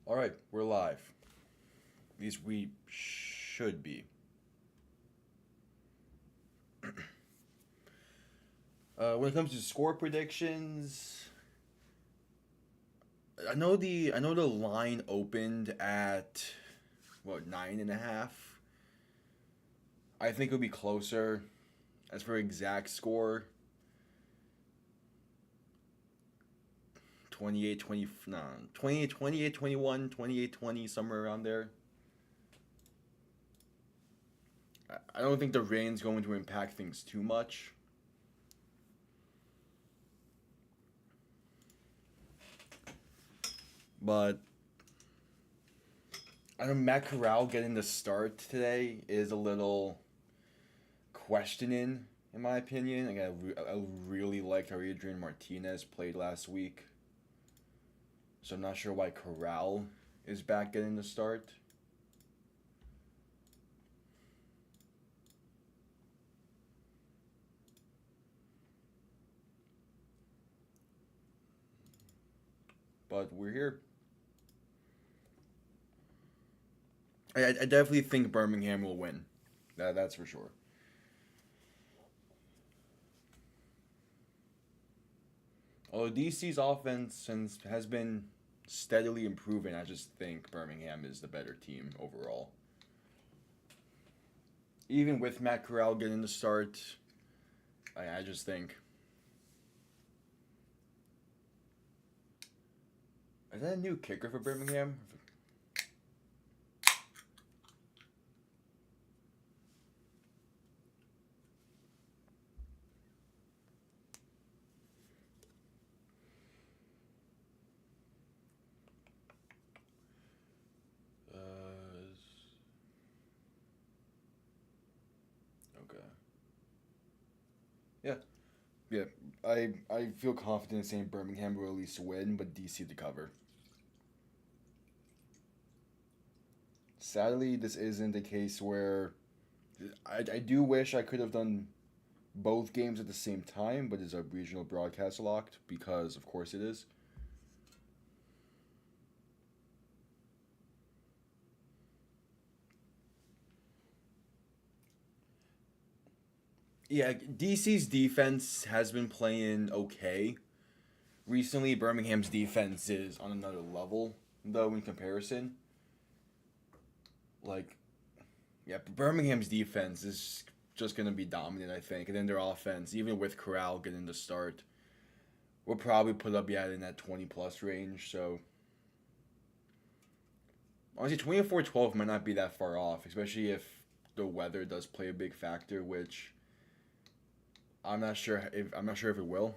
All right, we're live. At least we should be. When it comes to score predictions, I know the line opened at what 9.5. I think it'll be closer. As for exact score, 28, 20, no, 28, 28, 21, 28, 20, somewhere around there. I don't think the rain's going to impact things too much. But I know Matt Corral getting the start today is a little questioning, in my opinion. Like I really liked how Adrian Martinez played last week, so I'm not sure why Corral is back getting the start. But we're here. I definitely think Birmingham will win. That's for sure. Although DC's offense has been steadily improving, I just think Birmingham is the better team overall. Even with Matt Corral getting the start, I just think. Is that a new kicker for Birmingham? Uh, okay. Yeah, yeah. I feel confident in saying Birmingham will at least win, but DC to cover. Sadly, this isn't a case where I do wish I could have done both games at the same time, but is a regional broadcast locked? Because of course it is. Yeah, DC's defense has been playing okay. Recently, Birmingham's defense is on another level, though, in comparison. Like, yeah, Birmingham's defense is just going to be dominant, I think. And then their offense, even with Corral getting the start, will probably put up, yeah, in that 20 plus range. So, honestly, 24-12 might not be that far off, especially if the weather does play a big factor, which I'm not sure if it will.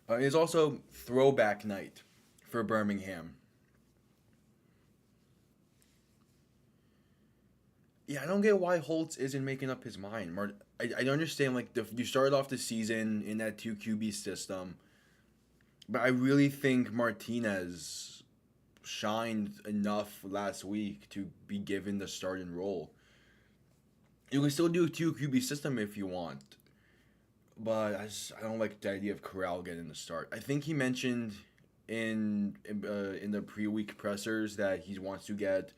It's also throwback night for Birmingham. Yeah, I don't get why Holtz isn't making up his mind. I understand like you started off the season in that two QB system, but I really think Martinez shined enough last week to be given the starting role. You can still do a two QB system if you want, but I don't like the idea of Corral getting the start. I think he mentioned in the pre-week pressers that he wants to get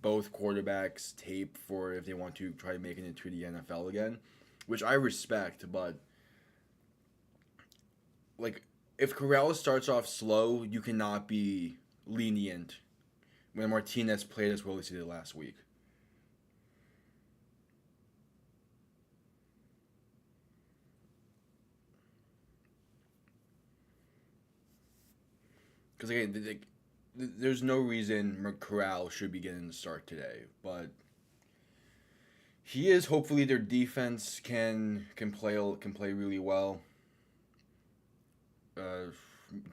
both quarterbacks tape for if they want to try to make it into the NFL again, which I respect. But like, if Corral starts off slow, you cannot be lenient when Martinez played as well as he did last week. Because again, there's no reason Corral should be getting the start today, but he is. Hopefully, their defense can play really well. Uh,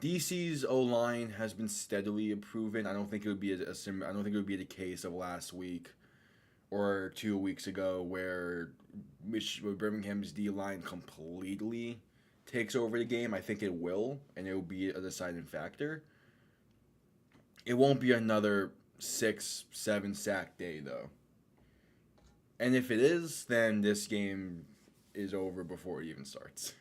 DC's O line has been steadily improving. I don't think it would be I don't think it would be the case of last week or 2 weeks ago where Birmingham's D line completely takes over the game, I think it will, and it will be a deciding factor. It won't be another 6, 7 sack day though. And if it is, then this game is over before it even starts.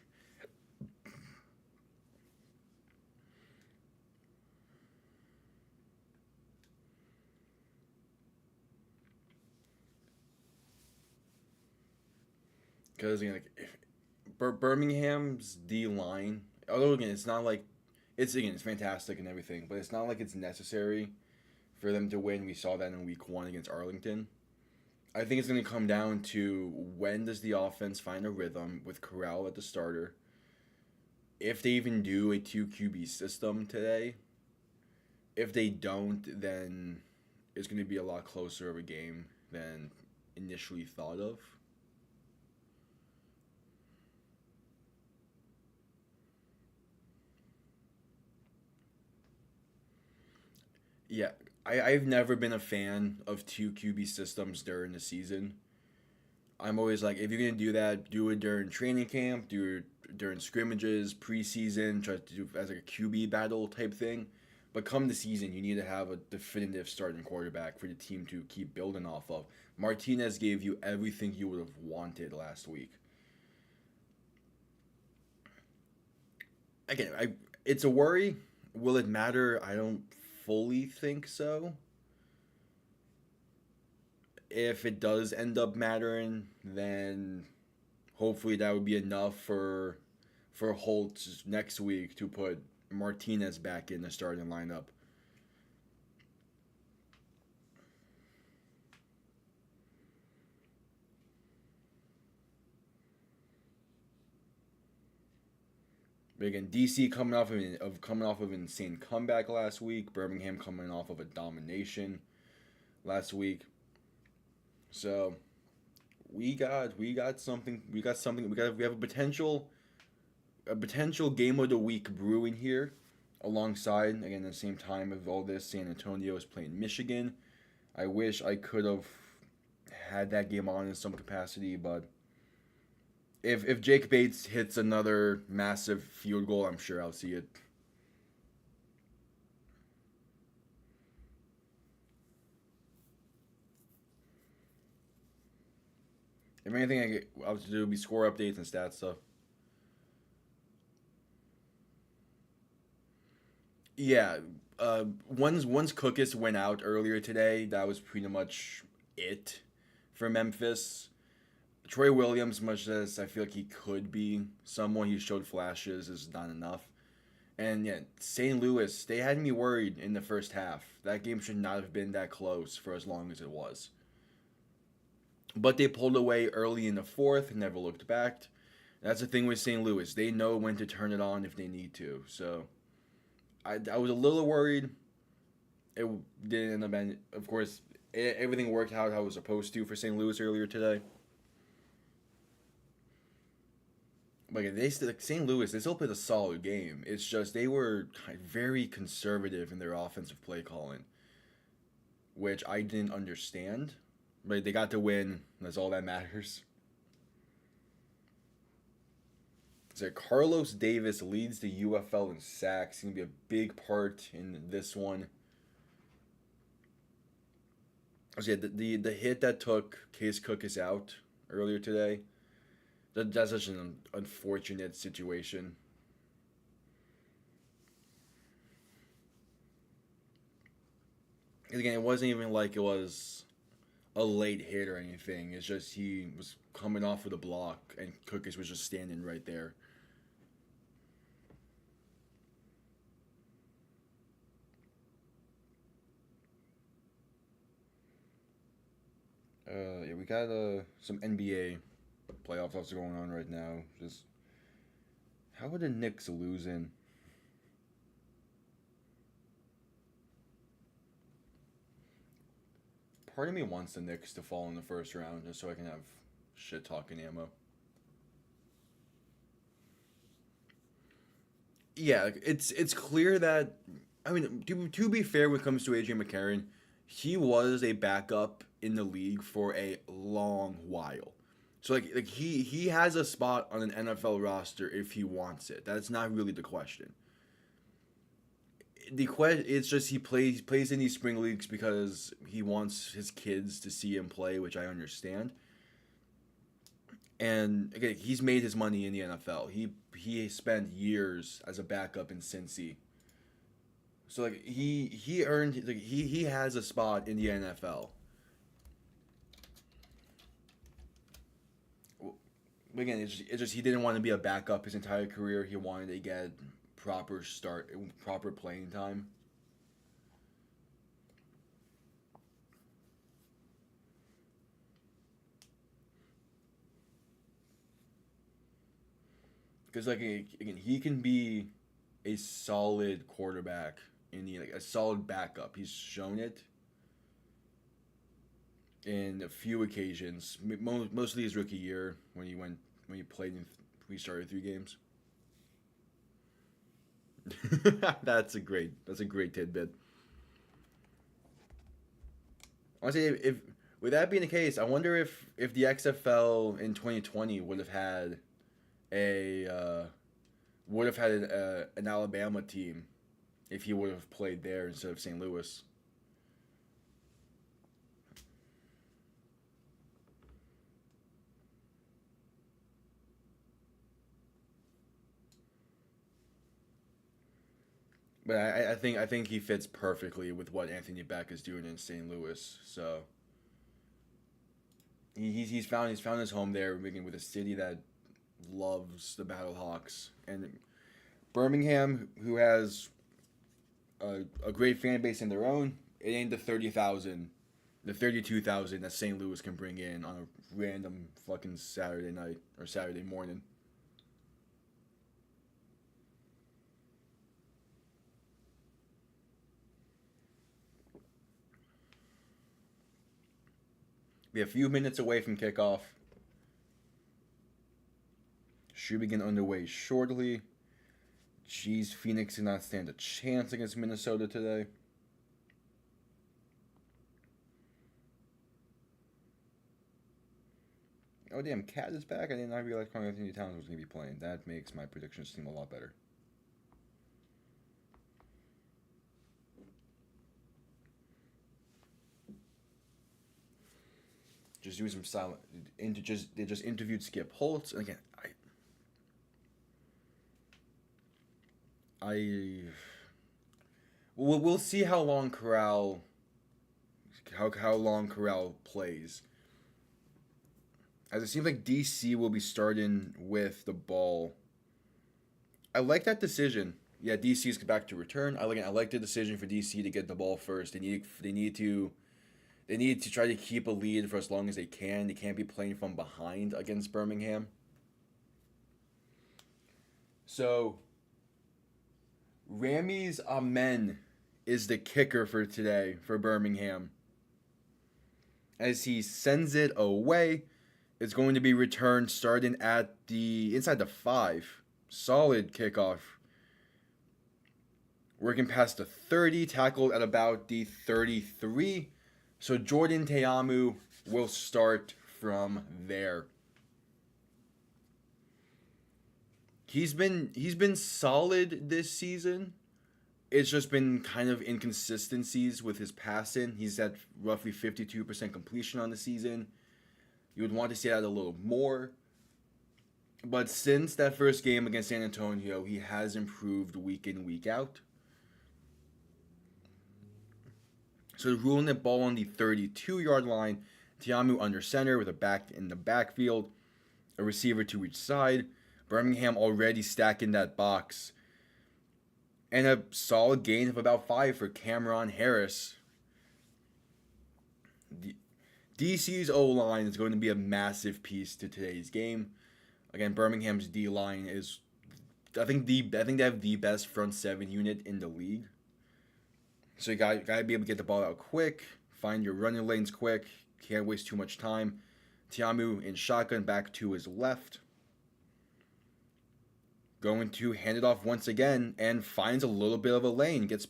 Because again, like, Birmingham's D line, although again, it's not like it's fantastic and everything, but it's not like it's necessary for them to win. We saw that in week 1 against Arlington. I think it's going to come down to when does the offense find a rhythm with Corral at the starter. If they even do a 2 QB system today, if they don't, then it's going to be a lot closer of a game than initially thought of. Yeah, I've never been a fan of 2 QB systems during the season. I'm always like, if you're gonna do that, do it during training camp, do it during scrimmages, preseason, try to do it as like a QB battle type thing. But come the season, you need to have a definitive starting quarterback for the team to keep building off of. Martinez gave you everything you would have wanted last week. Again, it's a worry. Will it matter? I don't fully think so. If it does end up mattering, then hopefully that would be enough for Holtz next week to put Martinez back in the starting lineup. But again, DC coming off of an insane comeback last week. Birmingham coming off of a domination last week. So we got something. We have a potential game of the week brewing here. Alongside again at the same time of all this, San Antonio is playing Michigan. I wish I could have had that game on in some capacity, but if Jake Bates hits another massive field goal, I'm sure I'll see it. If anything, I was to do would be score updates and stats stuff. Yeah, once Cookus went out earlier today, that was pretty much it for Memphis. Troy Williams, much as I feel like he could be someone he showed flashes, is not enough. And yeah, St. Louis, they had me worried in the first half. That game should not have been that close for as long as it was. But they pulled away early in the fourth, never looked back. That's the thing with St. Louis. They know when to turn it on if they need to. So I was a little worried. It didn't end up, of course, everything worked out how it was supposed to for St. Louis earlier today. Like St. Louis, they still played a solid game. It's just they were very conservative in their offensive play calling, which I didn't understand. But they got to win. That's all that matters. So Carlos Davis leads the UFL in sacks. He's gonna be a big part in this one. So yeah, the hit that took Case Cook is out earlier today. That's such an unfortunate situation. And again, it wasn't even like it was a late hit or anything. It's just he was coming off with a block and Cookis was just standing right there. Yeah, we got some NBA playoffs also going on right now. Just how are the Knicks losing? Part of me wants the Knicks to fall in the first round just so I can have shit talking ammo. Yeah, it's clear that I mean to be fair when it comes to AJ McCarron, he was a backup in the league for a long while. So like he has a spot on an NFL roster if he wants it. That's not really the question. The question it's just he plays in these spring leagues because he wants his kids to see him play, which I understand. And again, he's made his money in the NFL. He spent years as a backup in Cincy. So like he earned like he has a spot in the NFL. Again, it's just he didn't want to be a backup his entire career. He wanted to get proper playing time. Because like again, he can be a solid quarterback in the like a solid backup. He's shown it in a few occasions, mostly his rookie year when he played in we started 3 games. That's a great tidbit. Honestly, if with that being the case, I wonder if the XFL in 2020 a would have had an Alabama team if he would have played there instead of St. Louis. But I think he fits perfectly with what Anthony Beck is doing in St. Louis. So he's found his home there, making with a city that loves the Battlehawks and Birmingham, who has a great fan base in their own. It ain't the 30,000, the 32,000 that St. Louis can bring in on a random fucking Saturday night or Saturday morning. Be a few minutes away from kickoff. Should begin underway shortly. Jeez, Phoenix did not stand a chance against Minnesota today. Oh damn, Cat is back. I did not realize Carl Anthony Towns was going to be playing. That makes my predictions seem a lot better. Just doing some silent. They just interviewed Skip Holtz. And again, I we'll see how long Corral plays. As it seems like DC will be starting with the ball. I like that decision. Yeah, DC's back to return. I like the decision for DC to get the ball first. They need to try to keep a lead for as long as they can. They can't be playing from behind against Birmingham. So Ramiz Amen is the kicker for today for Birmingham. As he sends it away, it's going to be returned starting at the inside the 5. Solid kickoff. Working past the 30, tackled at about the 33. So Jordan Teamu will start from there. He's been solid this season. It's just been kind of inconsistencies with his passing. He's at roughly 52% completion on the season. You would want to see that a little more. But since that first game against San Antonio, he has improved week in, week out. So ruling the ball on the 32-yard line, Tiamu under center with a back in the backfield, a receiver to each side. Birmingham already stacking that box. And a solid gain of about 5 for Cameron Harris. DC's O-line is going to be a massive piece to today's game. Again, Birmingham's D-line is, I think they have the best front 7 unit in the league. So you gotta be able to get the ball out quick, find your running lanes quick, can't waste too much time. Tiamu in shotgun back to his left. Going to hand it off once again and finds a little bit of a lane. Gets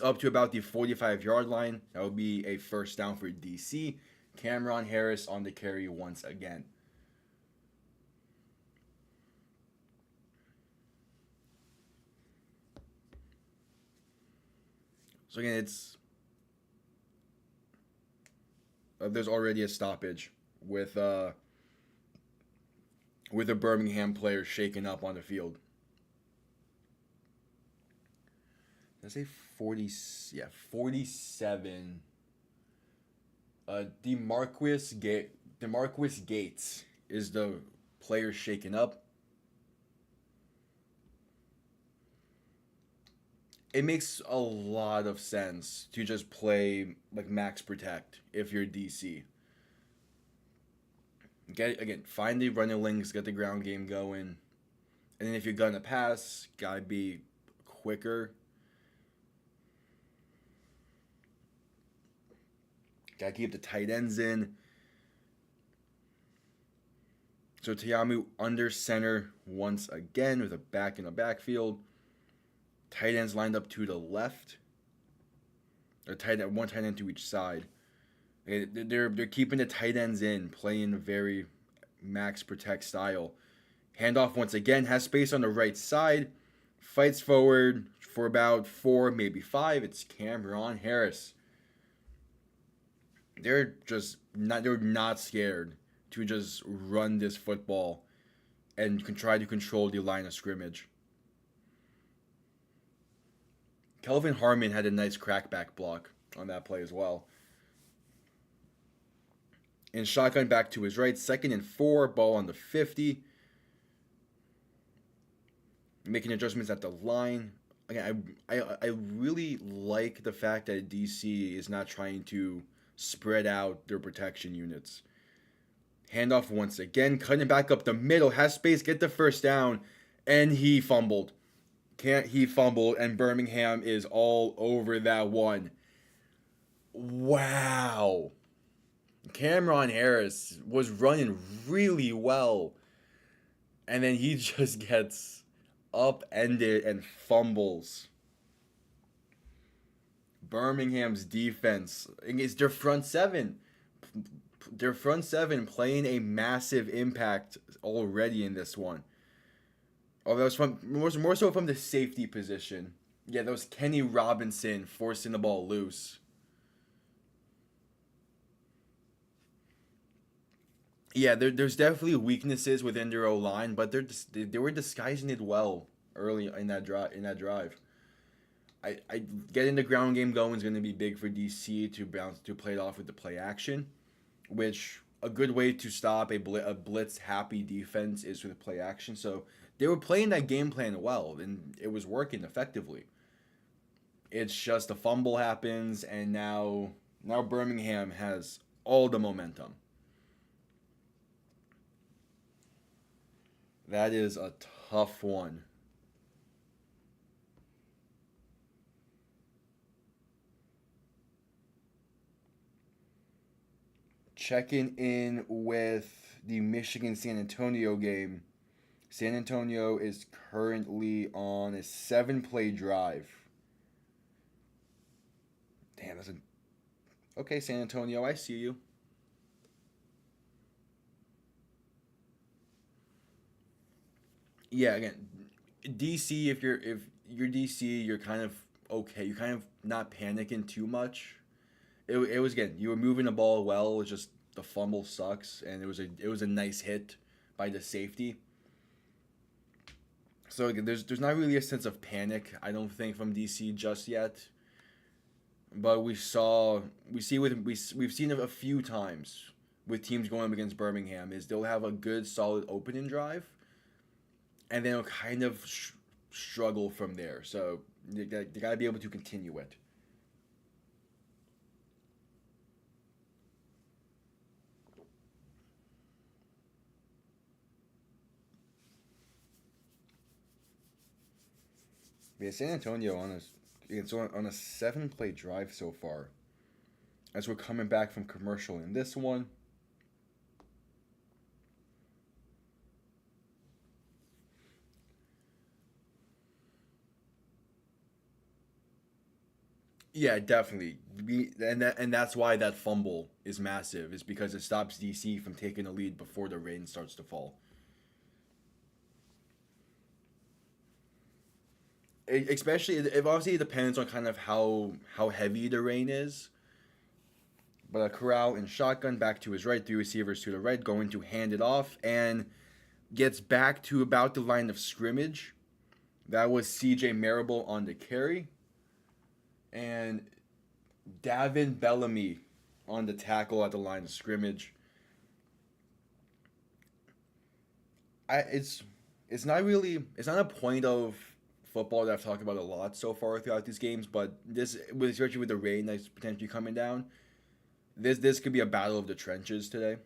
up to about the 45-yard line. That would be a first down for DC. Cameron Harris on the carry once again. So again, it's there's already a stoppage with a Birmingham player shaken up on the field. Did I say 40? Yeah, 47. DeMarquis Gates is the player shaken up. It makes a lot of sense to just play like max protect if you're DC. Find the running links, get the ground game going, and then if you're gonna pass, gotta be quicker. Gotta keep the tight ends in. So Tiamu under center once again with a back in the backfield. Tight ends lined up to the left. Or one tight end to each side. They're keeping the tight ends in, playing a very max protect style. Handoff once again, has space on the right side. Fights forward for about 4, maybe 5. It's Cameron Harris. They're not scared to just run this football and can try to control the line of scrimmage. Kelvin Harmon had a nice crackback block on that play as well. And shotgun back to his right, 2nd and 4, ball on the 50. Making adjustments at the line. Again, I really like the fact that DC is not trying to spread out their protection units. Handoff once again, cutting back up the middle, has space, get the first down, and he fumbled. He fumbled, and Birmingham is all over that one. Wow. Cameron Harris was running really well, and then he just gets upended and fumbles. Birmingham's defense against their front seven. Their front seven playing a massive impact already in this one. Oh, that was more so from the safety position. Yeah, that was Kenny Robinson forcing the ball loose. Yeah, there's definitely weaknesses within their O line, but they were disguising it well early in that drive. I getting the ground game going is going to be big for DC to play it off with the play action, which a good way to stop a blitz happy defense is with play action. So they were playing that game plan well, and it was working effectively. It's just a fumble happens, and now Birmingham has all the momentum. That is a tough one. Checking in with the Michigan San Antonio game. San Antonio is currently on a 7-play drive. Damn, that's a... Okay, San Antonio, I see you. Yeah, again, DC. If you're DC, you're kind of okay. You're kind of not panicking too much. It was again. You were moving the ball well. It's just the fumble sucks, and it was a nice hit by the safety. So again, there's not really a sense of panic. I don't think from DC just yet. But we've seen it a few times with teams going up against Birmingham is they'll have a good solid opening drive, and then they'll kind of struggle from there. So they gotta be able to continue it. Yeah, San Antonio on a 7-play drive so far. As we're coming back from commercial in this one. Yeah, definitely. And that's why that fumble is massive, is because it stops DC from taking a lead before the rain starts to fall. Especially, it obviously depends on kind of how heavy the rain is. But a Corral and shotgun back to his right, three receivers to the right, going to hand it off and gets back to about the line of scrimmage. That was CJ Marable on the carry. And Davin Bellamy on the tackle at the line of scrimmage. It's not a point of football that I've talked about a lot so far throughout these games, but this, especially with the rain that's potentially coming down, this could be a battle of the trenches today.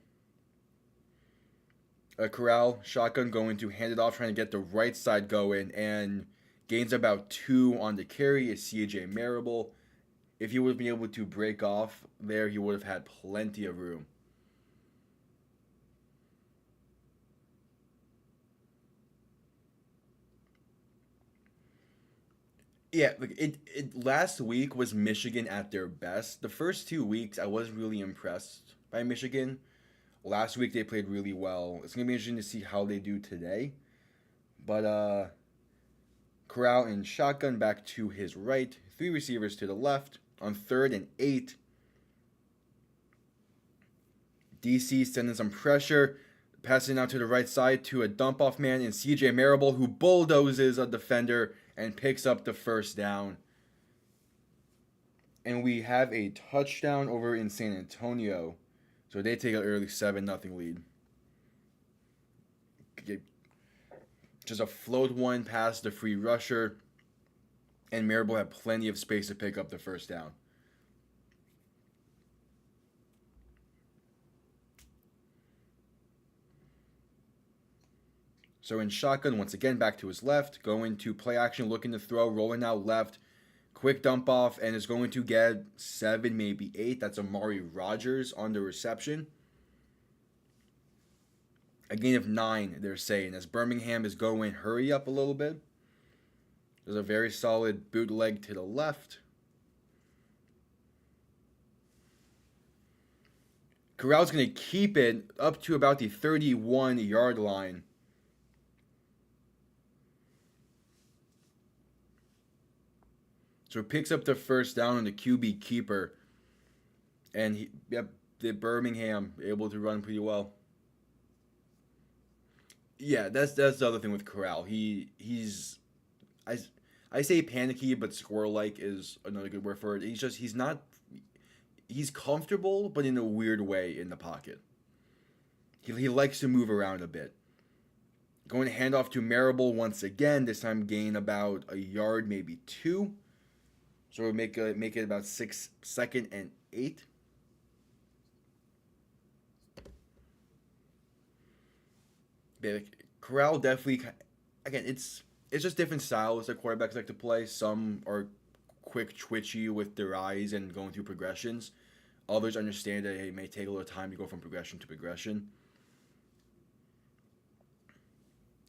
A Corral shotgun going to hand it off, trying to get the right side going, and gains about two on the carry is CJ Marable. If he would have been able to break off there, he would have had plenty of room. Yeah, like it last week was Michigan at their best. The first 2 weeks I wasn't really impressed by Michigan. Last week they played really well. It's gonna be interesting to see how they do today. But Corral and shotgun back to his right, three receivers to the left. On 3rd and 8, DC sending some pressure, passing out to the right side to a dump off man in CJ Marable, who bulldozes a defender and picks up the first down. And we have a touchdown over in San Antonio. So they take an early 7-0 lead. Just a float one past the free rusher, and Marable had plenty of space to pick up the first down. So in shotgun, once again, back to his left, going to play action, looking to throw, rolling out left, quick dump off, and is going to get 7, maybe 8. That's Amari Rogers on the reception. A gain of 9, they're saying, as Birmingham is going hurry up a little bit. There's a very solid bootleg to the left. Corral's going to keep it up to about the 31-yard line. So it picks up the first down on the QB keeper. And the Birmingham able to run pretty well. Yeah, that's the other thing with Corral. He's I I say panicky, but squirrel like is another good word for it. He's not he's comfortable, but in a weird way in the pocket. He likes to move around a bit. Going to hand off to Marable once again. This time gain about a yard, maybe 2. So we'll make it about 2nd and 8. But Corral definitely, again, it's just different styles that quarterbacks like to play. Some are quick, twitchy with their eyes and going through progressions. Others understand that it may take a little time to go from progression to progression.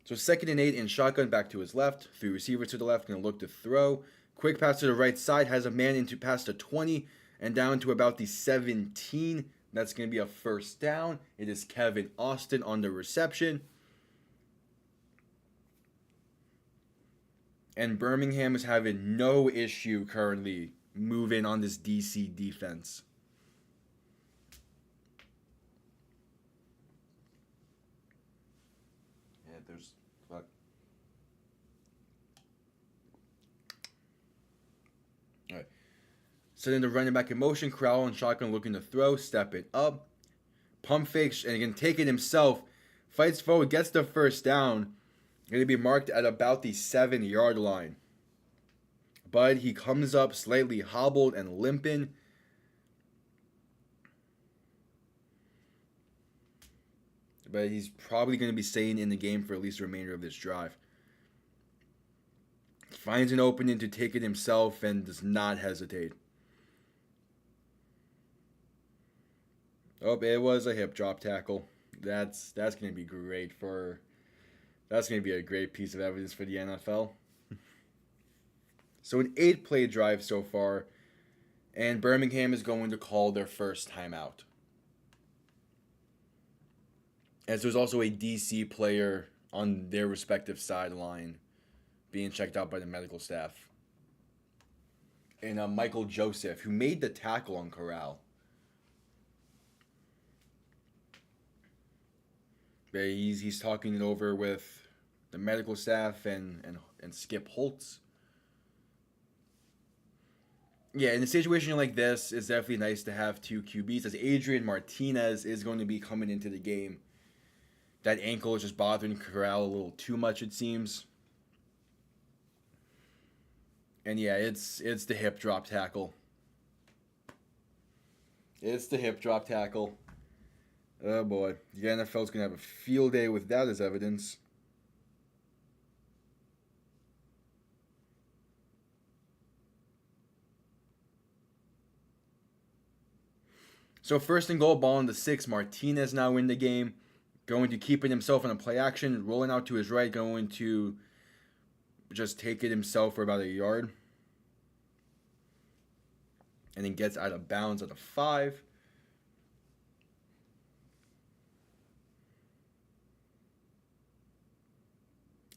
So 2nd and 8 in shotgun, back to his left. 3 receivers to the left, going to look to throw. Quick pass to the right side, has a man into past the 20 and down to about the 17. That's going to be a first down. It is Kevin Austin on the reception. And Birmingham is having no issue currently moving on this DC defense. Yeah, there's fuck. All right. Setting the running back in motion, Crowell and shotgun looking to throw, step it up. Pump fakes, and he can take it himself. Fights forward, gets the first down. Going to be marked at about the 7-yard line. But he comes up slightly hobbled and limping. But he's probably going to be staying in the game for at least the remainder of this drive. Finds an opening to take it himself and does not hesitate. Oh, it was a hip drop tackle. That's going to be great for... That's going to be a great piece of evidence for the NFL. So an 8-play drive so far. And Birmingham is going to call their first timeout. As there's also a DC player on their respective sideline being checked out by the medical staff. And Michael Joseph, who made the tackle on Corral. But he's talking it over with the medical staff and Skip Holtz. Yeah, in a situation like this, it's definitely nice to have two QBs, as Adrian Martinez is going to be coming into the game. That ankle is just bothering Corral a little too much, it seems. And yeah, it's the hip drop tackle. It's the hip drop tackle. Oh boy, the NFL's gonna have a field day with that as evidence. So first and goal, ball in the 6. Martinez now in the game, going to keep it himself in a play action, rolling out to his right, going to just take it himself for about a yard. And then gets out of bounds at the 5.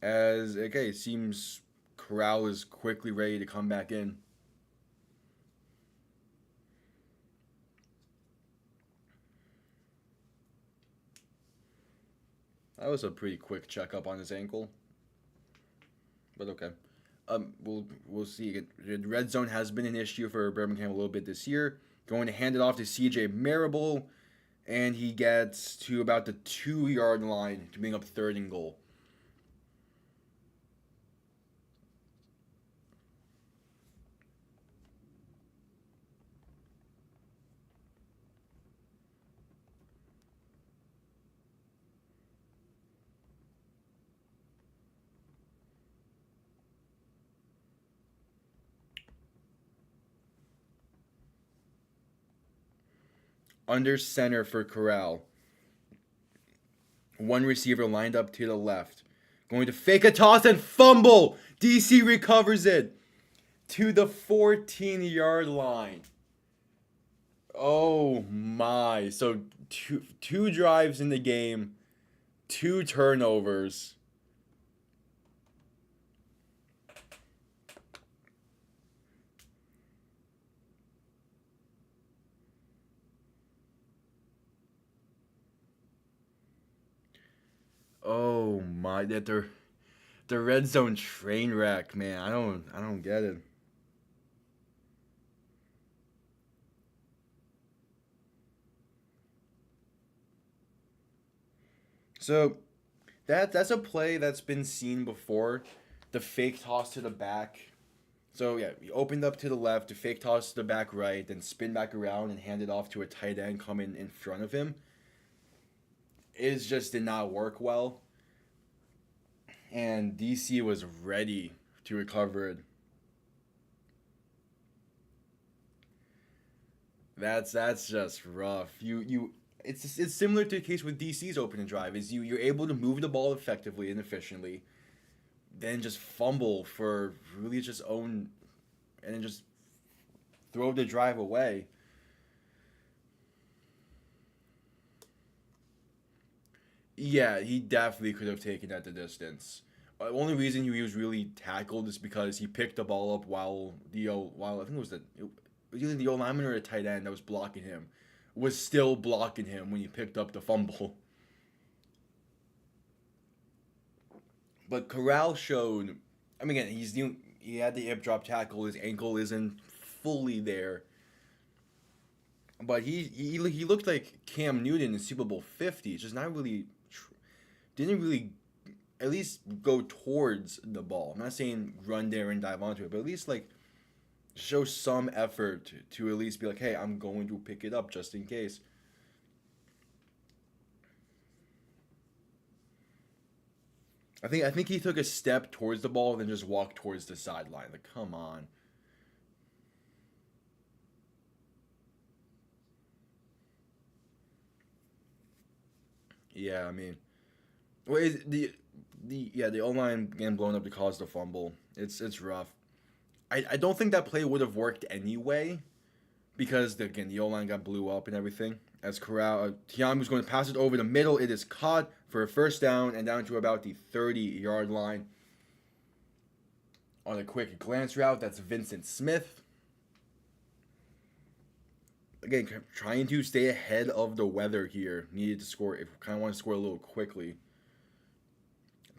As, okay, it seems Corral is quickly ready to come back in. That was a pretty quick checkup on his ankle. But okay. We'll see. The red zone has been an issue for Birmingham a little bit this year. Going to hand it off to CJ Marable, and he gets to about the 2-yard line to bring up third and goal. Under center for Corral. One receiver lined up to the left. Going to fake a toss and fumble. DC recovers it to the 14-yard line. Oh my. So two drives in the game, 2 turnovers. Oh my, that the red zone train wreck, man. I don't get it. So that's a play that's been seen before. The fake toss to the back. So yeah, he opened up to the left, the fake toss to the back right, then spin back around and hand it off to a tight end coming in front of him. It just did not work well. And DC was ready to recover it. That's just rough. It's similar to the case with DC's opening drive. Is you're able to move the ball effectively and efficiently, then just fumble for really just own, and then just throw the drive away. Yeah, he definitely could have taken that the distance. The only reason he was really tackled is because he picked the ball up while I think it was either the O lineman or the tight end that was blocking him was still blocking him when he picked up the fumble. But Corral showed. I mean, again, he had the hip drop tackle. His ankle isn't fully there, but he looked like Cam Newton in Super Bowl 50. Just not really, didn't really at least go towards the ball. I'm not saying run there and dive onto it, but at least like show some effort to at least be like, hey, I'm going to pick it up just in case. I think he took a step towards the ball and then just walked towards the sideline. Like, come on. Yeah, I mean, well, the O line getting blown up to cause the fumble. It's rough. I don't think that play would have worked anyway. because the O-line got blew up and everything. As Tiamu's going to pass it over the middle. It is caught for a first down and down to about the 30-yard line. On a quick glance route, that's Vincent Smith. Again, trying to stay ahead of the weather here. Needed to score, if kind of want to score a little quickly.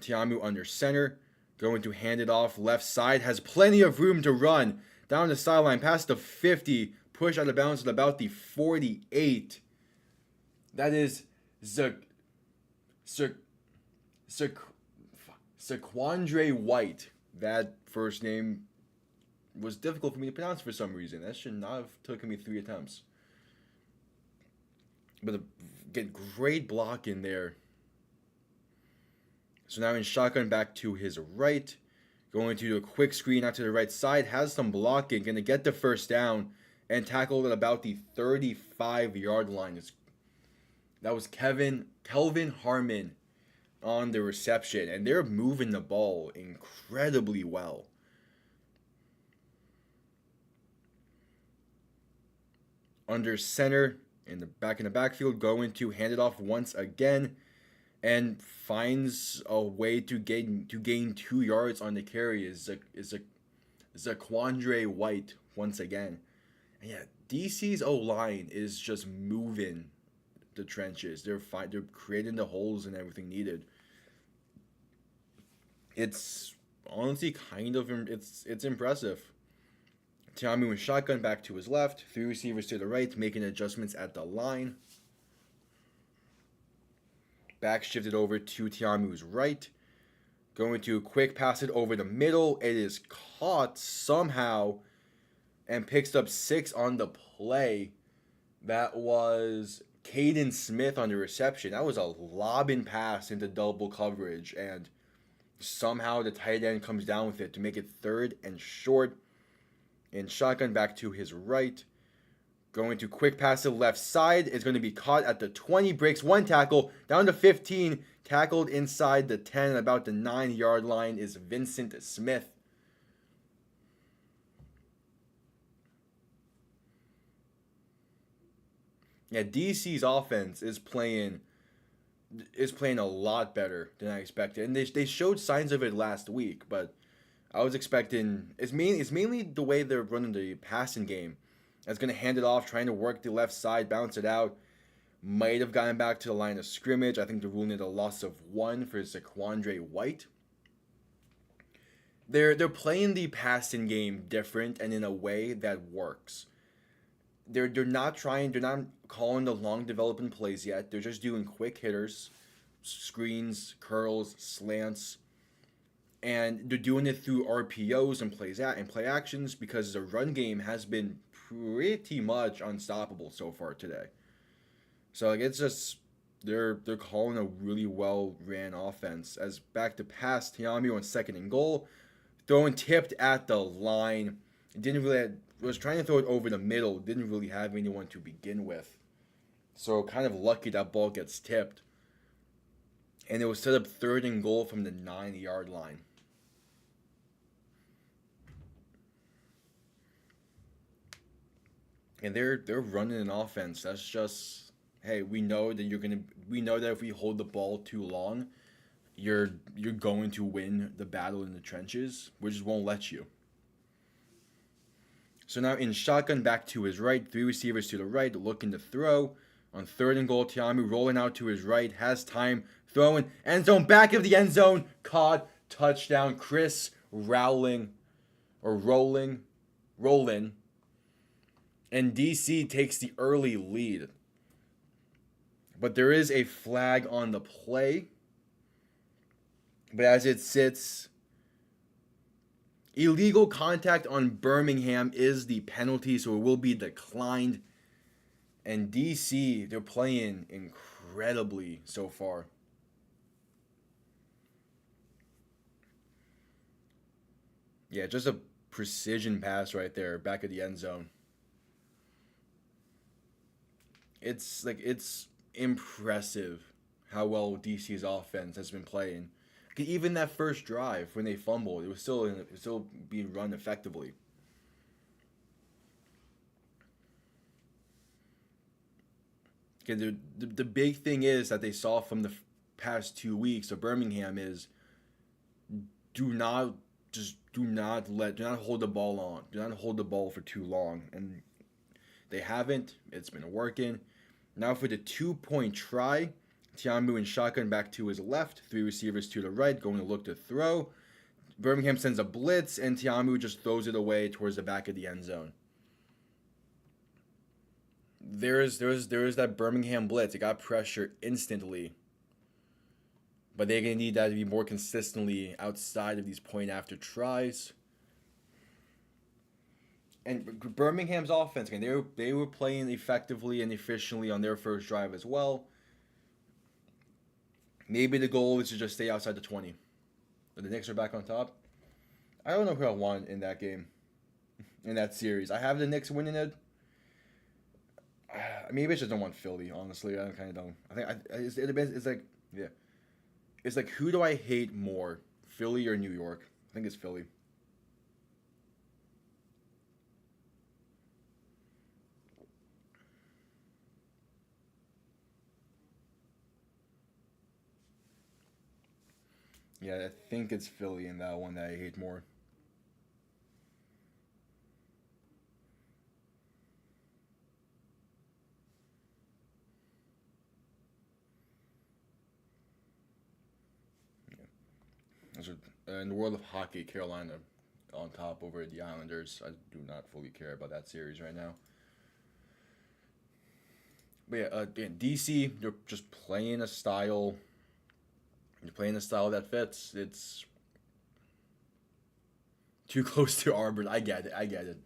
Tiamu under center. Going to hand it off left side. Has plenty of room to run. Down the sideline, past the 50. Push out of bounds at about the 48. That is Zaquandre White. That first name was difficult for me to pronounce for some reason. That should not have taken me 3 attempts. But get great block in there. So now in shotgun back to his right. Going to do a quick screen out to the right side. Has some blocking. Going to get the first down. And tackled at about the 35-yard line. That was Kelvin Harmon on the reception. And they're moving the ball incredibly well. Under center in the backfield, going to hand it off once again. And finds a way to gain 2 yards on the carry is Zaquandre White once again. And yeah, DC's O-line is just moving the trenches. They're creating the holes and everything needed. It's honestly it's impressive. Tiamu in shotgun back to his left, 3 receivers to the right, making adjustments at the line. Back shifted over to Tiamu's right. Going to quick pass it over the middle. It is caught somehow and picks up 6 on the play. That was Caden Smith on the reception. That was a lobbing pass into double coverage. And somehow the tight end comes down with it to make it 3rd and short. In shotgun back to his right. Going to quick pass to the left side. Is going to be caught at the 20. Breaks 1 tackle. Down to 15. Tackled inside the 10. About the 9-yard line is Vincent Smith. Yeah, DC's offense is playing a lot better than I expected. And they showed signs of it last week. But I was expecting... It's mainly the way they're running the passing game. That's going to hand it off, trying to work the left side, bounce it out. Might have gotten back to the line of scrimmage. I think they're ruling it a loss of 1 for Zaquandre White. They're playing the passing game different and in a way that works. They're not calling the long development plays yet. They're just doing quick hitters, screens, curls, slants. And they're doing it through RPOs and play actions because the run game has been pretty much unstoppable so far today. So it's just they're calling a really well ran offense. As back to pass, Tiamu on 2nd and goal, throwing tipped at the line. Was trying to throw it over the middle. Didn't really have anyone to begin with. So kind of lucky that ball gets tipped. And it was set up 3rd and goal from the 9-yard line. And they're running an offense. That's just, hey, we know that if we hold the ball too long, you're going to win the battle in the trenches. We just won't let you. So now in shotgun back to his right, 3 receivers to the right, looking to throw. On 3rd and goal, Tiamu rolling out to his right, has time, throwing, end zone, back of the end zone, caught, touchdown, Chris Rowling. And DC takes the early lead. But there is a flag on the play. But as it sits, illegal contact on Birmingham is the penalty, so it will be declined. And DC, they're playing incredibly so far. Yeah, just a precision pass right there, back of the end zone. It's impressive how well DC's offense has been playing. Even that first drive when they fumbled, it was still being run effectively. Okay, the big thing is that they saw from the past 2 weeks of Birmingham is do not do not hold the ball on. Do not hold the ball for too long. And they haven't. It's been working. Now for the 2-point try, Tiamu and shotgun back to his left, three receivers to the right, going to look to throw. Birmingham sends a blitz, and Tiamu just throws it away towards the back of the end zone. There's that Birmingham blitz. It got pressure instantly. But they're going to need that to be more consistently outside of these point after tries. And Birmingham's offense, again, they were playing effectively and efficiently on their first drive as well. Maybe the goal is to just stay outside the 20. But the Knicks are back on top. I don't know who I want in that game, in that series. I have the Knicks winning it. Maybe I just don't want Philly, honestly. I kind of don't. I think it depends. It's like, yeah. It's like, who do I hate more, Philly or New York? I think it's Philly. Yeah, I think it's Philly in that one that I hate more. In the world of hockey, Carolina on top over the Islanders. I do not fully care about that series right now. But yeah, DC, they're just playing a style. They're playing a style that fits. It's too close to Auburn. I get it. I get it.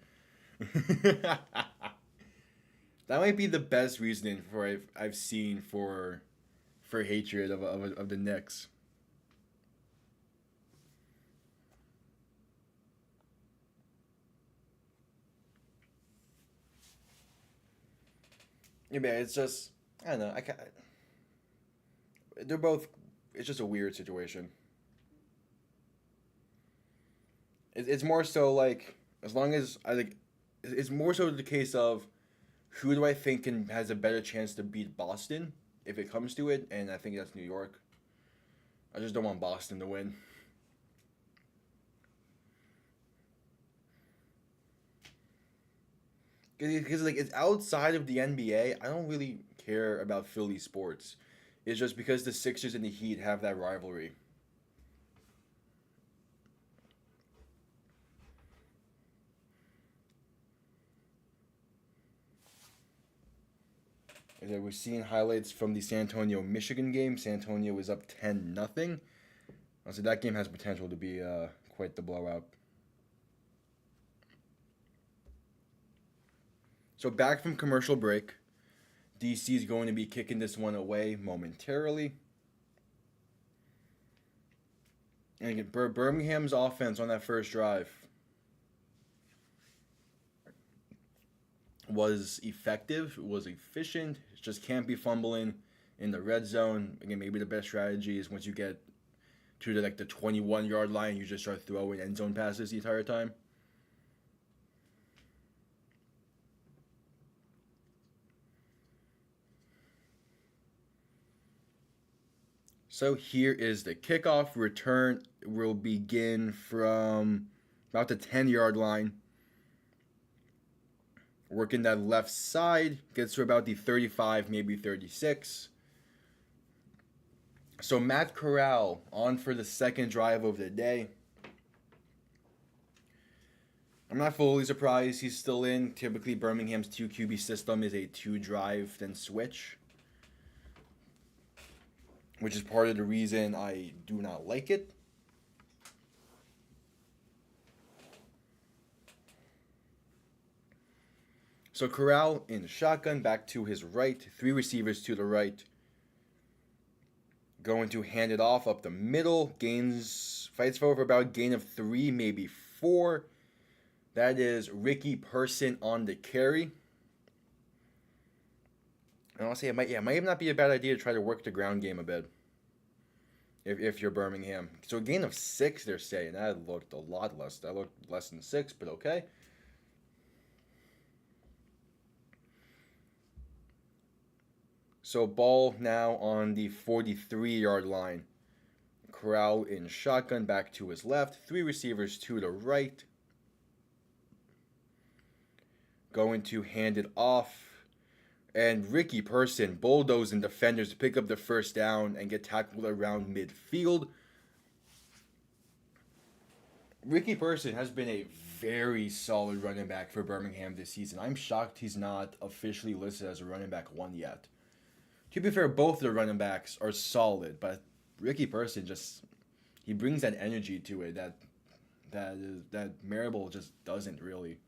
That might be the best reasoning for I've seen for hatred of the Knicks. Yeah, man, it's just I don't know. They're both. It's just a weird situation. It's more so like as long as I think it's more so the case of who do I think has a better chance to beat Boston if it comes to it, and I think that's New York. I just don't want Boston to win. Because like it's outside of the NBA. I don't really care about Philly sports. It's just because the Sixers and the Heat have that rivalry. And then we're seeing highlights from the San Antonio Michigan game. San Antonio was up 10-0. So that game has potential to be quite the blowout. So back from commercial break. DC is going to be kicking this one away momentarily. And again, Birmingham's offense on that first drive was effective, was efficient. It just can't be fumbling in the red zone. Again, maybe the best strategy is once you get to the 21-yard line, you just start throwing end zone passes the entire time. So here is the kickoff. Return will begin from about the 10-yard line. Working that left side, gets to about the 35, maybe 36. So Matt Corral on for the second drive of the day. I'm not fully surprised he's still in. Typically, Birmingham's 2 QB system is a 2-drive, then switch. Which is part of the reason I do not like it. So Corral in the shotgun, back to his right. 3 receivers to the right. Going to hand it off up the middle. Fights for about a gain of 3, maybe 4. That is Ricky Person on the carry. And I'll say it might even not be a bad idea to try to work the ground game a bit. If you're Birmingham. So a gain of 6, they're saying. That looked a lot less. That looked less than 6, but okay. So ball now on the 43-yard line. Corral in shotgun back to his left. Three receivers to the right. Going to hand it off. And Ricky Person bulldozing defenders to pick up the first down and get tackled around midfield. Ricky Person has been a very solid running back for Birmingham this season. I'm shocked he's not officially listed as a running back one yet. To be fair, both the running backs are solid, but Ricky Person he brings that energy to it that Marable just doesn't really.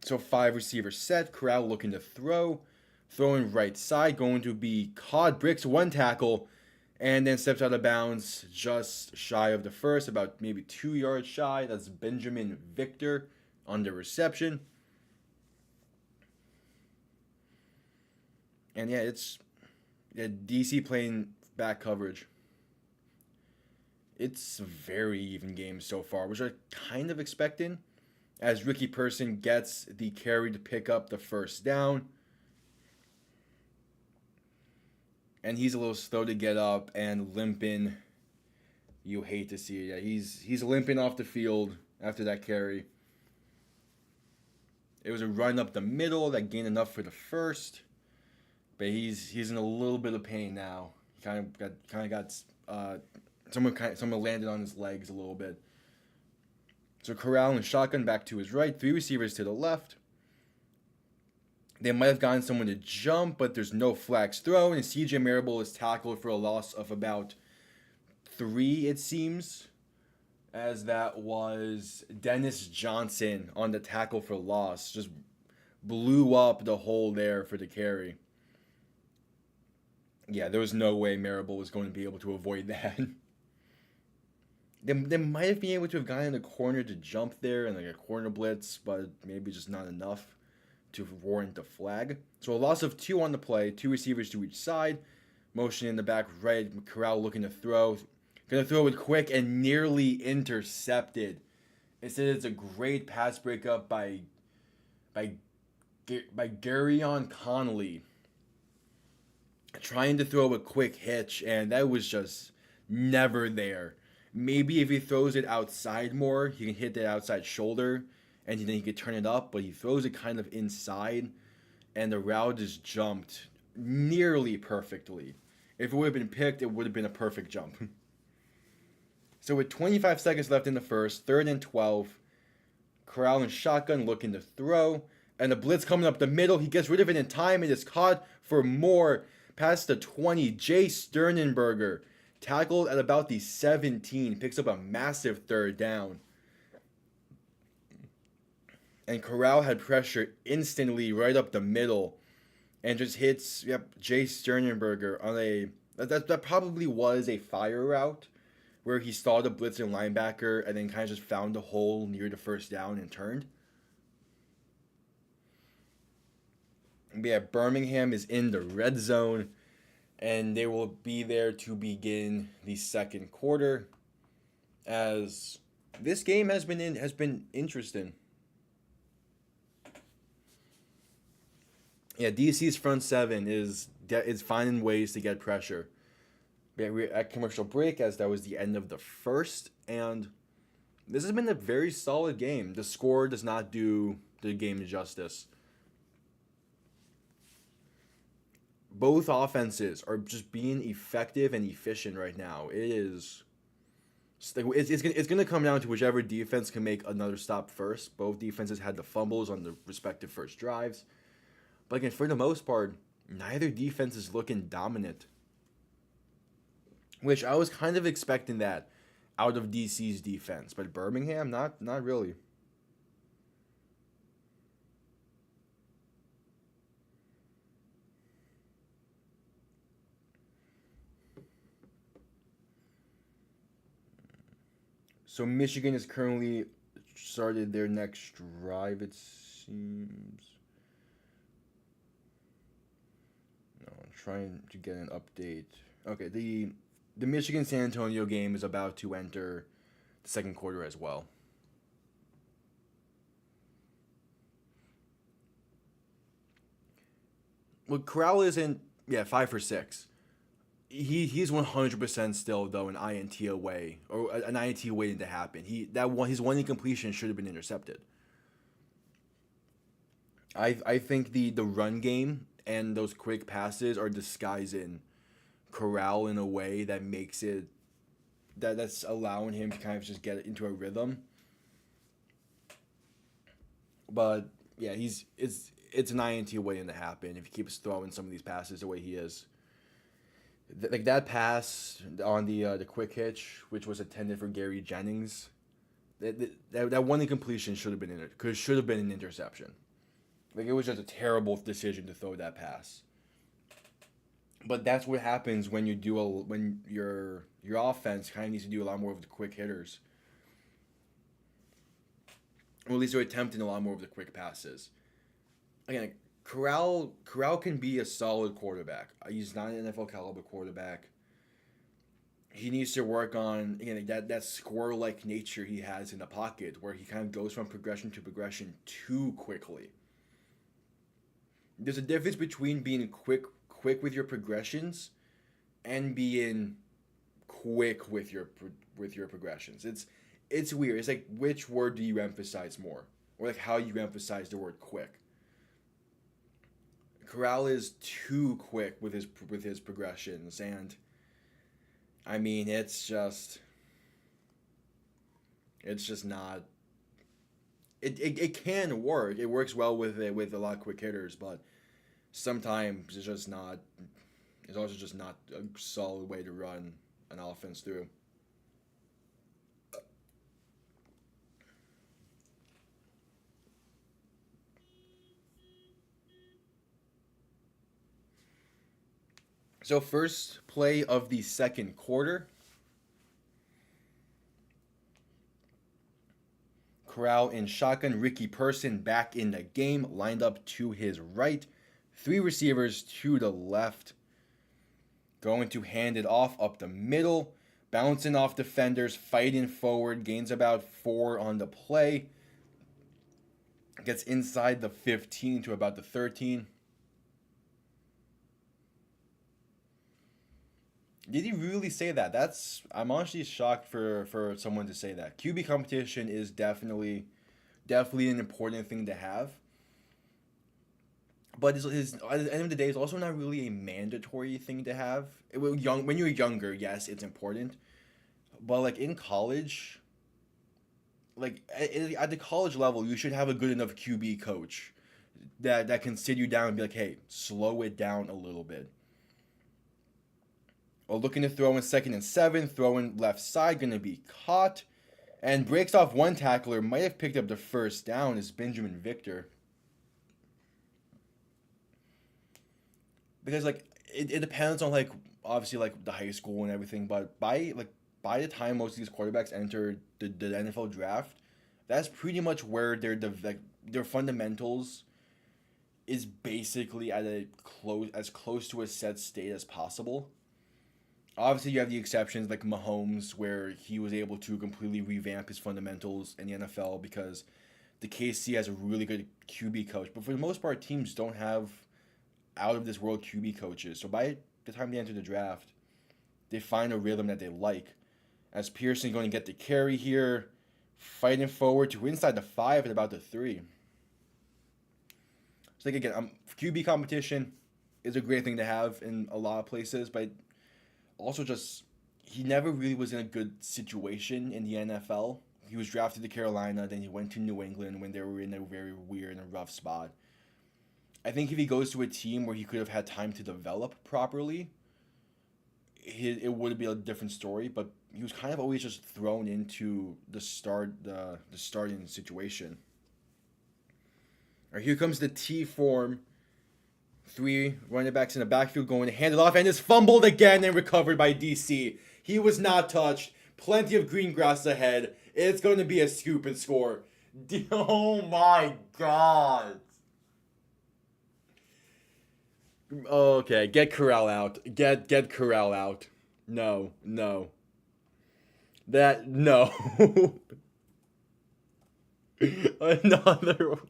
So 5 receivers set, Corral looking to throw, throwing right side, going to be caught, bricks 1 tackle, and then steps out of bounds just shy of the first, about maybe 2 yards shy. That's Benjamin Victor on the reception. And yeah, it's DC playing back coverage. It's a very even game so far, which I kind of expecting, as Ricky Person gets the carry to pick up the first down. And he's a little slow to get up and limping. You hate to see it. Yeah, he's limping off the field after that carry. It was a run up the middle that gained enough for the first, but he's in a little bit of pain now. He kind of got someone landed on his legs a little bit. So Corral and shotgun back to his right, 3 receivers to the left. They might have gotten someone to jump, but there's no flags thrown, and CJ Marable is tackled for a loss of about 3, it seems, as that was Dennis Johnson on the tackle for loss. Just blew up the hole there for the carry. Yeah, there was no way Marable was going to be able to avoid that. They might have been able to have gotten in the corner to jump there and like a corner blitz, but maybe just not enough to warrant the flag. So a loss of 2 on the play, 2 receivers to each side. Motion in the back right, Corral looking to throw. Gonna throw it quick and nearly intercepted. Instead, it's a great pass breakup by Garyon Connolly. Trying to throw a quick hitch, and that was just never there. Maybe if he throws it outside more, he can hit that outside shoulder, and then he could turn it up, but he throws it kind of inside, and the route just jumped nearly perfectly. If it would have been picked, it would have been a perfect jump. So with 25 seconds left in the first, 3rd and 12, Corral and shotgun looking to throw, and the blitz coming up the middle. He gets rid of it in time and is caught for more past the 20. Jay Sternenberger, tackled at about the 17, picks up a massive 3rd down. And Corral had pressure instantly right up the middle and just hits Jay Sternenberger on a... That probably was a fire route where he stalled a blitzing linebacker and then kind of just found a hole near the first down and turned. But yeah, Birmingham is in the red zone, and they will be there to begin the second quarter, as this game has been interesting. Yeah, DC's front 7 is finding ways to get pressure. We're at commercial break, as that was the end of the first, and this has been a very solid game. The score does not do the game justice. Both offenses are just being effective and efficient right now. It's going to come down to whichever defense can make another stop first. Both defenses had the fumbles on the respective first drives. But again, for the most part, neither defense is looking dominant. Which I was kind of expecting that out of DC's defense. But Birmingham, not really. So Michigan has currently started their next drive, it seems. No, I'm trying to get an update. Okay, the Michigan-San Antonio game is about to enter the second quarter as well. Well, Corral isn't. Yeah, 5 for 6. He's 100% still though an INT away or an INT waiting to happen. His one incompletion should have been intercepted. I think the run game and those quick passes are disguising Corral in a way that makes it that's allowing him to kind of just get into a rhythm. But yeah, it's an INT waiting to happen if he keeps throwing some of these passes the way he is. Like that pass on the quick hitch, which was intended for Gary Jennings, that one incompletion should have been an interception. Like it was just a terrible decision to throw that pass. But that's what happens when when your offense kind of needs to do a lot more of the quick hitters, or at least they're attempting a lot more of the quick passes. Again, Corral can be a solid quarterback. He's not an NFL caliber quarterback. He needs to work on again that squirrel like nature he has in the pocket, where he kind of goes from progression to progression too quickly. There's a difference between being quick with your progressions and being quick with your progressions. It's weird. It's like which word do you emphasize more, or like how you emphasize the word quick. Corral is too quick with his progressions, and I mean it's just not. It can work. It works well with a lot of quick hitters, but sometimes it's just not. It's also just not a solid way to run an offense through. So first play of the second quarter, Corral in shotgun. Ricky Person back in the game, lined up to his right. 3 receivers to the left. Going to hand it off up the middle. Bouncing off defenders, fighting forward. Gains about 4 on the play. Gets inside the 15 to about the 13. Did he really say that? I'm honestly shocked for someone to say that. QB competition is definitely an important thing to have. But at the end of the day, it's also not really a mandatory thing to have. When you're younger, yes, it's important. But like in college, like at the college level, you should have a good enough QB coach that can sit you down and be like, hey, slow it down a little bit. Or looking to throw in 2nd and 7, throwing left side, gonna be caught, and breaks off one tackler. Might have picked up the first down. Is Benjamin Victor. Because like it depends on like obviously like the high school and everything, but by the time most of these quarterbacks enter the NFL draft, that's pretty much where their fundamentals is basically at a close to a set state as possible. Obviously, you have the exceptions like Mahomes, where he was able to completely revamp his fundamentals in the NFL because the KC has a really good QB coach. But for the most part, teams don't have out of this world QB coaches. So by the time they enter the draft, they find a rhythm that they like. As Pearson going to get the carry here, fighting forward to inside the 5 at about the 3. So like again, QB competition is a great thing to have in a lot of places, but also just he never really was in a good situation in the NFL. He was drafted to Carolina, then he went to New England when they were in a very weird and rough spot. I think if he goes to a team where he could have had time to develop properly, it would be a different story. But he was kind of always just thrown into the starting situation. All right, here comes the T form. 3 running backs in the backfield going to hand it off, and it's fumbled again and recovered by DC. He was not touched. Plenty of green grass ahead. It's going to be a scoop and score. Oh my god. Okay, get Corral out. Get Corral out. No. No. Another one.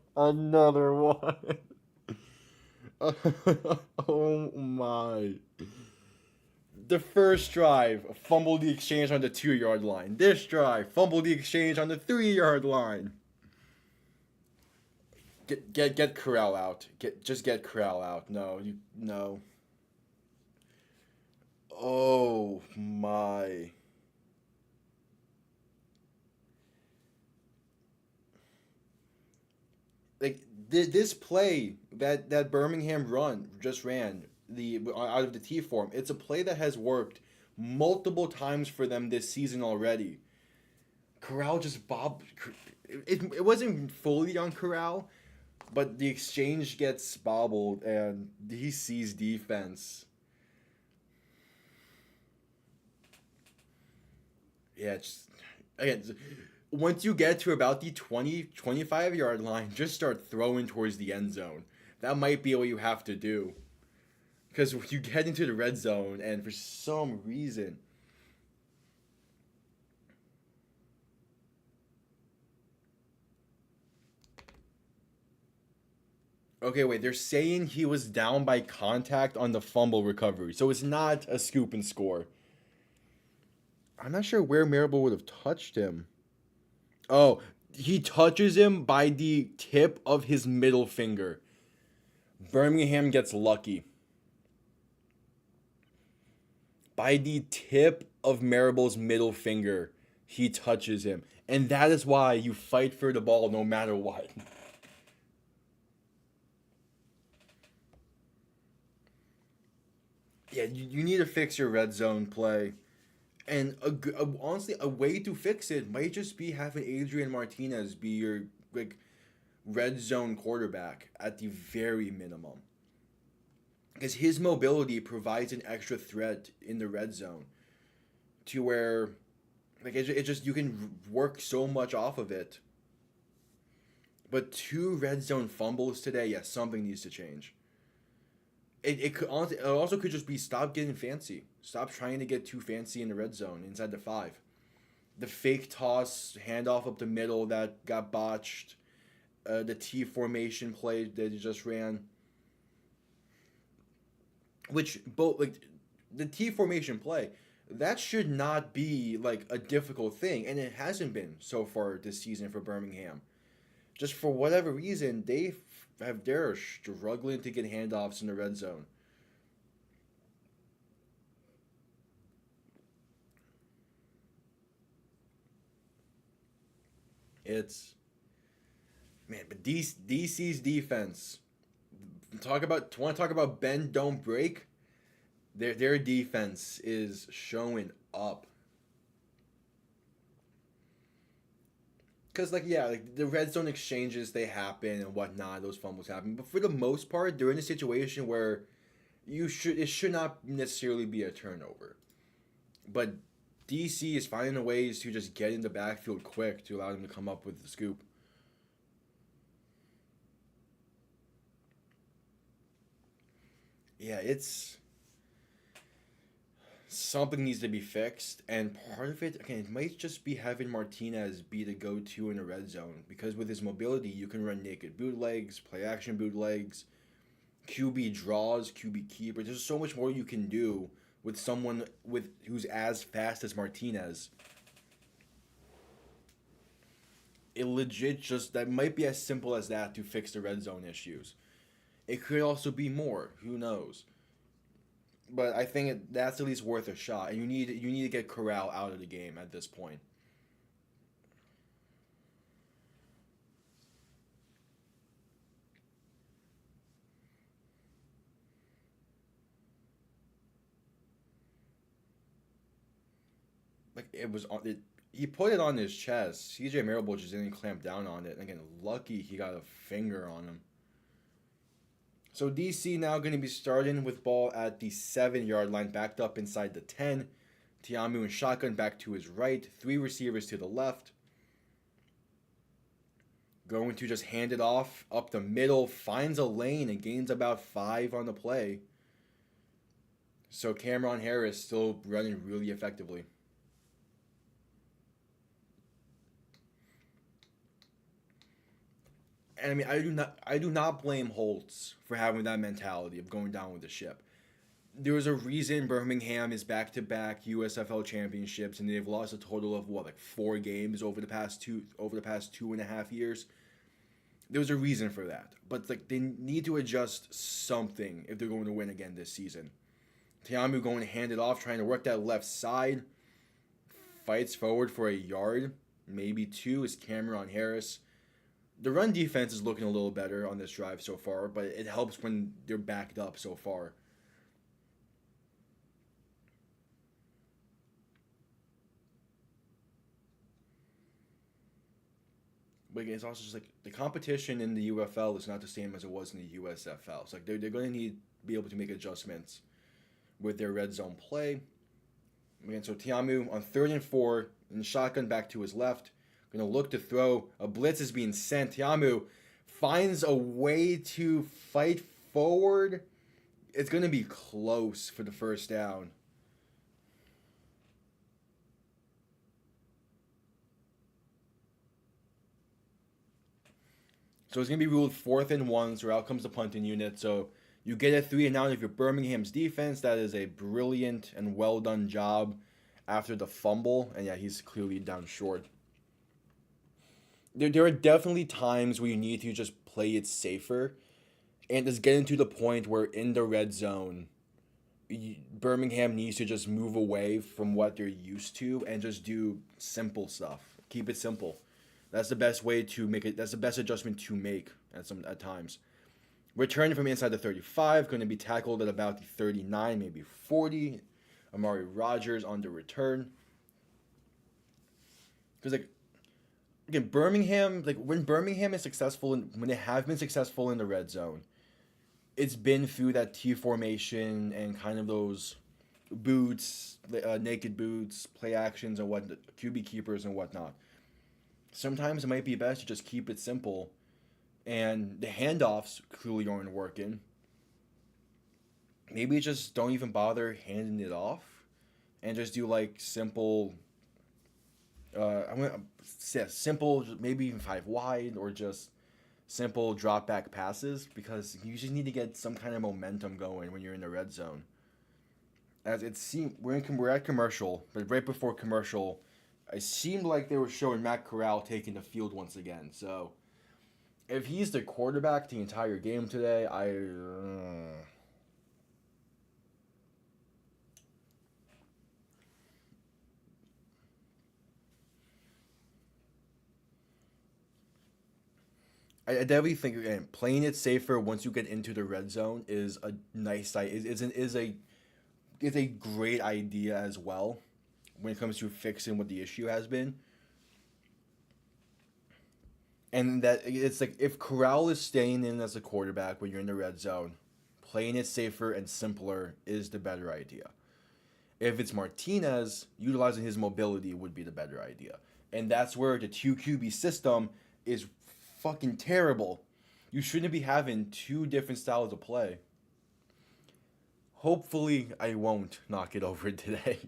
Oh my. The first drive, fumble the exchange on the 2 yard line. This drive, fumble the exchange on the 3 yard line. Get Corral out. Get Corral out. No. Oh my. Like this play that Birmingham run just ran the out of the T form. It's a play that has worked multiple times for them this season already. Corral just bobbed. It wasn't fully on Corral, but the exchange gets bobbled and DC's defense. Yeah, just again, once you get to about the 20-25 yard line, just start throwing towards the end zone. That might be what you have to do. Because you get into the red zone, and for some reason. Okay, wait, they're saying he was down by contact on the fumble recovery. So it's not a scoop and score. I'm not sure where Marable would have touched him. Oh, he touches him by the tip of his middle finger. Birmingham gets lucky. By the tip of Marable's middle finger, he touches him. And that is why you fight for the ball no matter what. Yeah, you need to fix your red zone play. And honestly, a way to fix it might just be having Adrian Martinez be your like red zone quarterback at the very minimum. Because his mobility provides an extra threat in the red zone to where like it just you can work so much off of it. But 2 red zone fumbles today, yes, something needs to change. It could honestly, it also could just be stop getting fancy. Stop trying to get too fancy in the red zone inside the 5. The fake toss handoff up the middle that got botched. The T formation play that he just ran. Which both like the T formation play, that should not be like a difficult thing, and it hasn't been so far this season for Birmingham. Just for whatever reason, they're struggling to get handoffs in the red zone. It's man, but DC's defense. Want to talk about bend don't break. Their defense is showing up. Cause like yeah, like the red zone exchanges they happen and whatnot, those fumbles happen. But for the most part, they're in a situation where it should not necessarily be a turnover. But DC is finding the ways to just get in the backfield quick to allow them to come up with the scoop. Yeah, it's something needs to be fixed, and part of it again, it might just be having Martinez be the go-to in the red zone because with his mobility, you can run naked bootlegs, play action bootlegs, QB draws, QB keeper. There's so much more you can do with someone with who's as fast as Martinez. It legit just that might be as simple as that to fix the red zone issues. It could also be more. Who knows? But I think that's at least worth a shot. And you need to get Corral out of the game at this point. Like it was on it. He put it on his chest. CJ Marable just didn't clamp down on it. And again, lucky he got a finger on him. So DC now going to be starting with ball at the 7 yard line, backed up inside the 10. Tiamu and shotgun back to his right. 3 receivers to the left. Going to just hand it off up the middle. Finds a lane and gains about 5 on the play. So Cameron Harris still running really effectively. And I mean, I do not blame Holtz for having that mentality of going down with the ship. There was a reason Birmingham is back-to-back USFL championships, and they've lost a total of what, like 4 games over the past 2.5 years. There was a reason for that, but like they need to adjust something if they're going to win again this season. Tiamu going to hand it off, trying to work that left side, fights forward for a yard, maybe two. Is Cameron Harris. The run defense is looking a little better on this drive so far, but it helps when they're backed up so far. But again, it's also just like the competition in the UFL is not the same as it was in the USFL. It's like they're going to need to be able to make adjustments with their red zone play. Again, so Tiamu on 3rd and 4, and shotgun back to his left. Going to look to throw. A blitz is being sent. Tiamu finds a way to fight forward. It's going to be close for the first down. So it's going to be ruled 4th and 1, so out comes the punting unit. So you get a 3-and-out if you're Birmingham's defense. That is a brilliant and well done job after the fumble. And yeah, he's clearly down short. There are definitely times where you need to just play it safer. And it's getting to the point where in the red zone, Birmingham needs to just move away from what they're used to and just do simple stuff. Keep it simple. That's the best way to make it. That's the best adjustment to make at times. Returning from inside the 35, going to be tackled at about the 39, maybe 40. Amari Rogers on the return. Because like again, Birmingham, like when Birmingham is successful and when they have been successful in the red zone, it's been through that T formation and kind of those boots, naked boots, play actions and what QB keepers and whatnot. Sometimes it might be best to just keep it simple, and the handoffs clearly aren't working. Maybe just don't even bother handing it off, and just do like simple. I'm gonna say simple, maybe even 5 wide, or just simple drop back passes, because you just need to get some kind of momentum going when you're in the red zone. As it seemed, we're at commercial, but right before commercial, it seemed like they were showing Matt Corral taking the field once again. So if he's the quarterback the entire game today, I definitely think again playing it safer once you get into the red zone is a nice is a great idea as well when it comes to fixing what the issue has been. And that it's like if Corral is staying in as a quarterback when you're in the red zone, playing it safer and simpler is the better idea. If it's Martinez, utilizing his mobility would be the better idea. And that's where the 2 QB system is fucking terrible. You shouldn't be having 2 different styles of play. Hopefully, I won't knock it over today.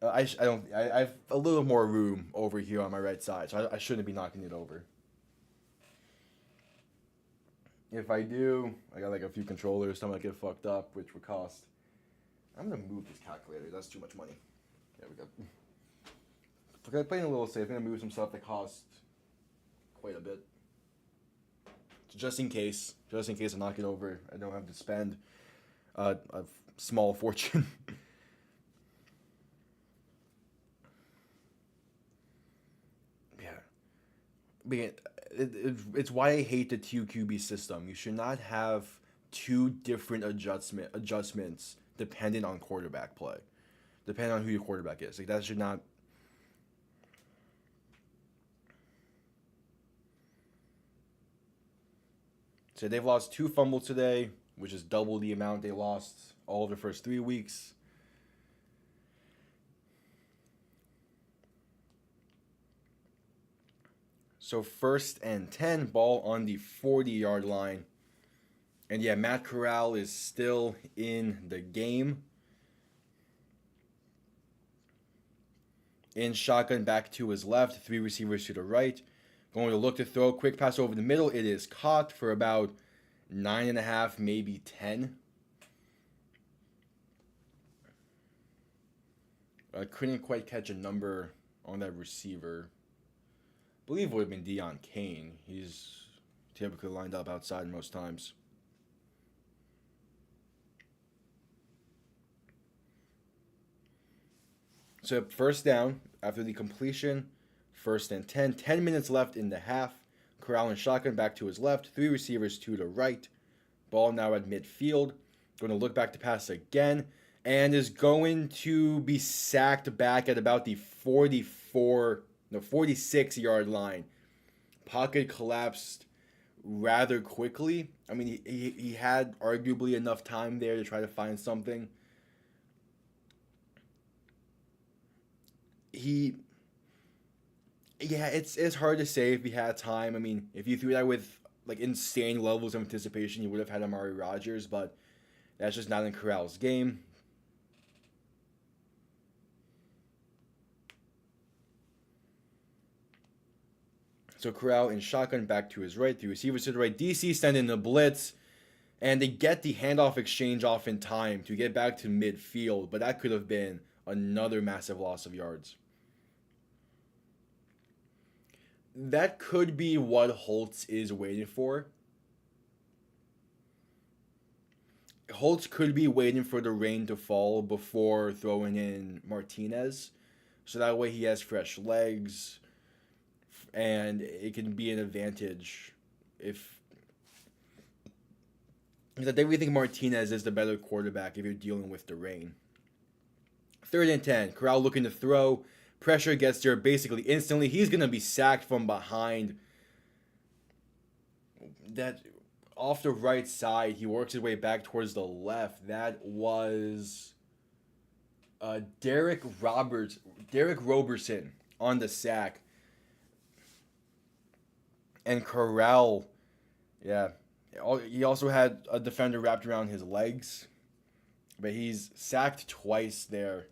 I have a little more room over here on my right side, so I shouldn't be knocking it over. If I do, I got like a few controllers, some might get fucked up, which would cost. I'm gonna move this calculator. That's too much money. There we go. Okay, playing a little safe. I'm gonna move some stuff that costs quite a bit, just in case I knock it over. I don't have to spend a small fortune. Yeah, but yeah, it's why I hate the 2 QB system. You should not have 2 different adjustments depending on quarterback play, depending on who your quarterback is. Like that should not. So they've lost 2 fumbles today, which is double the amount they lost all of the first 3 weeks. So 1st and 10, ball on the 40-yard line. And yeah, Matt Corral is still in the game. In shotgun back to his left, 3 receivers to the right. Going to look to throw. Quick pass over the middle. It is caught for about 9.5, maybe 10. I couldn't quite catch a number on that receiver. I believe it would have been Deion Kane. He's typically lined up outside most times. So first down after the completion, 1st and 10. 10 minutes left in the half. Corral and shotgun back to his left. 3 receivers to the right. Ball now at midfield. Going to look back to pass again. And is going to be sacked back at about the 46-yard line. Pocket collapsed rather quickly. I mean, he had arguably enough time there to try to find something. It's hard to say if he had time. I mean, if you threw that with like insane levels of anticipation, you would have had Amari Rodgers, but that's just not in Corral's game. So Corral in shotgun back to his right, the receivers to the right. DC send in the blitz, and they get the handoff exchange off in time to get back to midfield, but that could have been another massive loss of yards. That could be what Holtz is waiting for. Holtz could be waiting for the rain to fall before throwing in Martinez, so that way he has fresh legs, and it can be an advantage if I think we think Martinez is the better quarterback if you're dealing with the rain. 3rd and 10. Corral looking to throw. Pressure gets there basically instantly. He's going to be sacked from behind. That off the right side, he works his way back towards the left. That was Derek Roberson on the sack. And Corral, he also had a defender wrapped around his legs. But he's sacked twice there.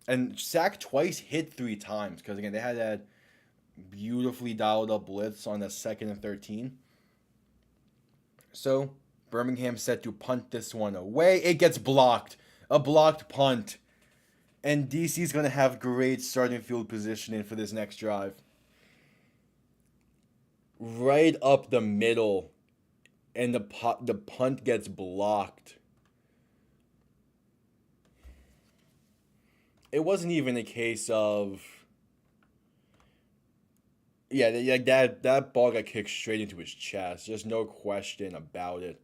And sacked twice, hit 3 times. Because, again, they had that beautifully dialed up blitz on the 2nd and 13. So, Birmingham set to punt this one away. It gets blocked. A blocked punt. And DC's going to have great starting field positioning for this next drive. Right up the middle. And the punt gets blocked. It wasn't even a case of... that ball got kicked straight into his chest. There's no question about it.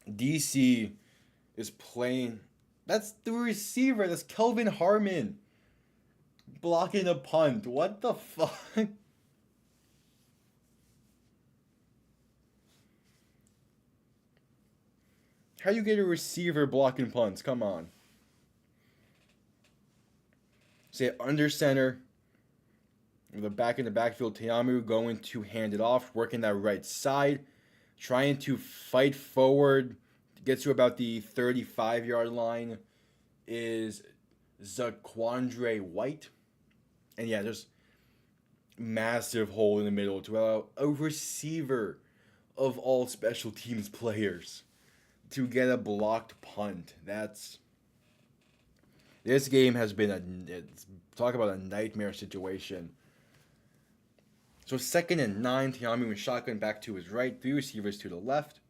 DC is playing... That's the receiver. That's Kelvin Harmon. Blocking a punt. What the fuck? How you get a receiver blocking punts? Come on. Say under center. With the back in the backfield, Teamu going to hand it off, working that right side, trying to fight forward, gets to about the 35-yard line, is Zaquandre White. And there's massive hole in the middle to allow a receiver of all special teams players to get a blocked punt. This game has been talk about a nightmare situation. So 2nd and 9, Teamu with shotgun back to his right, 3 receivers to the left.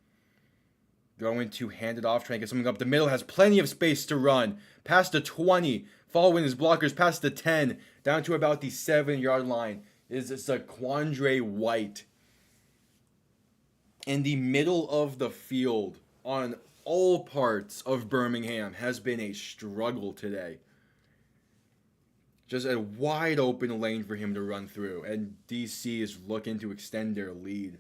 Going to hand it off, trying to get something up the middle, has plenty of space to run. Past the 20, following his blockers, past the 10, down to about the 7-yard line is Zaquandre White. In the middle of the field, on all parts of Birmingham, has been a struggle today. Just a wide open lane for him to run through, and DC is looking to extend their lead.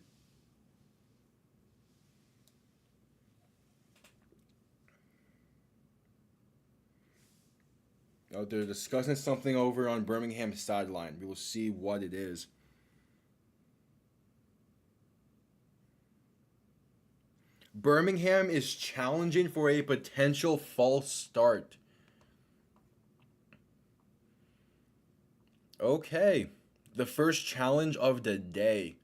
Oh, they're discussing something over on Birmingham's sideline. We will see what it is. Birmingham is challenging for a potential false start. Okay. The first challenge of the day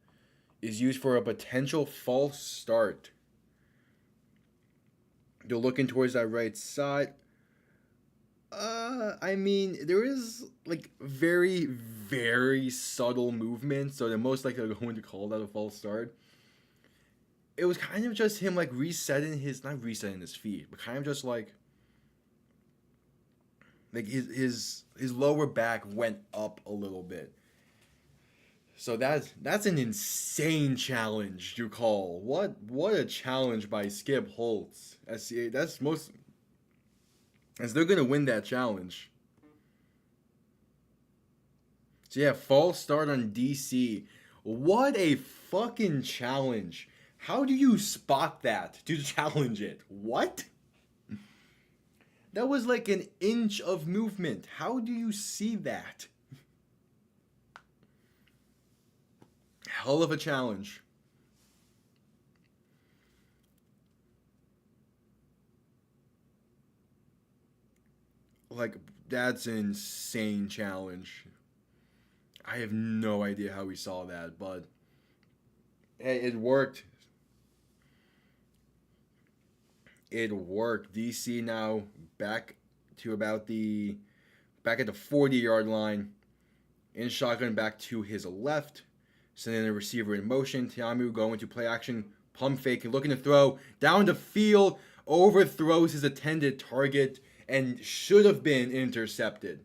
is used for a potential false start. They're looking towards that right side. I mean, there is like very, very subtle movement, so they're most likely going to call that a false start. It was kind of just him like resetting his, not resetting his feet, but kind of just like his lower back went up a little bit. So that's an insane challenge to call. What a challenge by Skip Holtz. That's most, as they're gonna win that challenge. So yeah, false start on DC. What a fucking challenge. How do you spot that to challenge it? What? That was like an inch of movement. How do you see that? Hell of a challenge. Like, that's an insane challenge. I have no idea how we saw that, but hey, it worked. It worked. DC now back to about the back at the 40-yard line. In shotgun back to his left. Sending the receiver in motion. Tiamu going to play action. Pump fake and looking to throw. Down the field. Overthrows his intended target. And should have been intercepted.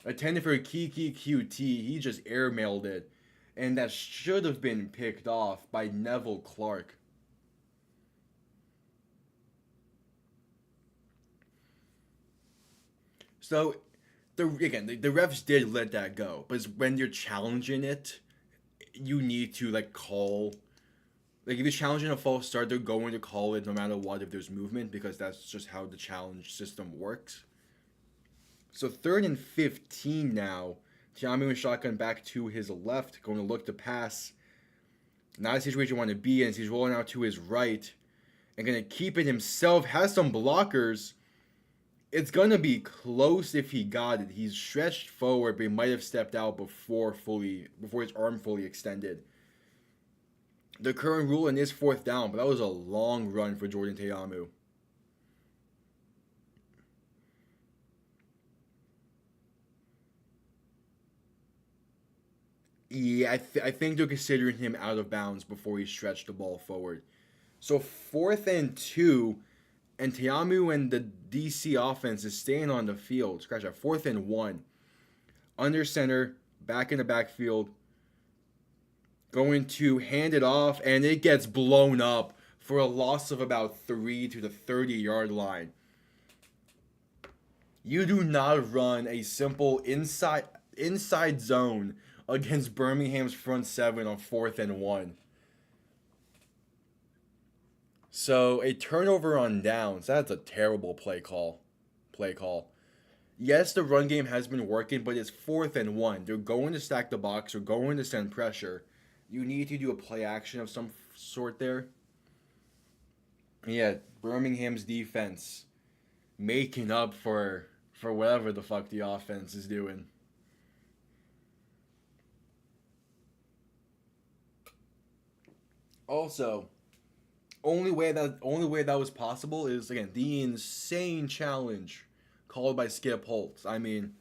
Intended for a Kiki QT. He just airmailed it. And that should have been picked off by Neville Clark. So, the refs did let that go. But when you're challenging it, you need to, like, call. Like, if you're challenging a false start, they're going to call it no matter what if there's movement, because that's just how the challenge system works. So, 3rd and 15 now. Tiamu and shotgun back to his left, going to look to pass. Not a situation you want to be in. He's rolling out to his right and going to keep it himself. Has some blockers. It's going to be close if he got it. He's stretched forward, but he might have stepped out before his arm fully extended. The current ruling is 4th down, but that was a long run for Jordan Teamu. Yeah, I think they're considering him out of bounds before he stretched the ball forward. So 4th and 2, and Teamu and the DC offense is staying on the field. Scratch that. 4th and 1. Under center, back in the backfield. Going to hand it off, and it gets blown up for a loss of about 3 to the 30-yard line. You do not run a simple inside zone against Birmingham's front 7 on 4th and 1. So a turnover on downs, that's a terrible play call. Yes, the run game has been working, but it's 4th and 1. They're going to stack the box. They're going to send pressure. You need to do a play action of some sort there. Yeah, Birmingham's defense making up for whatever the fuck the offense is doing. Also, only way that was possible is, again, the insane challenge called by Skip Holtz. I mean,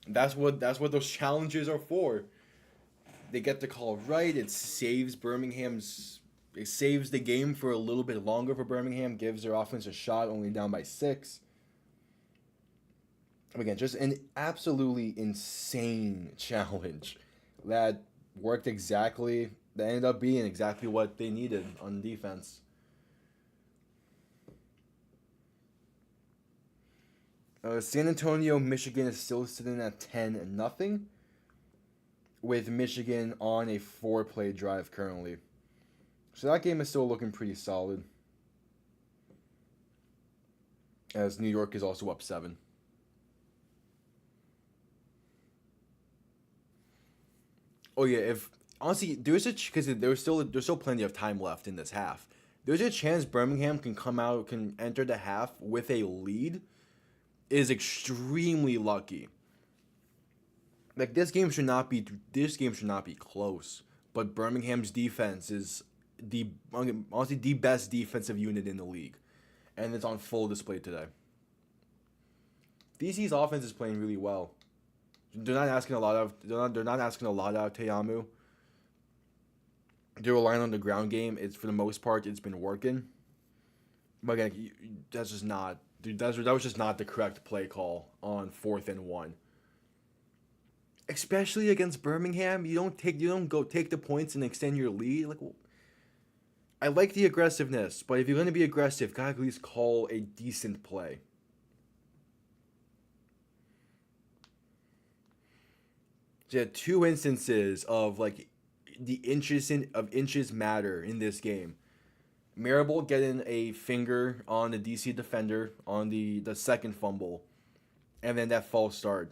that's what those challenges are for. They get the call right. It saves the game for a little bit longer for Birmingham. Gives their offense a shot, only down by 6. Again, just an absolutely insane challenge that worked exactly. That ended up being exactly what they needed on defense. San Antonio, Michigan is still sitting at 10-0, with Michigan on a 4-play drive currently. So that game is still looking pretty solid, as New York is also up 7. Oh yeah, if honestly there's because there's still plenty of time left in this half. There's a chance Birmingham can enter the half with a lead. Is extremely lucky. Like this game should not be close. But Birmingham's defense is the honestly the best defensive unit in the league, and it's on full display today. DC's offense is playing really well. They're not asking a lot out of Teamu. They're relying on the ground game. It's for the most part it's been working. But again, that's just not that was just not the correct play call on 4th and 1. Especially against Birmingham, you don't go take the points and extend your lead. Like, I like the aggressiveness, but if you're gonna be aggressive, gotta at least call a decent play. So you had two instances of like the inches matter in this game. Marable getting a finger on the DC defender on the second fumble, and then that false start.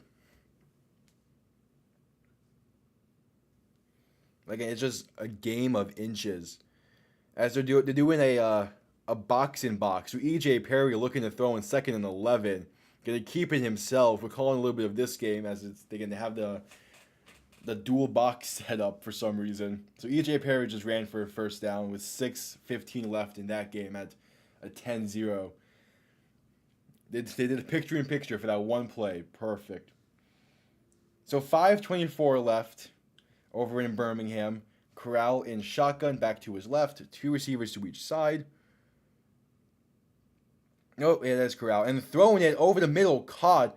Like it's just a game of inches. As they're doing a box in box. So EJ Perry looking to throw in 2nd and 11, gonna keep it himself. We're calling a little bit of this game as they're gonna have the dual box set up for some reason. So EJ Perry just ran for a first down with 6:15 left in that game at a 10-0. They did a picture-in-picture for that one play. Perfect. So 5:24 left over in Birmingham. Corral in shotgun back to his left. Two receivers to each side. Oh, yeah, that's Corral. And throwing it over the middle, caught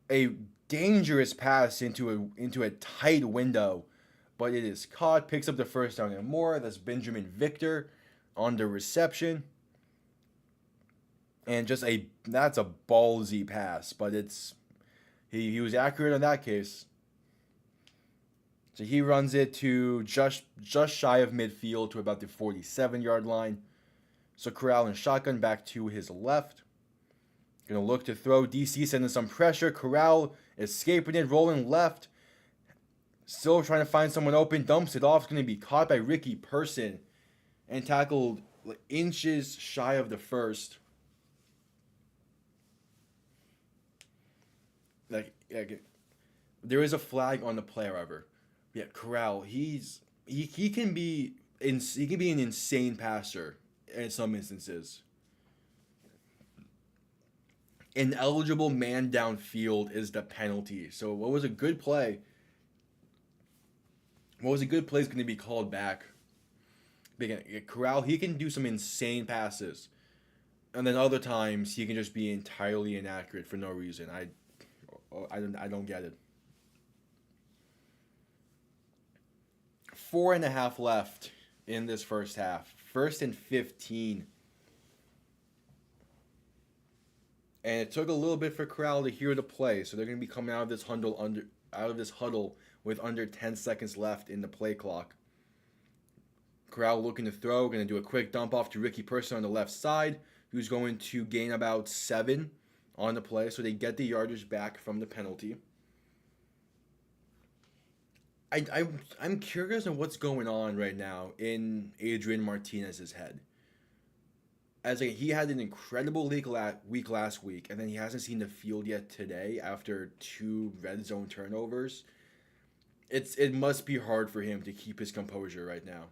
a dangerous pass into a tight window. But it is caught. Picks up the first down and more. That's Benjamin Victor on the reception. And that's a ballsy pass. But he was accurate in that case. So he runs it to just shy of midfield to about the 47-yard line. So Corral in shotgun back to his left. Gonna look to throw. DC sending some pressure. Corral escaping it, rolling left. Still trying to find someone open. Dumps it off. It's gonna be caught by Ricky Person and tackled inches shy of the first. Like there is a flag on the play, however. Yeah, Corral. He can be an insane passer in some instances. An eligible man downfield is the penalty. So what was a good play? Is going to be called back. Again, Corral, he can do some insane passes, and then other times he can just be entirely inaccurate for no reason. I don't get it. 4.5 left in this first half. 1st and 15. And it took a little bit for Corral to hear the play, so they're going to be coming out of this huddle with under 10 seconds left in the play clock. Corral looking to throw, going to do a quick dump off to Ricky Person on the left side, who's going to gain about 7 on the play, so they get the yardage back from the penalty. I'm curious on what's going on right now in Adrian Martinez's head. As he had an incredible week last week, and then he hasn't seen the field yet today after 2 red zone turnovers. It must be hard for him to keep his composure right now.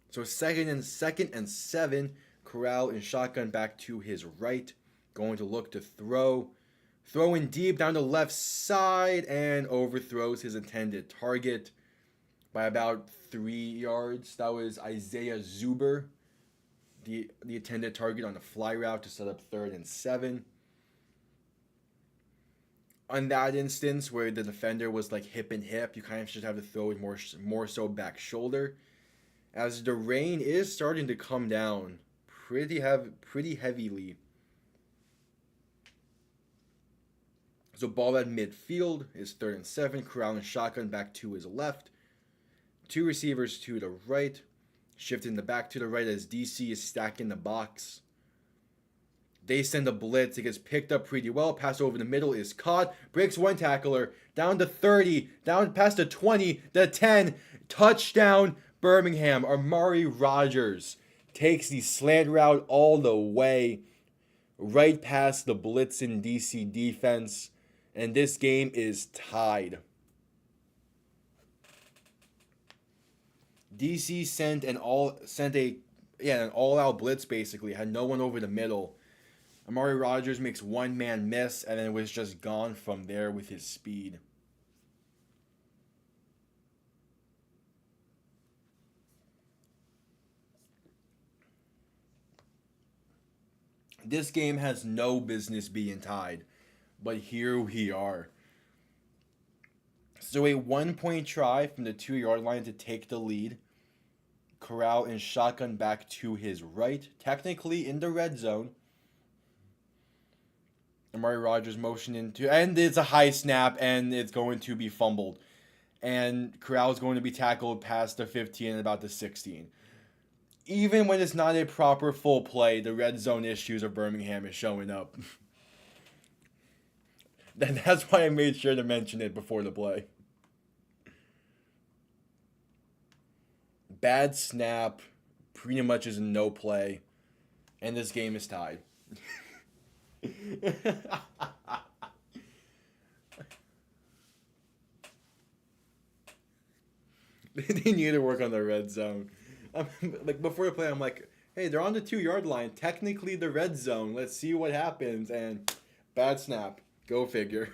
So second and 7, Corral in shotgun back to his right. Going to look to throw. Throwing deep down the left side and overthrows his intended target by about 3 yards. That was Isaiah Zuber, the intended target on the fly route to set up 3rd and 7. On that instance where the defender was like hip and hip, you kind of just have to throw it more so back shoulder. As the rain is starting to come down pretty heavily. So ball at midfield is 3rd and 7. Corral and shotgun back to his left. 2 receivers to the right. Shifting the back to the right as DC is stacking the box. They send a blitz. It gets picked up pretty well. Pass over the middle is caught. Breaks one tackler. Down to 30. Down past the 20. The 10. Touchdown Birmingham. Amari Rogers takes the slant route all the way. right past the blitzing DC defense, and this game is tied. DC sent an all out blitz basically, had no one over the middle. Amari Rogers makes one man miss and then was just gone from there with his speed. This game has no business being tied, but here we are. So a 1 point try from the 2 yard line to take the lead. Corral and shotgun back to his right, technically in the red zone. Amari Rogers motion into, and it's a high snap, and it's going to be fumbled. And Corral is going to be tackled past the 15 and about the 16. Even when it's not a proper full play, the red zone issues of Birmingham is showing up. That's why I made sure to mention it before the play. Bad snap, pretty much is no play, and this game is tied. They need to work on the red zone. Like before the play, I'm like, hey, they're on the 2 yard line. Technically the red zone. Let's see what happens. And bad snap. Go figure.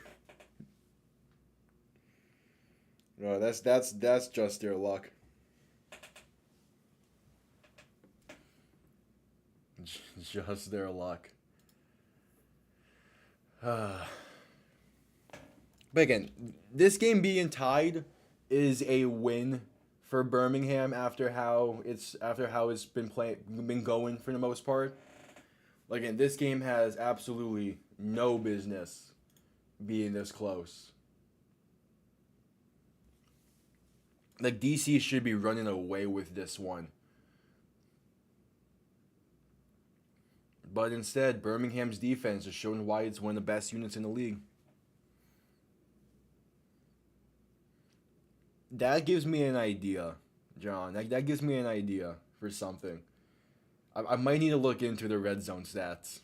No, that's just their luck. Just their luck. But again, this game being tied is a win for Birmingham after how it's been going for the most part. Again, this game has absolutely no business being this close. Like DC should be running away with this one. But instead, Birmingham's defense is showing why it's one of the best units in the league. That gives me an idea, John. That gives me an idea for something. I might need to look into the red zone stats.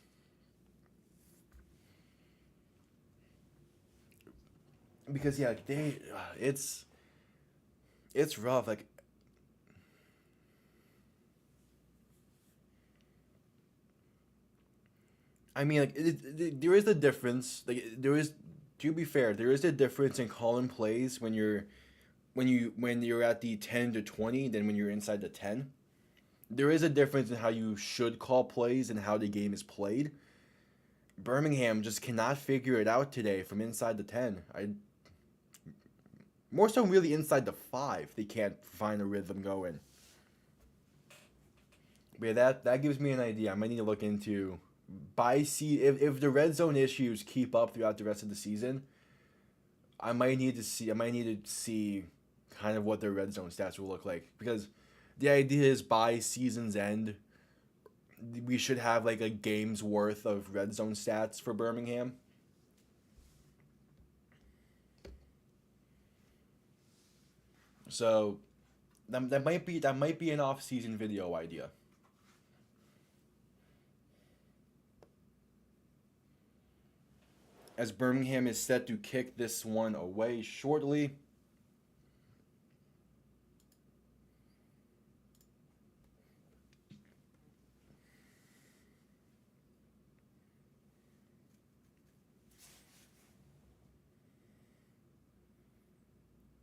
Because yeah, it's rough. Like I mean, like there is a difference. Like there is, to be fair, there is a difference in calling plays when you're at the 10 to 20 than when you're inside the 10. There is a difference in how you should call plays and how the game is played. Birmingham just cannot figure it out today from inside the 10. More so really inside the 5. They can't find a rhythm going. But yeah, that gives me an idea. I might need to look into if the red zone issues keep up throughout the rest of the season. I might need to see kind of what their red zone stats will look like, because the idea is by season's end we should have like a game's worth of red zone stats for Birmingham. So that might be an off-season video idea. As Birmingham is set to kick this one away shortly.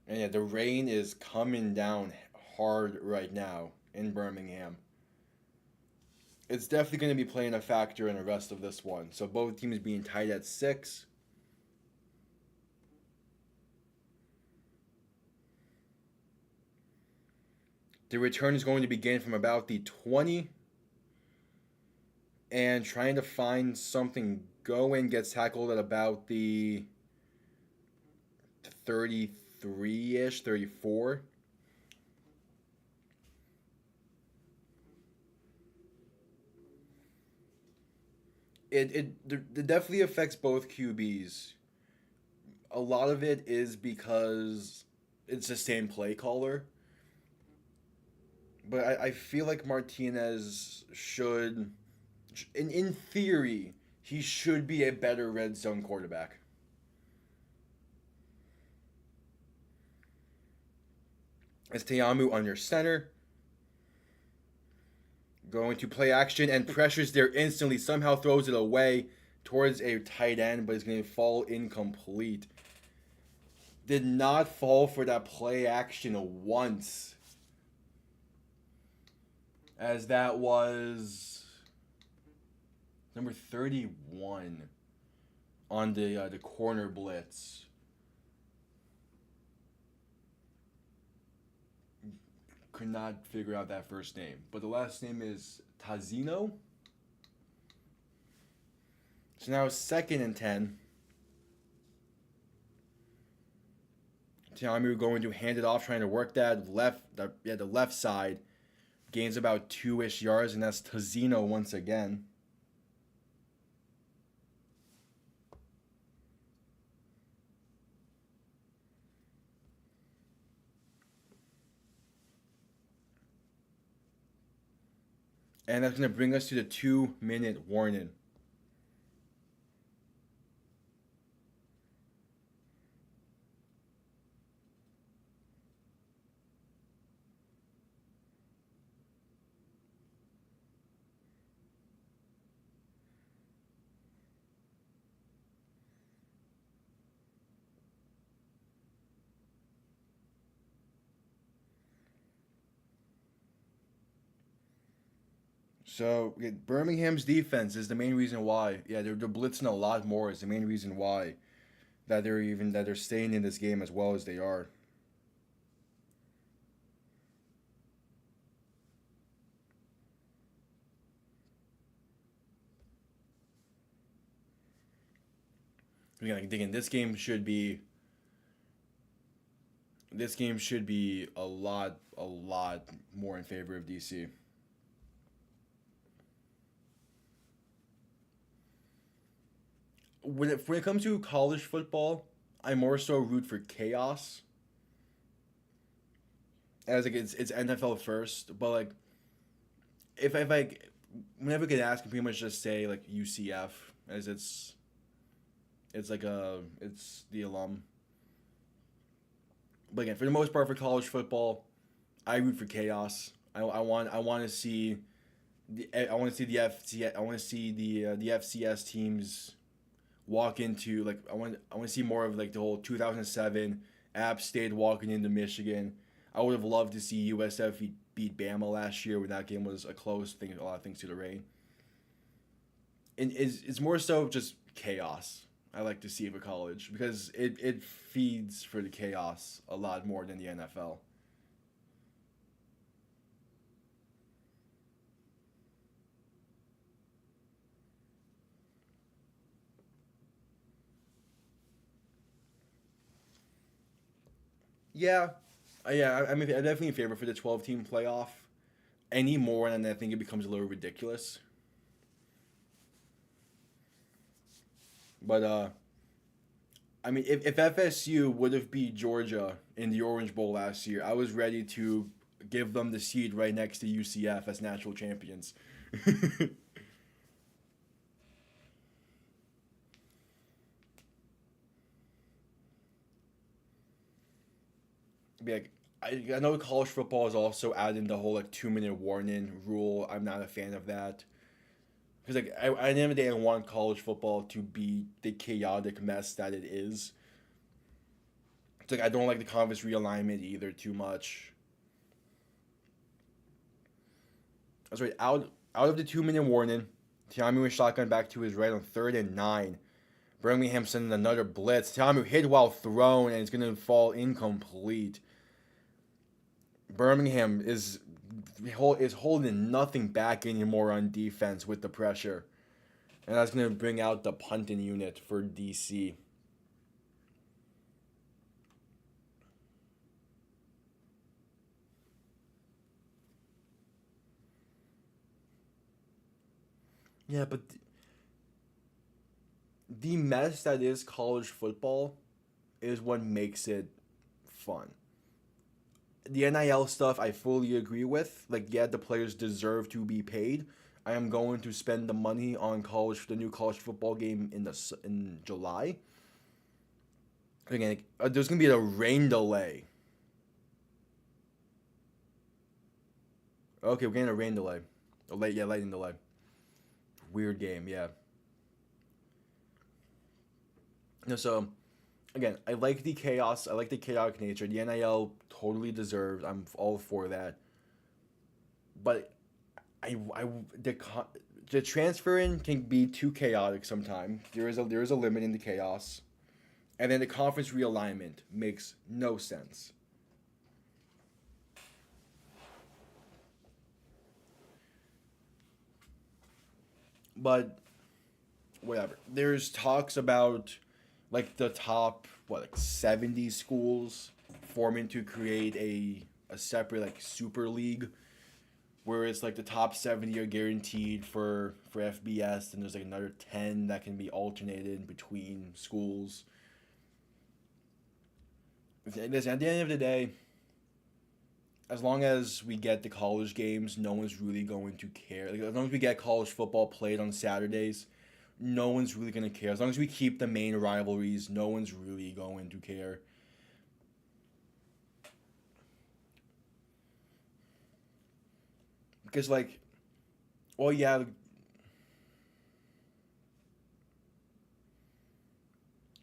And yeah, the rain is coming down hard right now in Birmingham. It's definitely going to be playing a factor in the rest of this one. So both teams being tied at 6. The return is going to begin from about the 20. And trying to find something going, gets tackled at about the 33-ish, 34. It definitely affects both QBs. A lot of it is because it's the same play caller. But I feel like Martinez should, in theory, He should be a better red zone quarterback. As Teamu under center, going to play action and pressures there instantly, somehow throws it away towards a tight end, but it's going to fall incomplete. Did not fall for that play action once. As that was number 31 on the corner blitz. Could not figure out that first name, but the last name is Tazino. So now it's 2nd and 10. Tiamu going to hand it off, trying to work that the left side. Gains about 2-ish yards, and that's Tazino once again. And that's going to bring us to the 2-minute warning. So Birmingham's defense is the main reason why. Yeah, they're blitzing a lot more. Is the main reason why that they're staying in this game as well as they are. Again, this game should be a lot more in favor of DC. When it comes to college football, I more so root for chaos. As like it's NFL first, but like if like whenever I get asked, I can pretty much just say like UCF as it's the alum. But again, for the most part, for college football, I root for chaos. I want to see I want to see the FCS teams walk into like I want to see more of like the whole 2007 App State walking into Michigan. I would have loved to see USF beat Bama last year when that game was a close thing. A lot of things to the rain. And it's more so just chaos. I like to see for college because it feeds for the chaos a lot more than the NFL. Yeah, I mean, I'm definitely in favor for the 12-team playoff. Any more, and I think it becomes a little ridiculous. But I mean, if FSU would have beat Georgia in the Orange Bowl last year, I was ready to give them the seed right next to UCF as natural champions. Be like, I know college football is also adding the whole like 2-minute warning rule. I'm not a fan of that because like at the end of the day, I want college football to be the chaotic mess that it is. It's like I don't like the conference realignment either too much. That's right. Out of the 2-minute warning, Tiamu was shotgun back to his right on 3rd and 9. Birmingham sending another blitz. Tiamu hit while thrown and it's gonna fall incomplete. Birmingham is holding nothing back anymore on defense with the pressure, and that's gonna bring out the punting unit for DC. Yeah, but the mess that is college football is what makes it fun. The NIL stuff I fully agree with. Like, yeah, the players deserve to be paid. I am going to spend the money on the new college football game in July. Again, there's gonna be a rain delay. Okay, we're getting a rain delay. Lightning delay. Weird game, yeah. No, so again, I like the chaos. I like the chaotic nature. The NIL totally deserves. I'm all for that. But I the transferring can be too chaotic sometimes. There is a limit in the chaos, and then the conference realignment makes no sense. But whatever. There's talks about like the top what like 70 schools forming to create a separate like super league where it's like the top 70 are guaranteed for FBS and there's like another 10 that can be alternated between schools. Listen, at the end of the day, as long as we get the college games, no one's really going to care. Like, as long as we get college football played on Saturdays, no one's really going to care. As long as we keep the main rivalries, no one's really going to care. Because, like, well, yeah,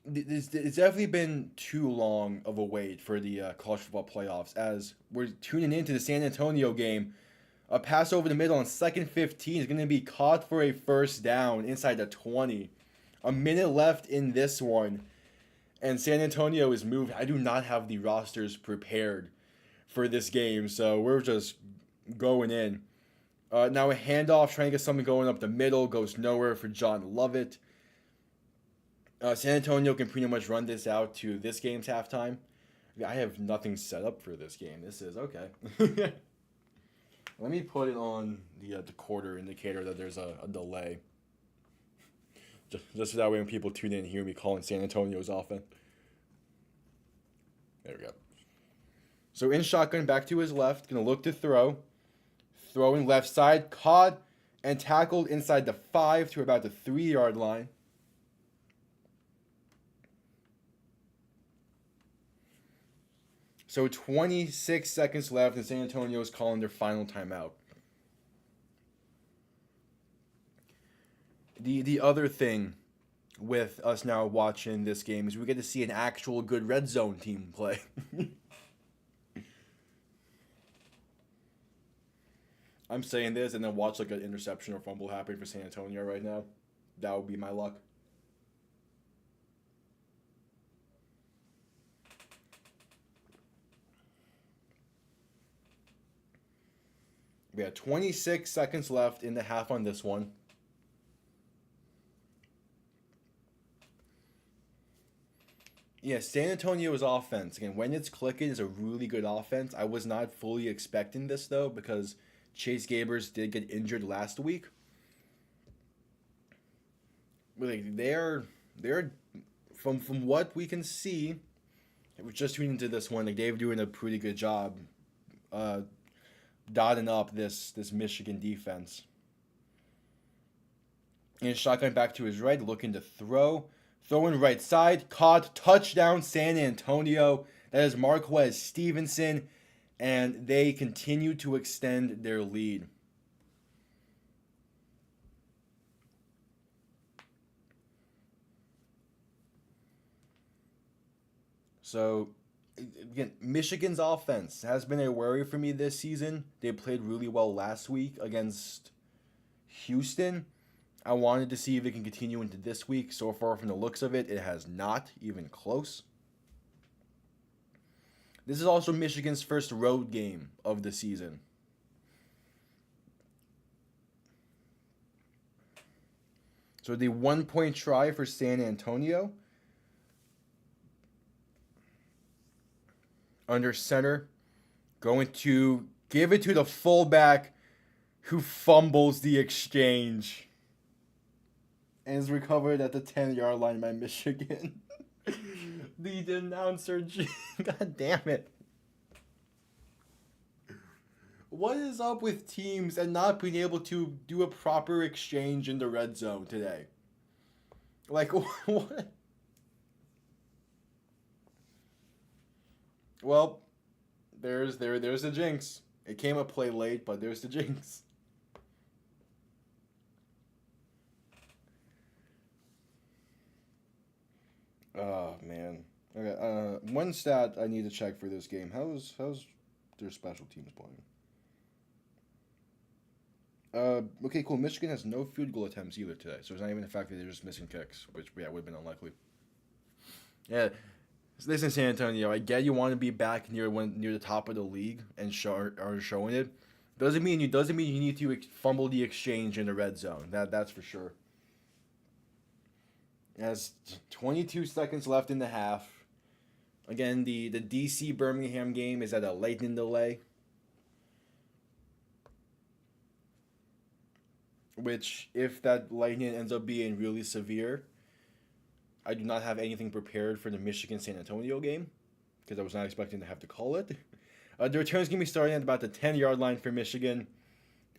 it's definitely been too long of a wait for the college football playoffs as we're tuning into the San Antonio game. A pass over the middle on second 15 is going to be caught for a first down inside the 20. A minute left in this one, and San Antonio is moved. I do not have the rosters prepared for this game, so we're just going in. Now a handoff, trying to get something going up the middle, goes nowhere for John Lovett. San Antonio can pretty much run this out to this game's halftime. I have nothing set up for this game. This is okay. Let me put it on the quarter indicator that there's a delay. Just so that way when people tune in and hear me calling San Antonio's offense. There we go. So in shotgun, back to his left. Going to look to throw. Throwing left side. Caught and tackled inside the 5 to about the 3-yard line. So 26 seconds left, and San Antonio is calling their final timeout. The other thing with us now watching this game is we get to see an actual good red zone team play. I'm saying this and then watch like an interception or fumble happen for San Antonio right now. That would be my luck. We had 26 seconds left in the half on this one. Yeah, San Antonio's offense, again, when it's clicking, is a really good offense. I was not fully expecting this, though, because Chase Gabers did get injured last week. But like, they're from what we can see, we're just tuning into this one, like, they're doing a pretty good job dotting up this Michigan defense. And shotgun back to his right, looking to throw. Throwing right side, caught, touchdown San Antonio. That is Marquez Stevenson, and they continue to extend their lead. So, again, Michigan's offense has been a worry for me this season. They played really well last week against Houston. I wanted to see if it can continue into this week. So far, from the looks of it, it has not, even close. This is also Michigan's first road game of the season. So the 1-point try for San Antonio. Under center. Going to give it to the fullback who fumbles the exchange. And is recovered at the 10-yard line by Michigan. The announcer, God damn it. What is up with teams and not being able to do a proper exchange in the red zone today? Like what? Well, there's the jinx. It came a play late, but there's the jinx. Oh man. Okay. One stat I need to check for this game. How's their special teams playing? Okay, cool. Michigan has no field goal attempts either today, so it's not even the fact that they're just missing kicks, which yeah would have been unlikely. Yeah, so listen, San Antonio. I get you want to be back near the top of the league and are showing it. Doesn't mean you need to fumble the exchange in the red zone. That's for sure. Has 22 seconds left in the half. Again, the DC Birmingham game is at a lightning delay, which if that lightning ends up being really severe, I do not have anything prepared for the Michigan San Antonio game because I was not expecting to have to call it. The return's gonna be starting at about the 10-yard line for Michigan,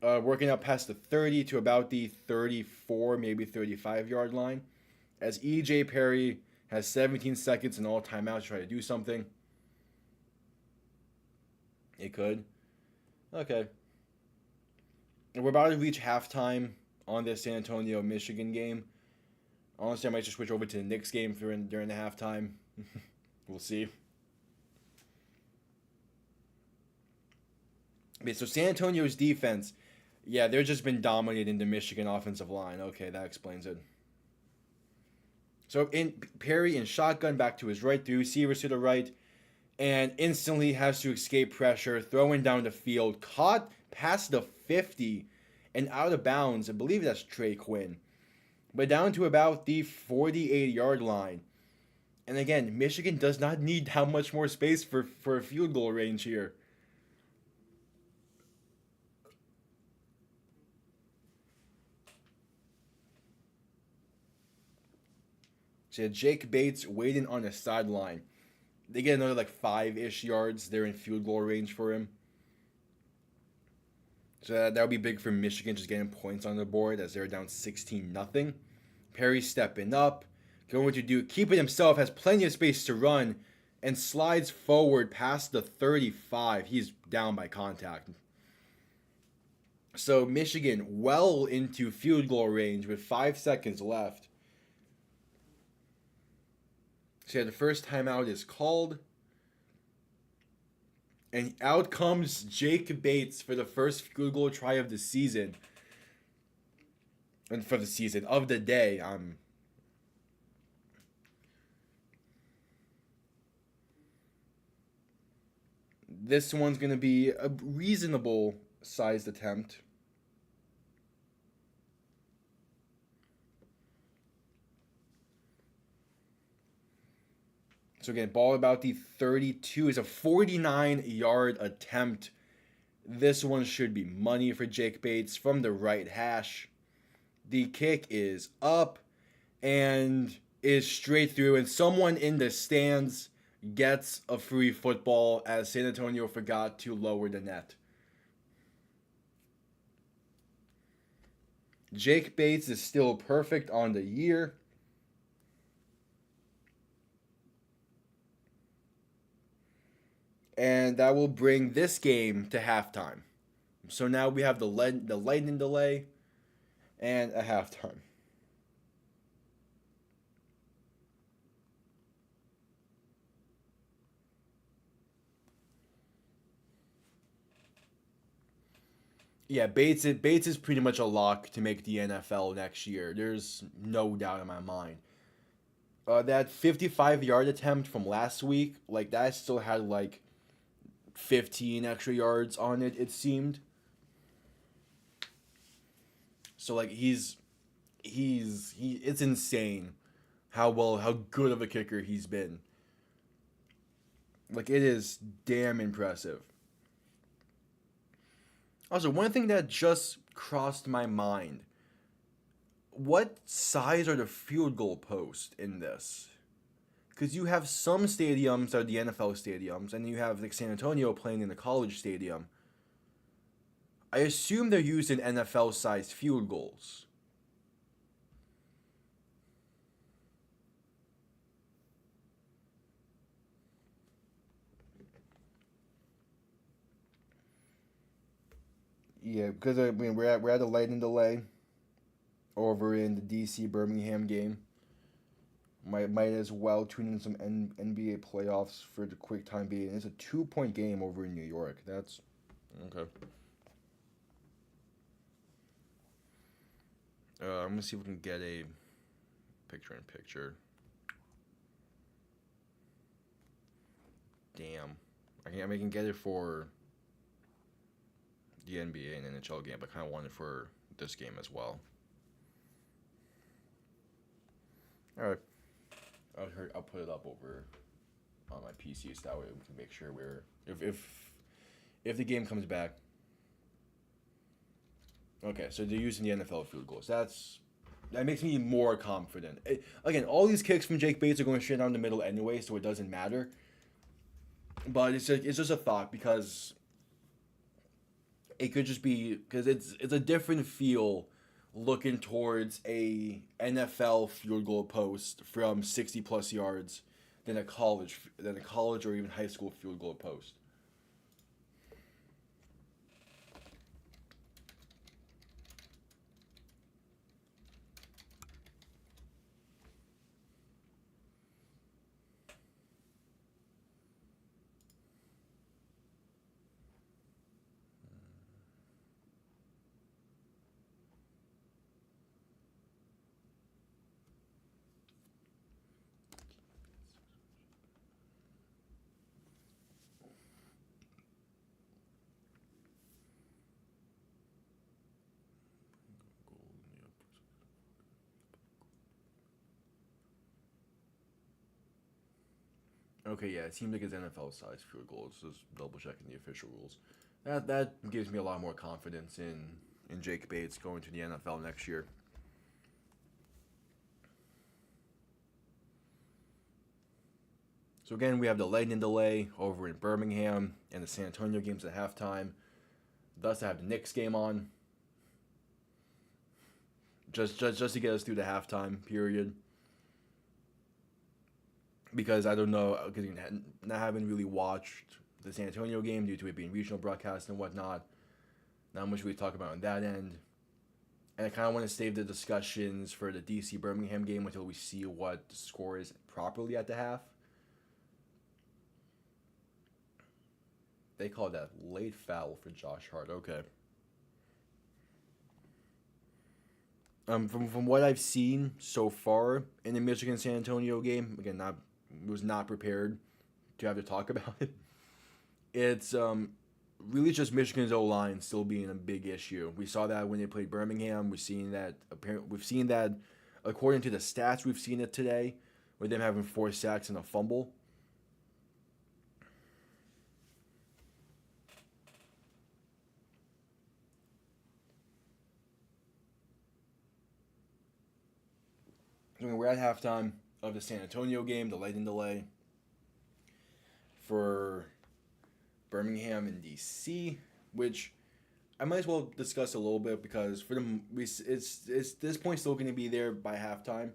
working out past the 30 to about the 34, maybe 35-yard line, as EJ Perry has 17 seconds and all timeouts to try to do something. It could. Okay. We're about to reach halftime on this San Antonio Michigan game. Honestly, I might just switch over to the Knicks game during the halftime. We'll see. Okay, so San Antonio's defense, yeah, they've just been dominating the Michigan offensive line. Okay, that explains it. So in Perry in shotgun back to his right, the receivers to the right, and instantly has to escape pressure, throwing down the field, caught past the 50 and out of bounds. I believe that's Trey Quinn. But down to about the 48-yard line. And again, Michigan does not need how much more space for a field goal range here. So Jake Bates waiting on the sideline. They get another like 5-ish yards. They're in field goal range for him. So that would be big for Michigan, just getting points on the board as they're down 16-0. Perry stepping up, going to do, keeping himself, has plenty of space to run, and slides forward past the 35. He's down by contact. So Michigan well into field goal range with 5 seconds left. So yeah, the first timeout is called. And out comes Jake Bates for the first field goal try of the season. And for the season, of the day. This one's going to be a reasonable sized attempt. So again, ball about the 32 is a 49-yard attempt. This one should be money for Jake Bates from the right hash. The kick is up and is straight through, and someone in the stands gets a free football as San Antonio forgot to lower the net. Jake Bates is still perfect on the year. And that will bring this game to halftime. So now we have the lightning delay and a halftime. Yeah, Bates is pretty much a lock to make the NFL next year. There's no doubt in my mind. That 55-yard attempt from last week, like that still had like 15 extra yards on it, it seemed. So like it's insane how good of a kicker he's been. Like it is damn impressive. Also, one thing that just crossed my mind. What size are the field goal posts in this? Because you have some stadiums that are the NFL stadiums, and you have like San Antonio playing in the college stadium. I assume they're using NFL-sized field goals. Yeah, because I mean we're at a lightning delay over in the DC Birmingham game. Might as well tune in some NBA playoffs for the quick time being. It's a 2 point game over in New York. That's okay. I'm gonna see if we can get a picture in picture. Damn, I can get it for the NBA and NHL game, but kind of want it for this game as well. All right, I'll put it up over on my PC so that way we can make sure we're if the game comes back. Okay, so they're using the NFL field goals. That makes me more confident. Again, all these kicks from Jake Bates are going straight down the middle anyway, so it doesn't matter. But it's just a thought because it could just be because it's a different feel looking towards a NFL field goal post from 60 plus yards than a college or even high school field goal post. Okay, yeah, it seems like it's NFL sized field goals. Just double checking the official rules. That gives me a lot more confidence in Jake Bates going to the NFL next year. So again, we have the lightning delay over in Birmingham and the San Antonio games at halftime. Thus, I have the Knicks game on just to get us through the halftime period. Because I don't know, because I haven't really watched the San Antonio game due to it being regional broadcast and whatnot. Not much we talk about on that end. And I kind of want to save the discussions for the DC Birmingham game until we see what the score is properly at the half. They call that late foul for Josh Hart. Okay. From what I've seen so far in the Michigan San Antonio game, again, not was not prepared to have to talk about it. It's really just Michigan's O line still being a big issue. We saw that when they played Birmingham. We've seen that according to the stats. We've seen it today with them having 4 sacks and a fumble. I mean, we're at halftime of the San Antonio game, the lightning delay for Birmingham and DC, which I might as well discuss a little bit because for them, it's this point still going to be there by halftime.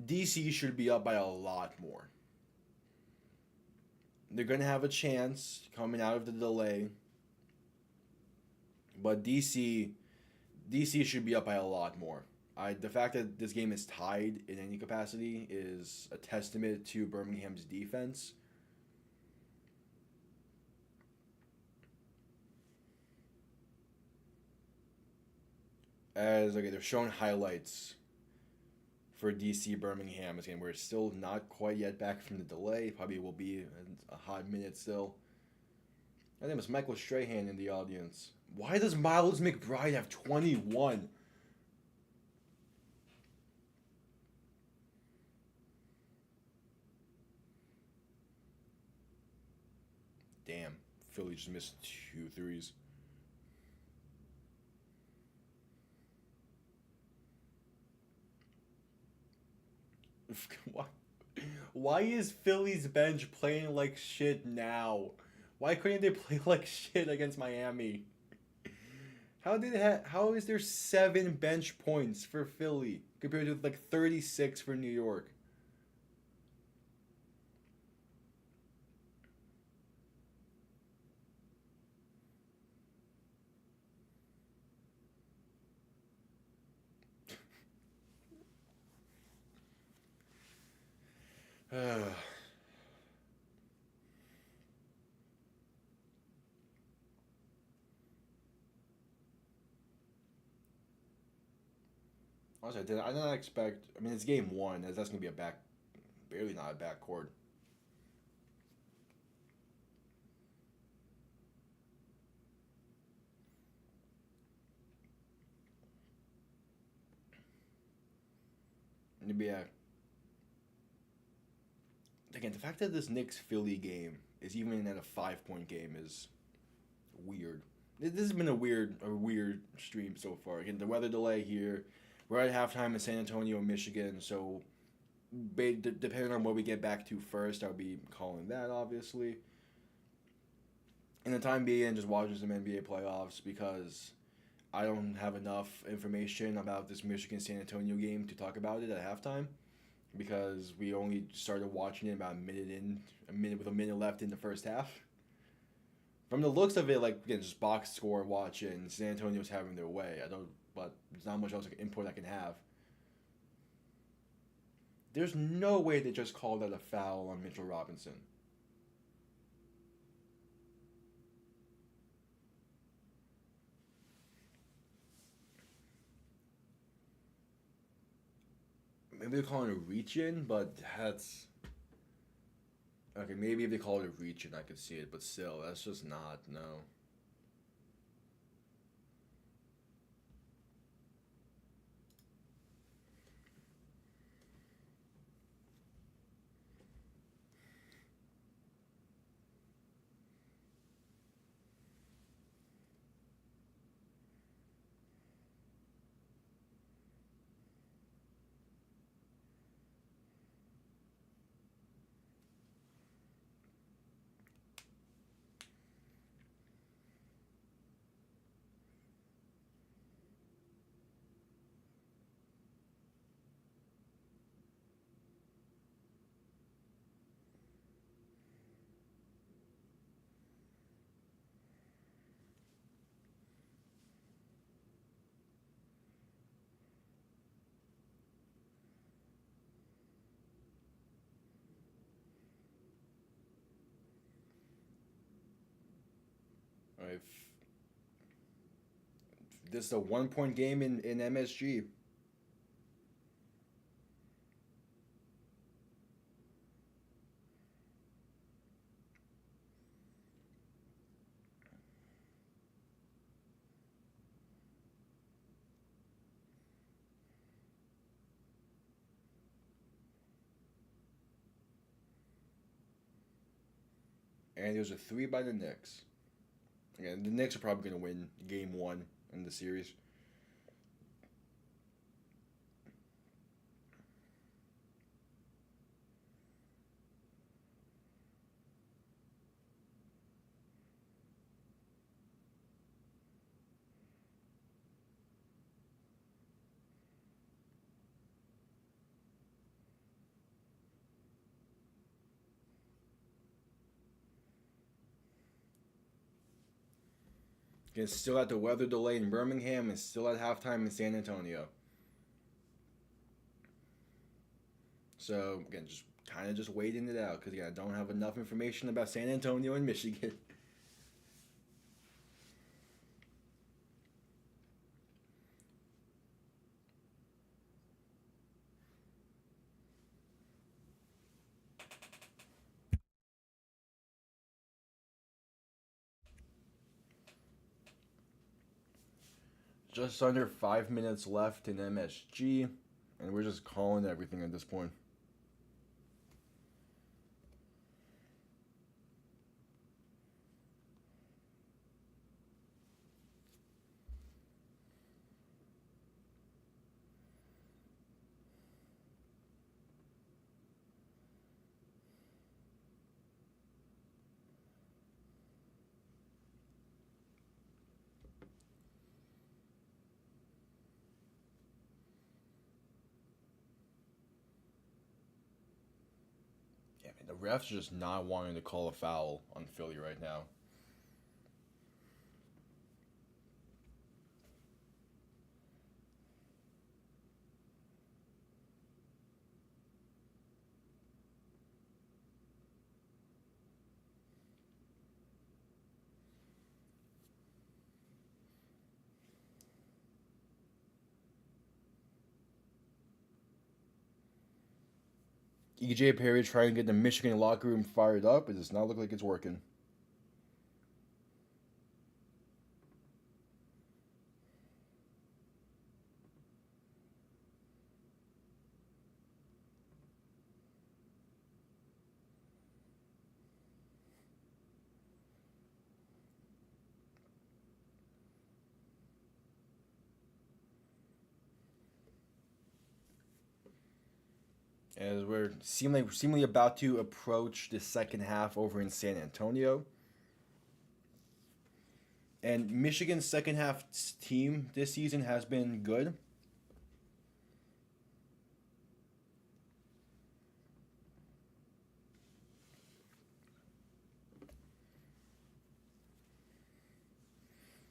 DC should be up by a lot more. They're going to have a chance coming out of the delay, but DC should be up by a lot more. The fact that this game is tied in any capacity is a testament to Birmingham's defense. As okay, they're showing highlights for DC Birmingham. Again, we're still not quite yet back from the delay. Probably will be a hot minute still. My name is Michael Strahan in the audience. Why does Miles McBride have 21? Damn, Philly just missed 2 threes. Why? Why is Philly's bench playing like shit now? Why couldn't they play like shit against Miami? How is there 7 bench points for Philly compared to like 36 for New York? Honestly, I did not expect. I mean, it's game one. That's gonna be a back, barely not a backcourt. It'd be a, again, the fact that this Knicks Philly game is even at a 5 point game is weird. This has been a weird stream so far. Again, the weather delay here. We're at halftime in San Antonio, Michigan. So, depending on what we get back to first, I'll be calling that obviously. In the time being, just watching some NBA playoffs because I don't have enough information about this Michigan San Antonio game to talk about it at halftime because we only started watching it about a minute with a minute left in the first half. From the looks of it, like again, just box score watching, San Antonio's having their way. I don't, but there's not much else input I can have. There's no way they just called that a foul on Mitchell Robinson. Maybe they're calling it a reach in, but that's okay. Maybe if they call it a reach in, I could see it, but still, that's just not no. If this is a 1 point game in MSG, and there's a three by the Knicks. Again, the Knicks are probably going to win game one in the series. Again, still at the weather delay in Birmingham and still at halftime in San Antonio. So again, just kind of just waiting it out because again, I don't have enough information about San Antonio and Michigan. Just under 5 minutes left in MSG, and we're just calling everything at this point. The refs just not wanting to call a foul on Philly right now. EJ Perry trying to get the Michigan locker room fired up. It does not look like it's working. As we're seemingly about to approach the second half over in San Antonio. And Michigan's second half team this season has been good.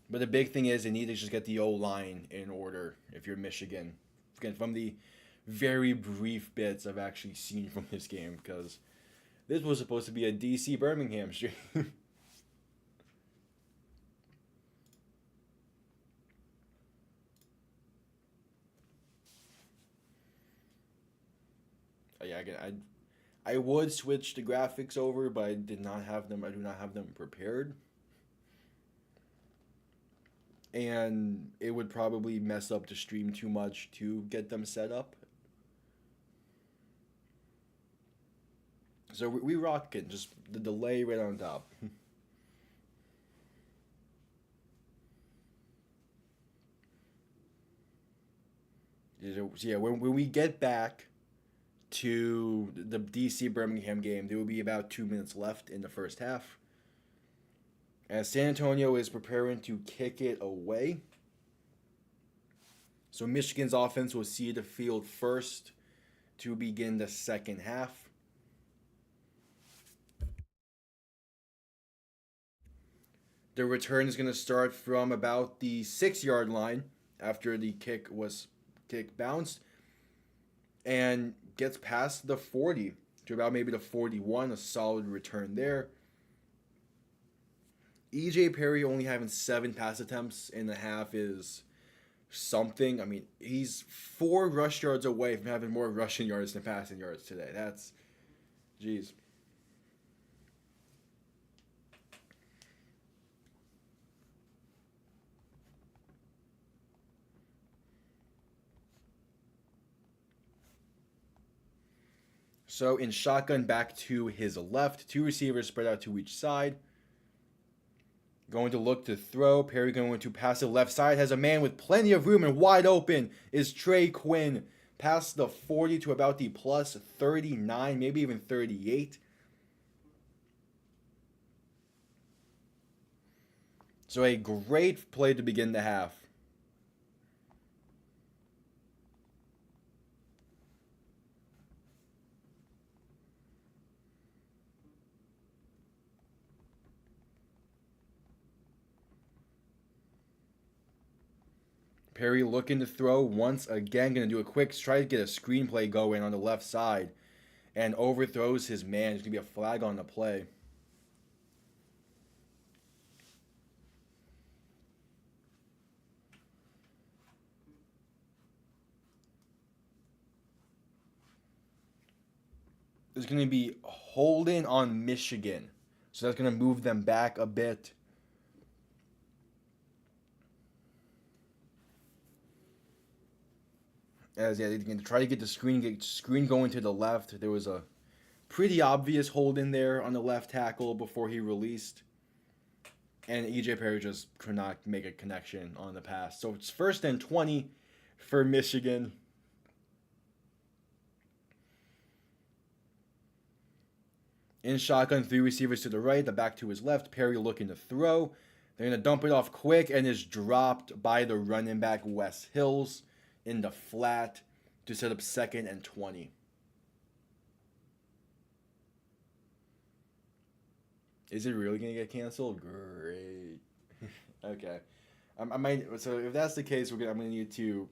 But the big thing is they need to just get the O line in order if you're Michigan. Again, from the very brief bits I've actually seen from this game, because this was supposed to be a DC Birmingham stream. Yeah, again, I would switch the graphics over, but I did not have them. I do not have them prepared, and it would probably mess up the stream too much to get them set up. So we rock it. Just the delay right on top. So yeah, when we get back to the DC Birmingham game, there will be about 2 minutes left in the first half. As San Antonio is preparing to kick it away. So Michigan's offense will see the field first to begin the second half. The return is going to start from about the 6 yard line after the kick bounced and gets past the 40 to about maybe the 41. A solid return there. EJ Perry only having 7 pass attempts in the half is something. I mean, he's 4 rush yards away from having more rushing yards than passing yards today. That's, geez. So in shotgun back to his left, 2 receivers spread out to each side. Going to look to throw. Perry going to pass to the left side. Has a man with plenty of room and wide open is Trey Quinn. Past the 40 to about the plus 39, maybe even 38. So a great play to begin the half. Perry looking to throw once again. Going to do a quick try to get a screenplay going on the left side. And overthrows his man. There's going to be a flag on the play. There's going to be holding on Michigan. So that's going to move them back a bit. As yeah, they can try to get the screen going to the left. There was a pretty obvious hold in there on the left tackle before he released. And EJ Perry just could not make a connection on the pass. So it's 1st and 20 for Michigan. In shotgun, 3 receivers to the right, the back to his left. Perry looking to throw. They're going to dump it off quick and is dropped by the running back Wes Hills in the flat to set up 2nd and 20. Is it really gonna get canceled? Great. Okay. I might. So if that's the case, I'm gonna need to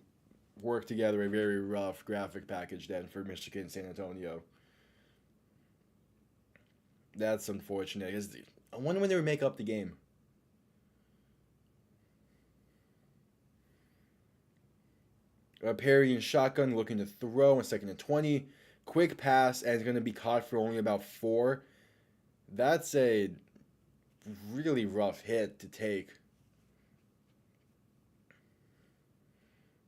work together a very rough graphic package then for Michigan San Antonio. That's unfortunate. I wonder when they would make up the game. Perry and shotgun looking to throw in second and 20. Quick pass, and it's going to be caught for only about 4. That's a really rough hit to take.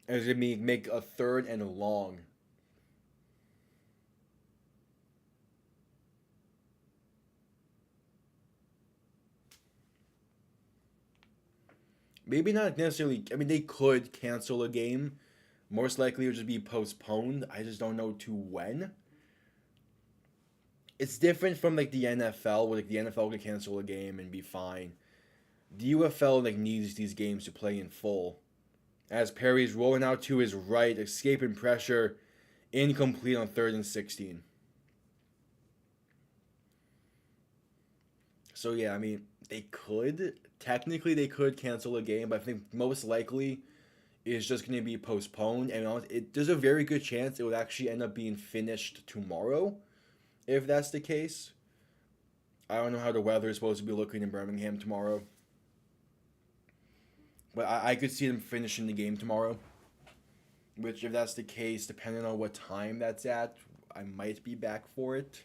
And it's going to make a third and a long. Maybe not necessarily. I mean, they could cancel a game. Most likely, it would just be postponed. I just don't know to when. It's different from like the NFL, where like the NFL could cancel a game and be fine. The UFL like needs these games to play in full. As Perry's rolling out to his right, escaping pressure, incomplete on third and 16. So yeah, I mean, they could cancel a game, but I think most likely is just going to be postponed, and there's a very good chance it would actually end up being finished tomorrow, if that's the case. I don't know how the weather is supposed to be looking in Birmingham tomorrow, but I could see them finishing the game tomorrow. Which, if that's the case, depending on what time that's at, I might be back for it.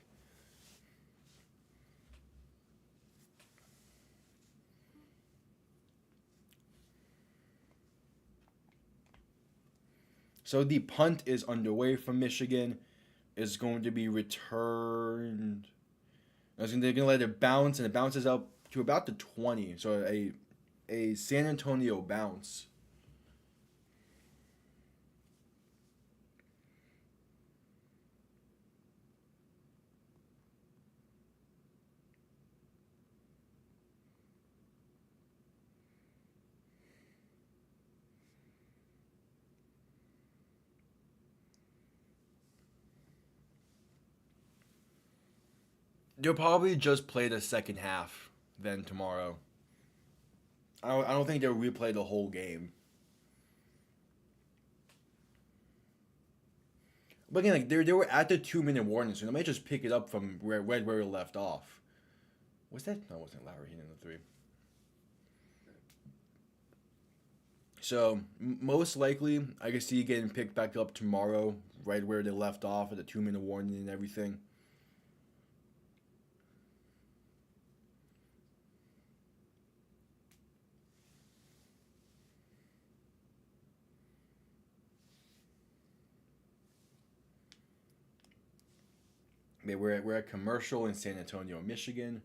So the punt is underway from Michigan. Is going to be returned. They're going to let it bounce, and it bounces up to about the 20. So a San Antonio bounce. They'll probably just play the second half then tomorrow. I don't think they'll replay the whole game. But again, like they were at the 2 minute warning, so they might just pick it up from where it left off. Was that? No, it wasn't Lowry hitting the three. So most likely, I can see it getting picked back up tomorrow, right where they left off at the 2 minute warning and everything. We're at commercial in San Antonio, Michigan.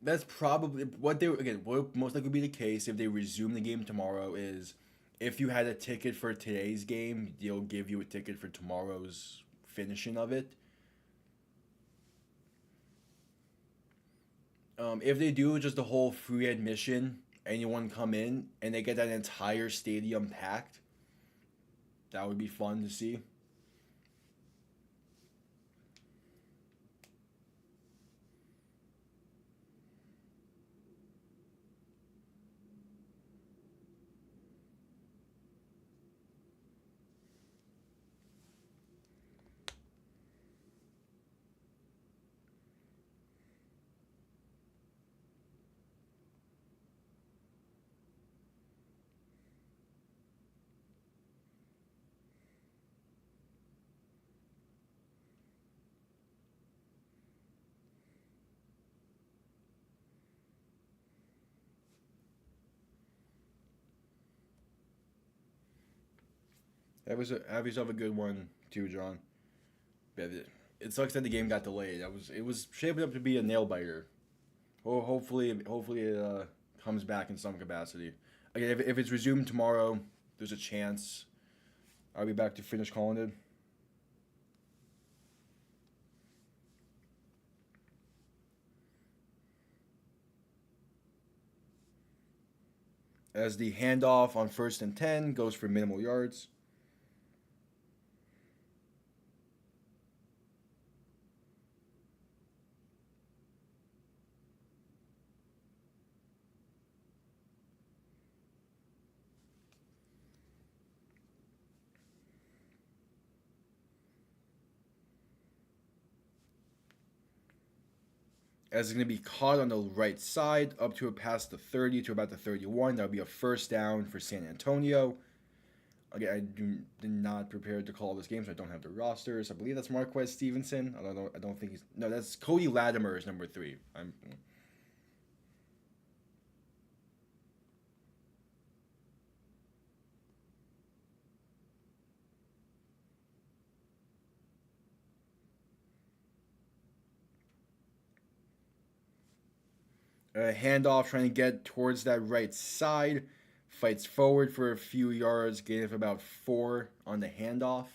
That's probably what they again. What most likely be the case if they resume the game tomorrow is, if you had a ticket for today's game, they'll give you a ticket for tomorrow's finishing of it. If they do just the whole free admission, anyone come in and they get that entire stadium packed, that would be fun to see. Have yourself a good one too, John. Yeah, it sucks that the game got delayed. It was shaping up to be a nail biter. Hopefully it comes back in some capacity. Again, if it's resumed tomorrow, there's a chance I'll be back to finish calling it. As the handoff on 1st and 10 goes for minimal yards. As it's going to be caught on the right side up to past the 30 to about the 31. That'll be a first down for San Antonio. Again, did not prepare to call this game, so I don't have the rosters. I believe that's Marquez Stevenson. I don't think he's... No, that's Cody Latimer is number 3. Handoff trying to get towards that right side. Fights forward for a few yards, gain of about 4 on the handoff.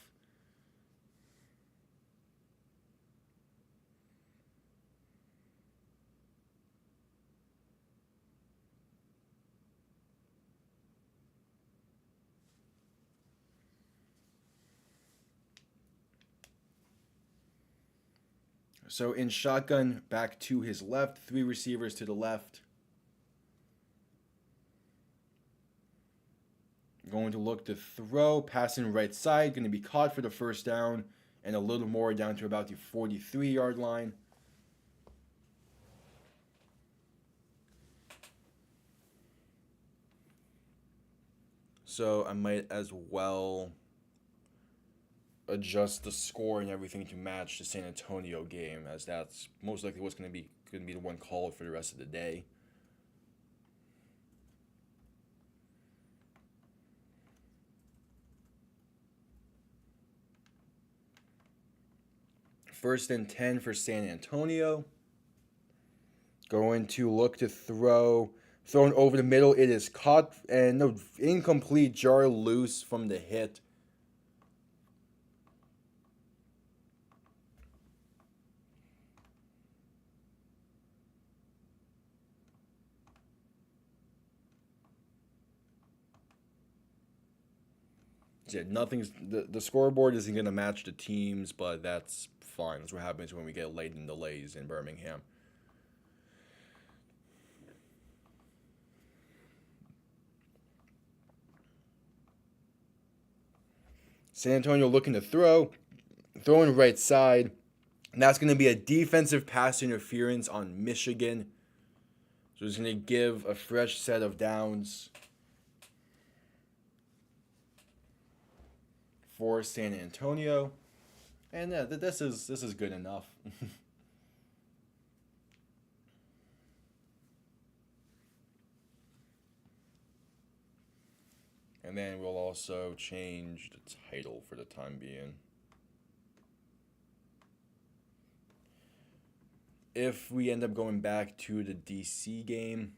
So in shotgun, back to his left, 3 receivers to the left. Going to look to throw, passing right side, going to be caught for the first down, and a little more down to about the 43-yard line. So I might as well adjust the score and everything to match the San Antonio game, as that's most likely what's going to be the one called for the rest of the day. First and 10 for San Antonio. Going to look to throw. Thrown over the middle. It is caught and no, incomplete, jar loose from the hit. Yeah, nothing's the scoreboard isn't going to match the teams, but that's fine. That's what happens when we get late in delays in Birmingham. San Antonio looking to throw, throwing right side. And that's going to be a defensive pass interference on Michigan. So it's going to give a fresh set of downs for San Antonio. And yeah, this is good enough. And then we'll also change the title for the time being. If we end up going back to the DC game,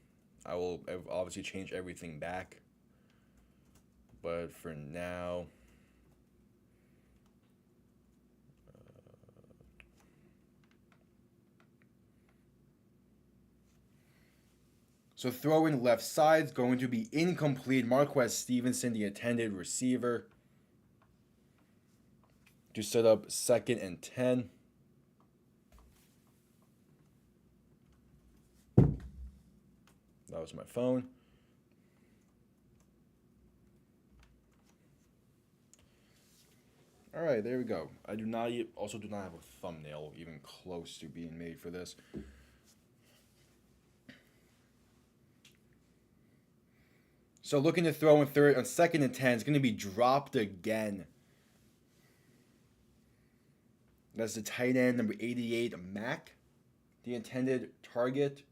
I will obviously change everything back. But for now, so throwing left side's going to be incomplete. Marquez Stevenson, the intended receiver, to set up 2nd and 10. That was my phone. All right, there we go. I do not have a thumbnail even close to being made for this. So looking to throw on 2nd and 10 is going to be dropped again. That's the tight end, number 88, Mack, the intended target.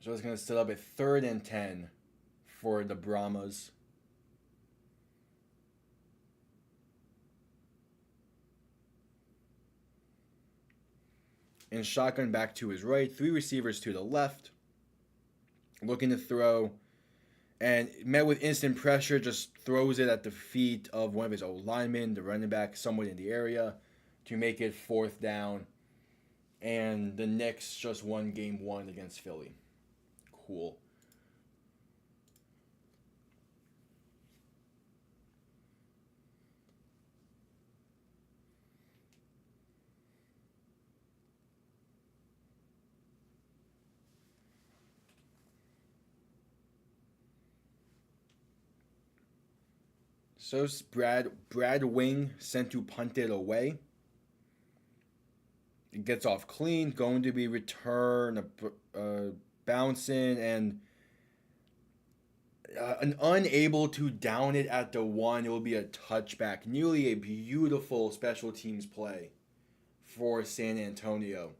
So it's going to set up a 3rd and 10 for the Brahmas. and shotgun back to his right. Three receivers to the left, looking to throw, and met with instant pressure, just throws it at the feet of one of his old linemen, the running back, somewhat in the area, to make it fourth down. And the Knicks just won game one against Philly. Cool. So Brad Wing sent to punt it away. It gets off clean, going to be return, bouncing, and unable to down it at the one. It will be a touchback. Nearly a beautiful special teams play for San Antonio.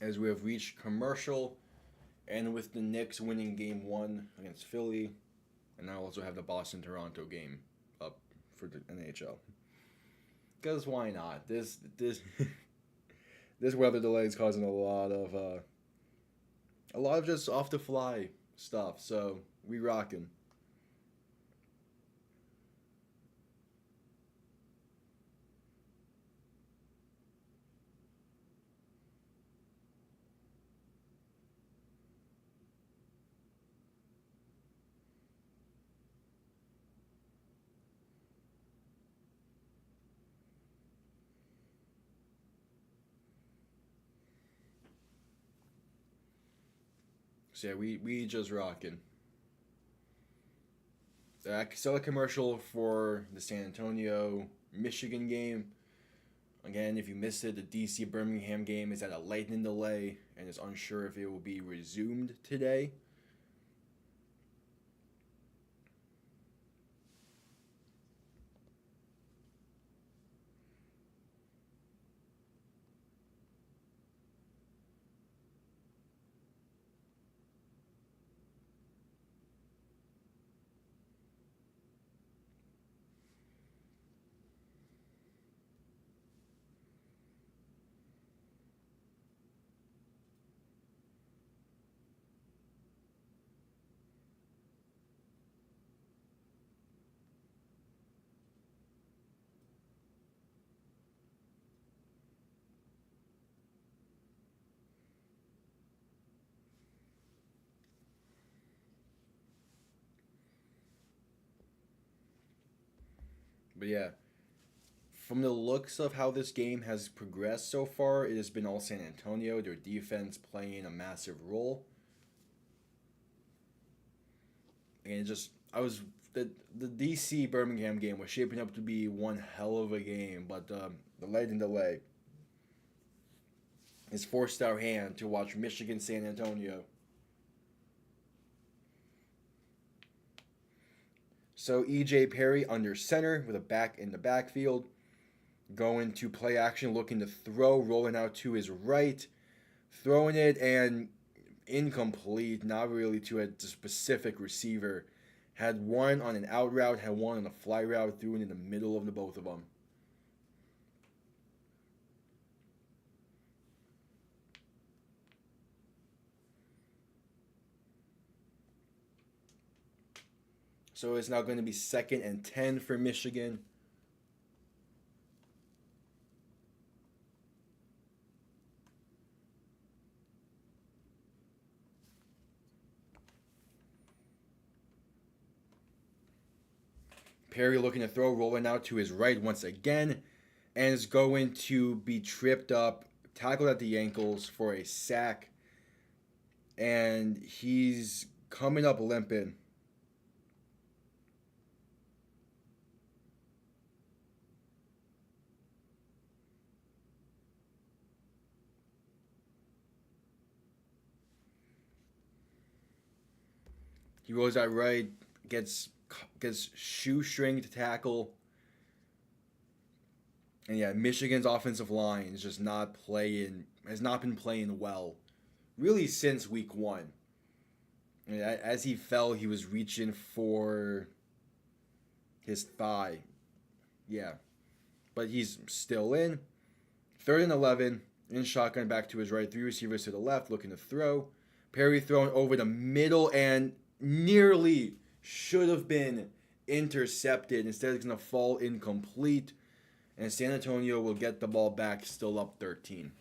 As we have reached commercial, and with the Knicks winning game one against Philly, and now also have the Boston Toronto game up for the NHL. Because why not? This weather delay is causing a lot of just off the fly stuff. So we rocking. So yeah, we just rocking. I saw a commercial for the San Antonio Michigan game. Again, if you missed it, the DC Birmingham game is at a lightning delay and is unsure if it will be resumed today. But yeah, from the looks of how this game has progressed so far, it has been all San Antonio, their defense playing a massive role. And just I was the DC Birmingham game was shaping up to be one hell of a game, but the lightning delay has forced our hand to watch Michigan San Antonio. So EJ Perry under center with a back in the backfield, going to play action, looking to throw, rolling out to his right, throwing it and incomplete, not really to a specific receiver. Had one on an out route, had one on a fly route, threw it in the middle of the both of them. So it's now going to be 2nd and 10 for Michigan. Perry looking to throw, rolling out to his right once again, and is going to be tripped up, tackled at the ankles for a sack, and he's coming up limping. He rolls out right, gets gets shoestring to tackle. And yeah, Michigan's offensive line is just not playing, has not been playing well, really since week one. And as he fell, he was reaching for his thigh. Yeah, but he's still in. 3rd and 11, in shotgun back to his right, 3 receivers to the left, looking to throw. Perry thrown over the middle and nearly should have been intercepted. Instead, it's going to fall incomplete. And San Antonio will get the ball back, still up 13.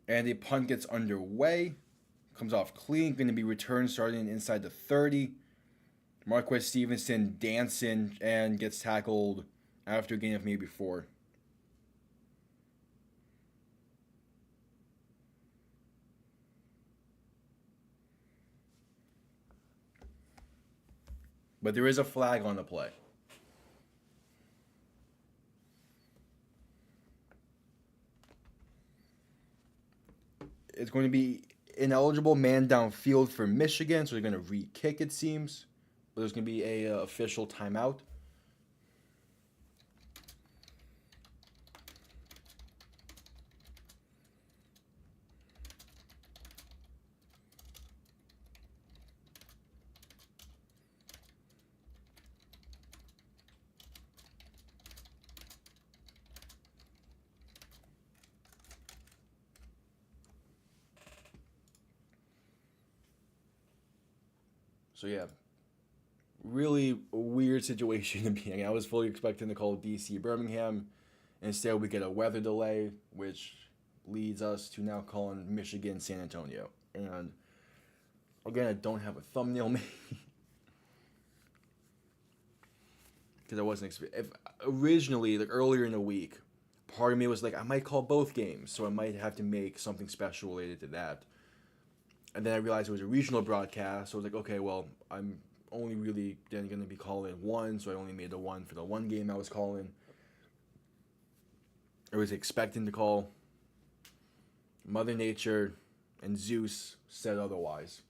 And the punt gets underway. Comes off clean. Going to be returned starting inside the 30. Marquez Stevenson dancing and gets tackled after a gain of maybe 4. But there is a flag on the play. It's going to be ineligible man downfield for Michigan, so they're going to re-kick, it seems. But there's going to be a official timeout. So yeah, really weird situation to be in. I was fully expecting to call DC Birmingham. Instead, we get a weather delay, which leads us to now calling Michigan San Antonio. And again, I don't have a thumbnail made because I wasn't expecting. Originally, like earlier in the week, part of me was like, I might call both games, so I might have to make something special related to that. And then I realized it was a regional broadcast, so I was like, okay, well, I'm only really then going to be calling one, so I only made the one for the one game I was calling. I was expecting to call. Mother Nature and Zeus said otherwise.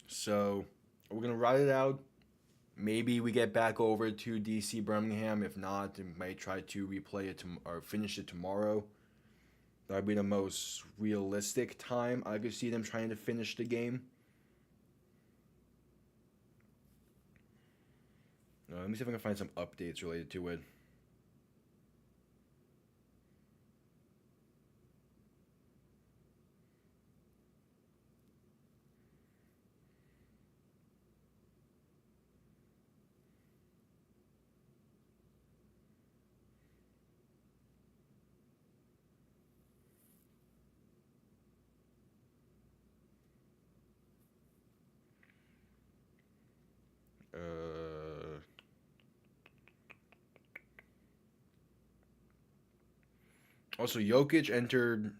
So we're going to ride it out. Maybe we get back over to DC Birmingham. If not, we might try to replay it or finish it tomorrow. That would be the most realistic time I could see them trying to finish the game. Let me see if I can find some updates related to it. Also, Jokic entered.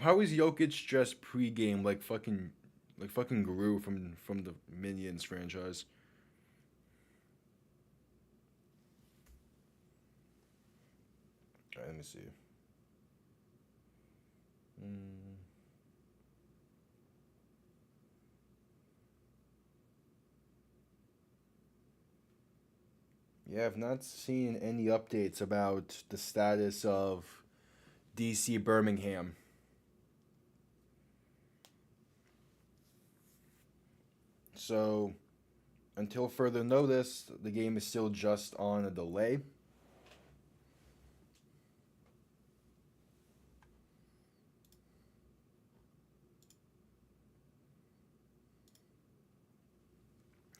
How is Jokic dressed pre-game like fucking Guru from the Minions franchise? Alright, let me see. Mm. Yeah, I've not seen any updates about the status of DC Birmingham. So, until further notice, the game is still just on a delay.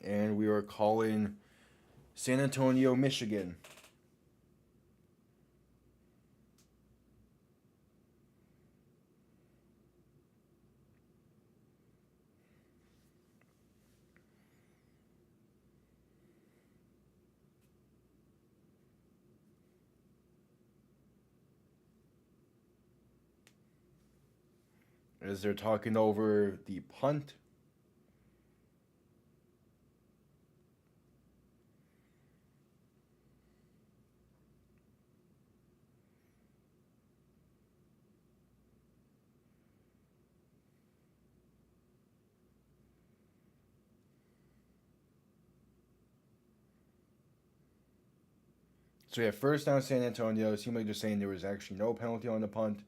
And we are calling San Antonio, Michigan. As they're talking over the punt. So yeah, first down San Antonio. It seemed like they're saying there was actually no penalty on the punt.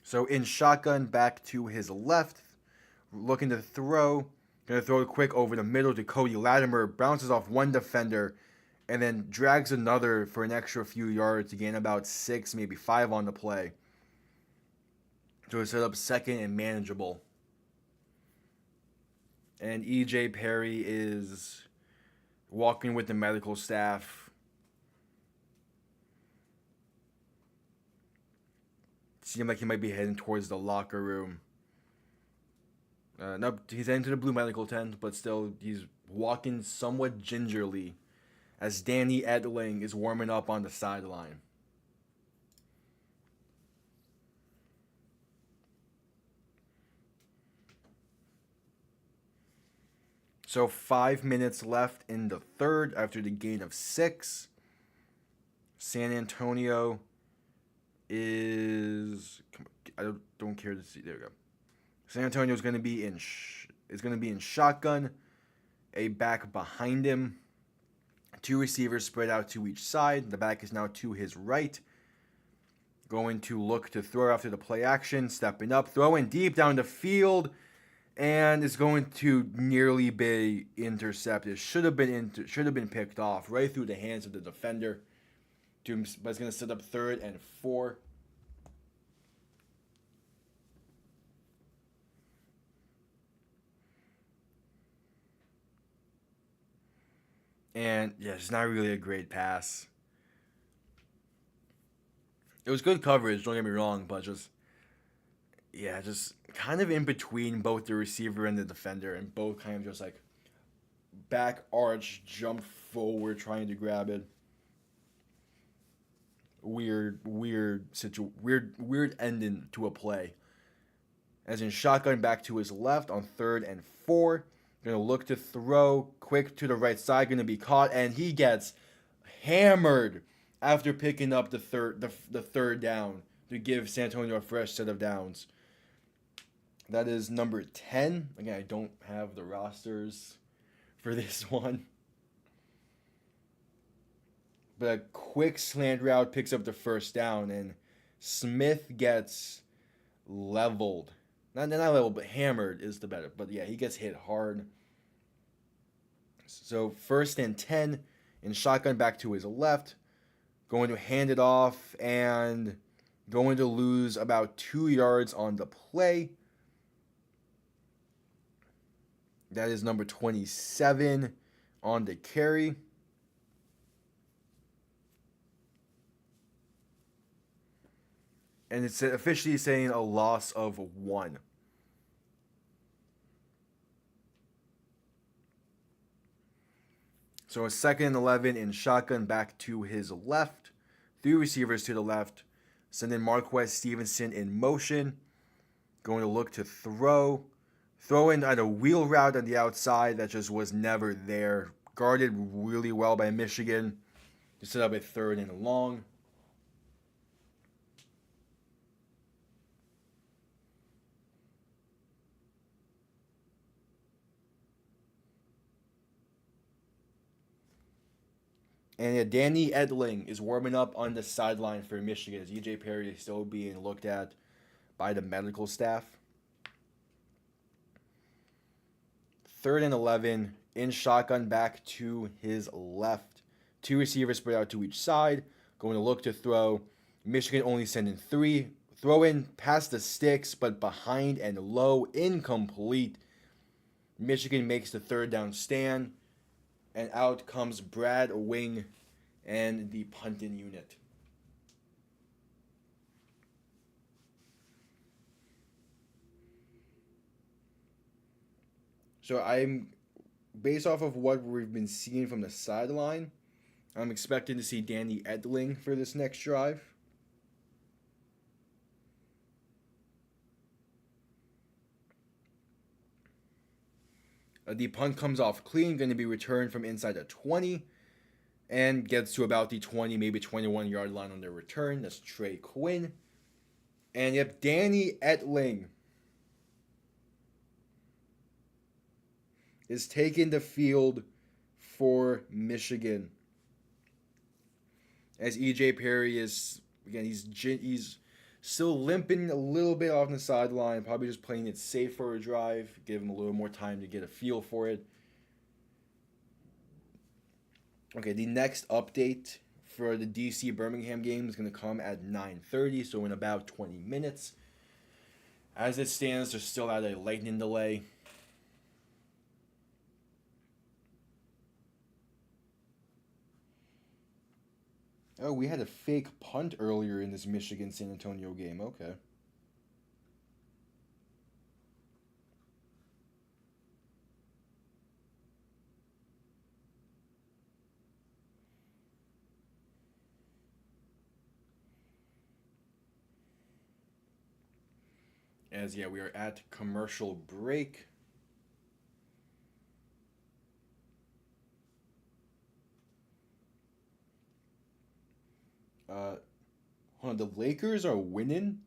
So in shotgun, back to his left, looking to throw. Gonna throw it quick over the middle to Cody Latimer. Bounces off one defender, and then drags another for an extra few yards to gain about 6, maybe 5 on the play. So it's set up second and manageable. And EJ Perry is walking with the medical staff. Seemed like he might be heading towards the locker room. No, he's heading to the blue medical tent, but still, he's walking somewhat gingerly as Danny Edling is warming up on the sideline. So 5 minutes left in the third after the gain of 6. San Antonio is. I don't care to see. There we go. San Antonio is going to be in shotgun. A back behind him. 2 receivers spread out to each side. The back is now to his right. Going to look to throw after the play action. Stepping up, throwing deep down the field. And it's going to nearly be intercepted. Should have been picked off right through the hands of the defender. But it's going to set up 3rd and 4. And yeah, it's not really a great pass. It was good coverage, don't get me wrong, but just kind of in between both the receiver and the defender, and both kind of just like back arch, jump forward, trying to grab it. Weird ending to a play. As in shotgun back to his left on 3rd and 4. Gonna look to throw quick to the right side, gonna be caught, and he gets hammered after picking up the third down to give San Antonio a fresh set of downs. That is number 10. Again, I don't have the rosters for this one. But a quick slant route picks up the first down, and Smith gets leveled. Not leveled, but hammered is the better. But yeah, he gets hit hard. So 1st and 10 in shotgun back to his left. Going to hand it off and going to lose about 2 yards on the play. That is number 27 on the carry. And it's officially saying a loss of 1. So a 2nd and 11 in shotgun back to his left. 3 receivers to the left. Sending Marquez Stevenson in motion. Going to look to throw. Throwing at a wheel route on the outside that just was never there. Guarded really well by Michigan. To set up a 3rd and long. And Danny Edling is warming up on the sideline for Michigan as EJ Perry is still being looked at by the medical staff. 3rd and 11 in shotgun back to his left. 2 receivers spread out to each side. Going to look to throw. Michigan only sending 3. Throw in past the sticks, but behind and low, incomplete. Michigan makes the third down stand, and out comes Brad Wing and the punting unit. So I'm, based off of what we've been seeing from the sideline, I'm expecting to see Danny Edling for this next drive. The punt comes off clean, going to be returned from inside the 20, and gets to about the 20, maybe 21 yard line on their return. That's Trey Quinn. And yep, Danny Etling is taking the field for Michigan. As EJ Perry is, again, he's still limping a little bit off the sideline, probably just playing it safe for a drive, give him a little more time to get a feel for it. Okay, the next update for the DC Birmingham game is going to come at 9:30, so in about 20 minutes. As it stands, they're still at a lightning delay. Oh, we had a fake punt earlier in this Michigan-San Antonio game. Okay. As, yeah, we are at commercial break. Hold on, the Lakers are winning.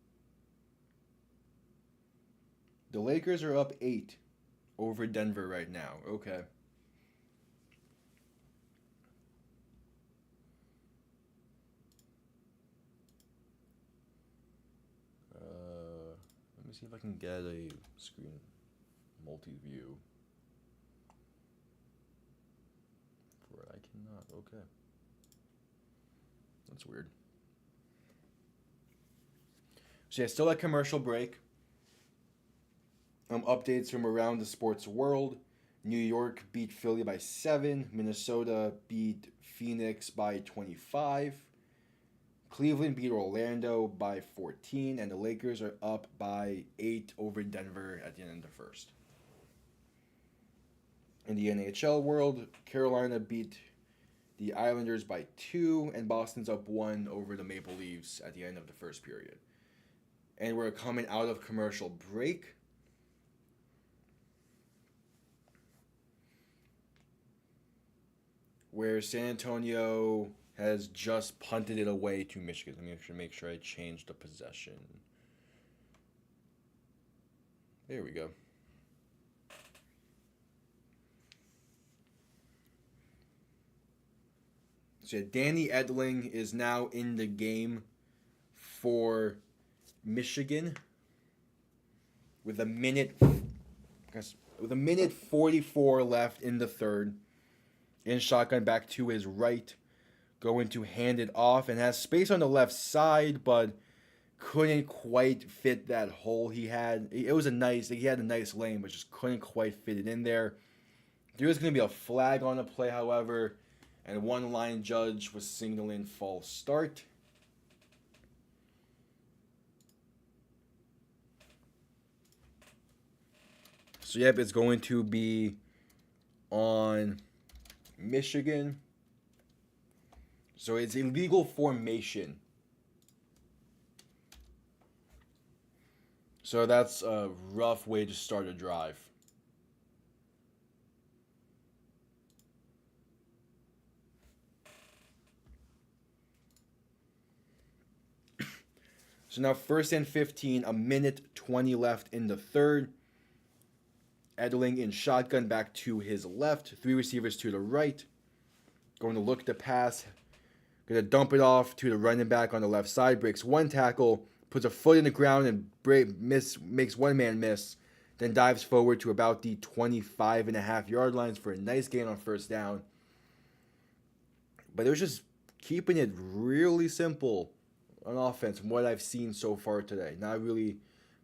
The Lakers are up 8 over Denver right now. Okay. Let me see if I can get a screen multi-view. For I cannot. Okay. That's weird. So yeah, still at commercial break. Updates from around the sports world. New York beat Philly by 7. Minnesota beat Phoenix by 25. Cleveland beat Orlando by 14. And the Lakers are up by 8 over Denver at the end of the first. In the NHL world, Carolina beat the Islanders by 2. And Boston's up 1 over the Maple Leafs at the end of the first period. And we're coming out of commercial break. Where San Antonio has just punted it away to Michigan. Let me make sure I change the possession. There we go. So Danny Edling is now in the game for Michigan with a minute 44 left in the third. In shotgun back to his right, going to hand it off and has space on the left side, but couldn't quite fit that hole he had. It was he had a nice lane, but just couldn't quite fit it in there. There was going to be a flag on the play, however, and one line judge was signaling false start. So yep, it's going to be on Michigan. So it's illegal formation. So that's a rough way to start a drive. So now 1st and 15, a minute 20 left in the third. Edling in shotgun back to his left. 3 receivers to the right. Going to look to pass. Going to dump it off to the running back on the left side. Breaks 1 tackle. Puts a foot in the ground and makes one man miss. Then dives forward to about the 25.5 yard lines for a nice gain on 1st down. But it was just keeping it really simple on offense from what I've seen so far today. Not really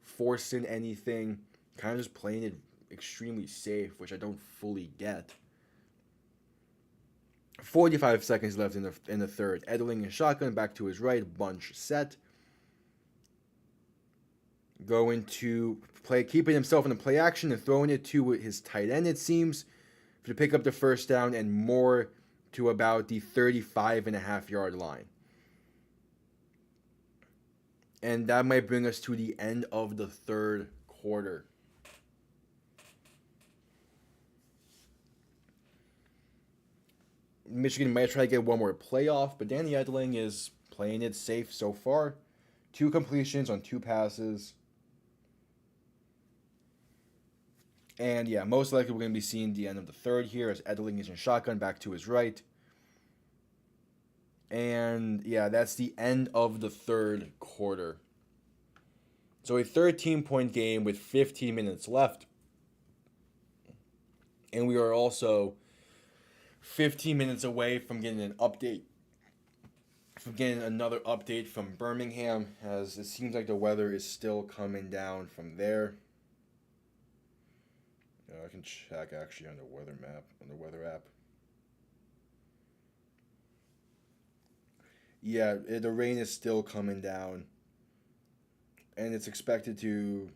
forcing anything, kind of just playing it extremely safe, which I don't fully get. 45 seconds left in the third. Edling and shotgun back to his right, bunch set. Going to play, keeping himself in the play action and throwing it to his tight end, it seems, to pick up the first down and more to about the 35.5 yard line. And that might bring us to the end of the third quarter. Michigan might try to get one more playoff, but Danny Edling is playing it safe so far. 2 completions on 2 passes. And yeah, most likely we're going to be seeing the end of the third here as Edling is in shotgun back to his right. And yeah, that's the end of the third quarter. So a 13-point game with 15 minutes left. And we are also 15 minutes away from getting an update. From getting another update from Birmingham, as it seems like the weather is still coming down from there. I can check actually on the weather map, on the weather app. Yeah, the rain is still coming down, and it's expected to.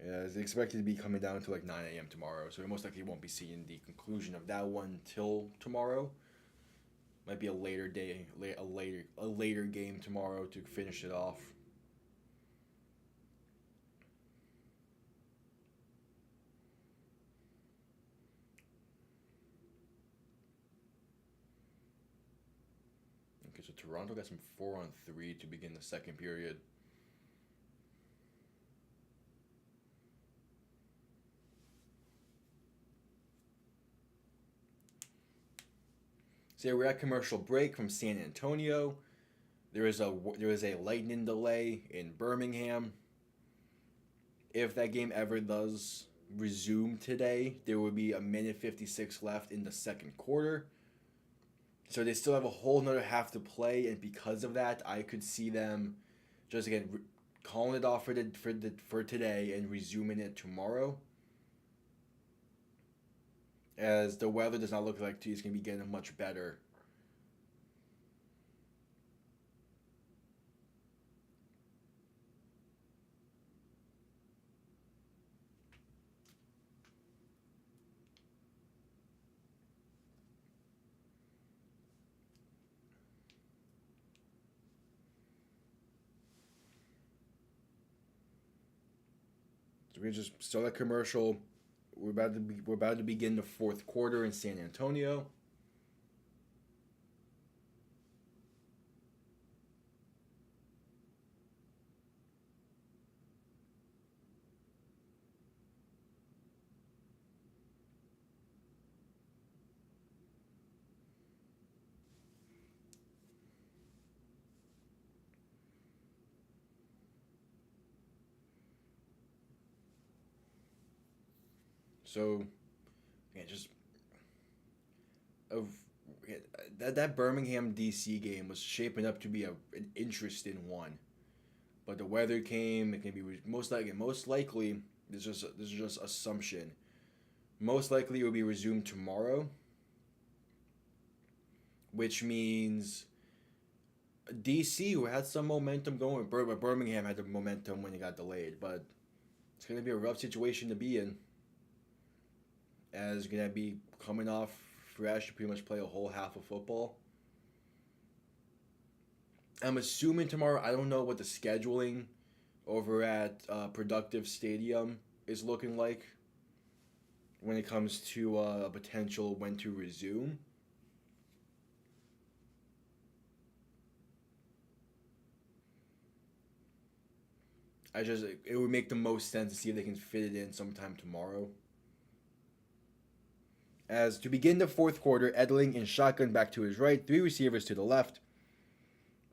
Yeah, it's expected to be coming down to like 9 a.m. tomorrow, so we most likely won't be seeing the conclusion of that one till tomorrow. Might be a later day, a later game tomorrow to finish it off. Okay, so Toronto got some 4-on-3 to begin the second period. So we're at commercial break from San Antonio. There is a lightning delay in Birmingham. If that game ever does resume today, there will be 1:56 left in the second quarter. So they still have a whole another half to play, and because of that, I could see them just again calling it off for today and resuming it tomorrow. As the weather does not look like it's going to be getting much better. So we just saw that commercial. We're about to begin the fourth quarter in San Antonio. So, yeah, just of that Birmingham DC game was shaping up to be an interesting one, but the weather came. It can be most likely. This is just assumption. Most likely it will be resumed tomorrow, which means DC, who had some momentum going, but Birmingham had the momentum when it got delayed. But it's going to be a rough situation to be in, as you're going to be coming off fresh to pretty much play a whole half of football. I'm assuming tomorrow, I don't know what the scheduling over at Productive Stadium is looking like when it comes to a potential when to resume. It would make the most sense to see if they can fit it in sometime tomorrow. As to begin the fourth quarter, Edling in shotgun back to his right, 3 receivers to the left.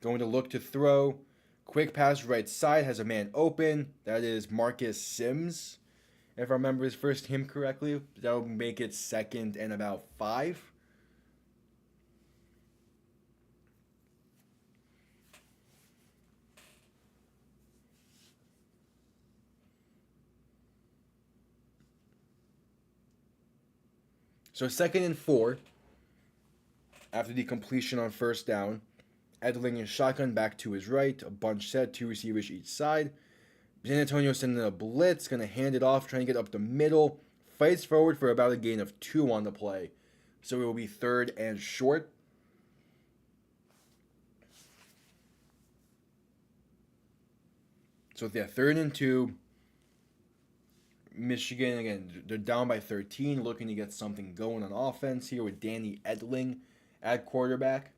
Going to look to throw. Quick pass right side, has a man open. That is Marcus Sims. If I remember his first name correctly, that will make it second and about 5. So 2nd and 4, after the completion on first down, Edling is shotgun back to his right, a bunch set, 2 receivers each side. San Antonio sending a blitz, going to hand it off, trying to get up the middle. Fights forward for about a gain of 2 on the play. So it will be 3rd and short. So yeah, 3rd and 2. Michigan, again, they're down by 13, looking to get something going on offense here with Danny Edling at quarterback.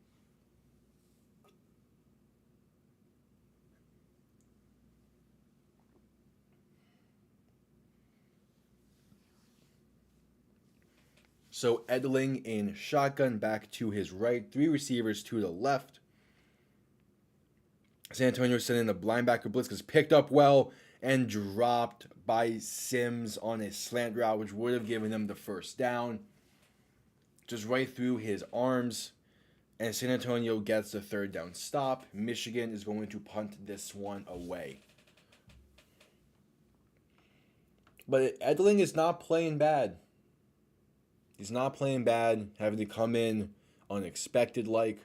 So Edling in shotgun back to his right, 3 receivers to the left. San Antonio sending the linebacker blitz because picked up well and dropped by Sims on a slant route, which would have given them the first down. Just right through his arms. And San Antonio gets the 3rd down stop. Michigan is going to punt this one away. But Edling is not playing bad. He's not playing bad, having to come in unexpected like.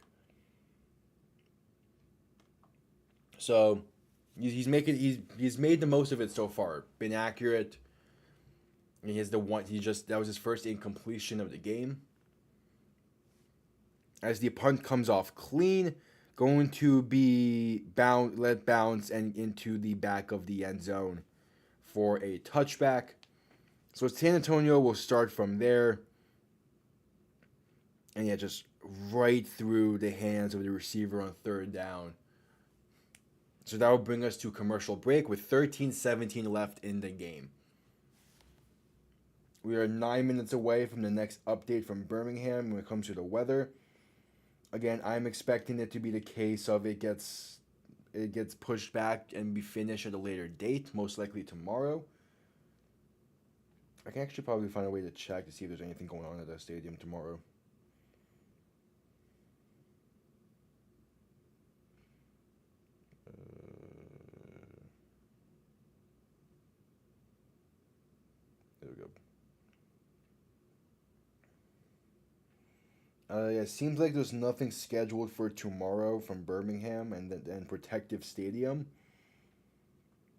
So he's made the most of it so far. Been accurate. He has that was his first incompletion of the game. As the punt comes off clean, going to be let bounce and into the back of the end zone for a touchback. So San Antonio will start from there. And yeah, just right through the hands of the receiver on 3rd down. So that will bring us to commercial break with 13:17 left in the game. We are 9 minutes away from the next update from Birmingham when it comes to the weather. Again, I'm expecting it to be the case of it gets pushed back and be finished at a later date, most likely tomorrow. I can actually probably find a way to check to see if there's anything going on at that stadium tomorrow. There we go. Yeah, it seems like there's nothing scheduled for tomorrow from Birmingham and Protective Stadium,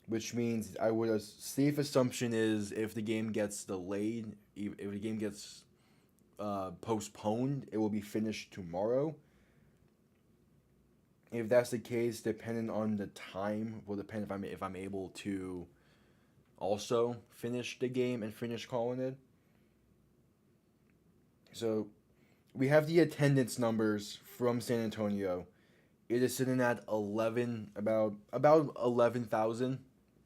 which means a safe assumption is if the game gets delayed, if the game gets postponed, it will be finished tomorrow. If that's the case, depending on the time, will depend if I'm able to also finish the game and finish calling it. So we have the attendance numbers from San Antonio. It is sitting at about 11,000,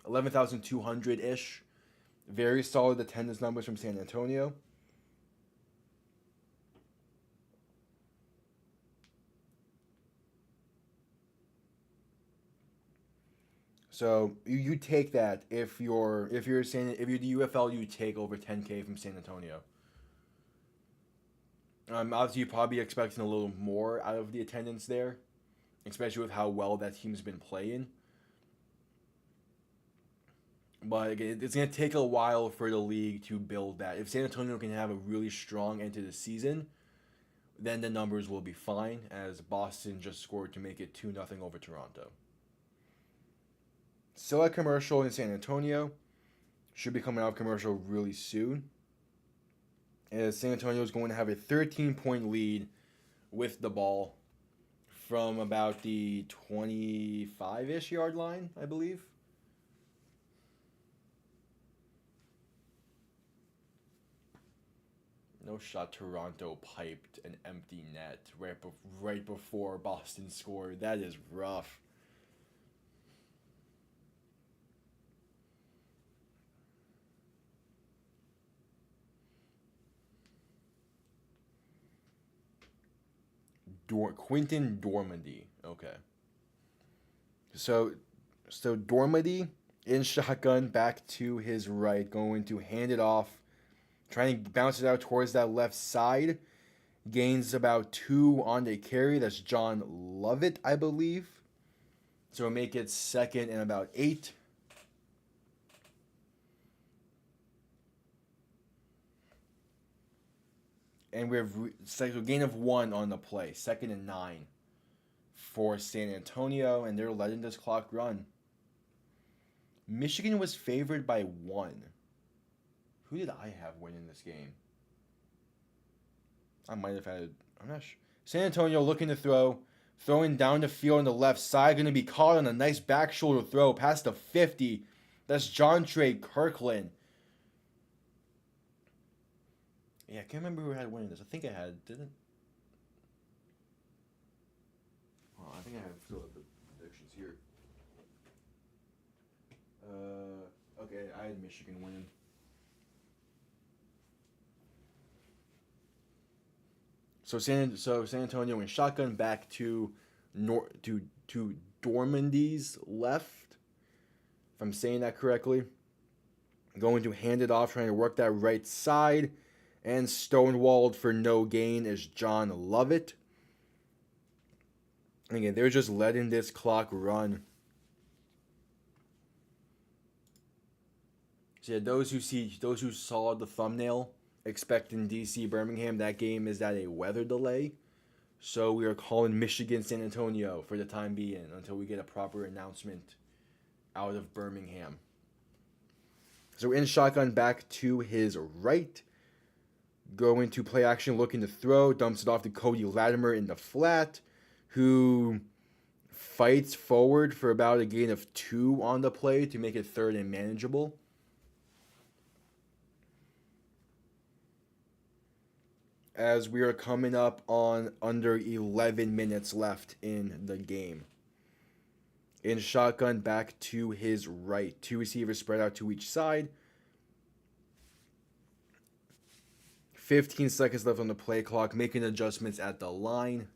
11,200 ish. Very solid attendance numbers from San Antonio. So you take that if you're the UFL, you take over 10K from San Antonio. Obviously, you're probably expecting a little more out of the attendance there, especially with how well that team's been playing. But again, it's going to take a while for the league to build that. If San Antonio can have a really strong end to the season, then the numbers will be fine, as Boston just scored to make it 2-0 over Toronto. Still a commercial in San Antonio. Should be coming out of commercial really soon. As San Antonio is going to have a 13-point lead with the ball from about the 25-ish yard line, I believe. No shot. Toronto piped an empty net right before Boston scored. That is rough. Quinton Dormady. Okay. So Dormady in shotgun back to his right, going to hand it off, trying to bounce it out towards that left side. Gains about 2 on the carry. That's John Lovett, I believe. So we'll make it 2nd and about 8. And we have a gain of 1 on the play. 2nd and 9 for San Antonio, and they're letting this clock run. Michigan was favored by 1. Who did I have winning this game? I might have had. I'm not sure. San Antonio looking to throw. Throwing down the field on the left side. Going to be caught on a nice back shoulder throw past the 50. That's John Trey Kirkland. Yeah, I can't remember who had winning this. I think I had, didn't? Oh, I think I have still have the predictions here. Okay, I had Michigan winning. So San Antonio in shotgun back to Dormandy's left, if I'm saying that correctly. Going to hand it off, trying to work that right side. And stonewalled for no gain is John Lovett. And again, they're just letting this clock run. So yeah, those who saw the thumbnail expecting DC Birmingham, that game is at a weather delay. So we are calling Michigan San Antonio for the time being until we get a proper announcement out of Birmingham. So in shotgun back to his right. Going to play action, looking to throw. Dumps it off to Cody Latimer in the flat, who fights forward for about a gain of 2 on the play to make it 3rd and manageable. As we are coming up on under 11 minutes left in the game. In shotgun back to his right. 2 receivers spread out to each side. 15 seconds left on the play clock, making adjustments at the line.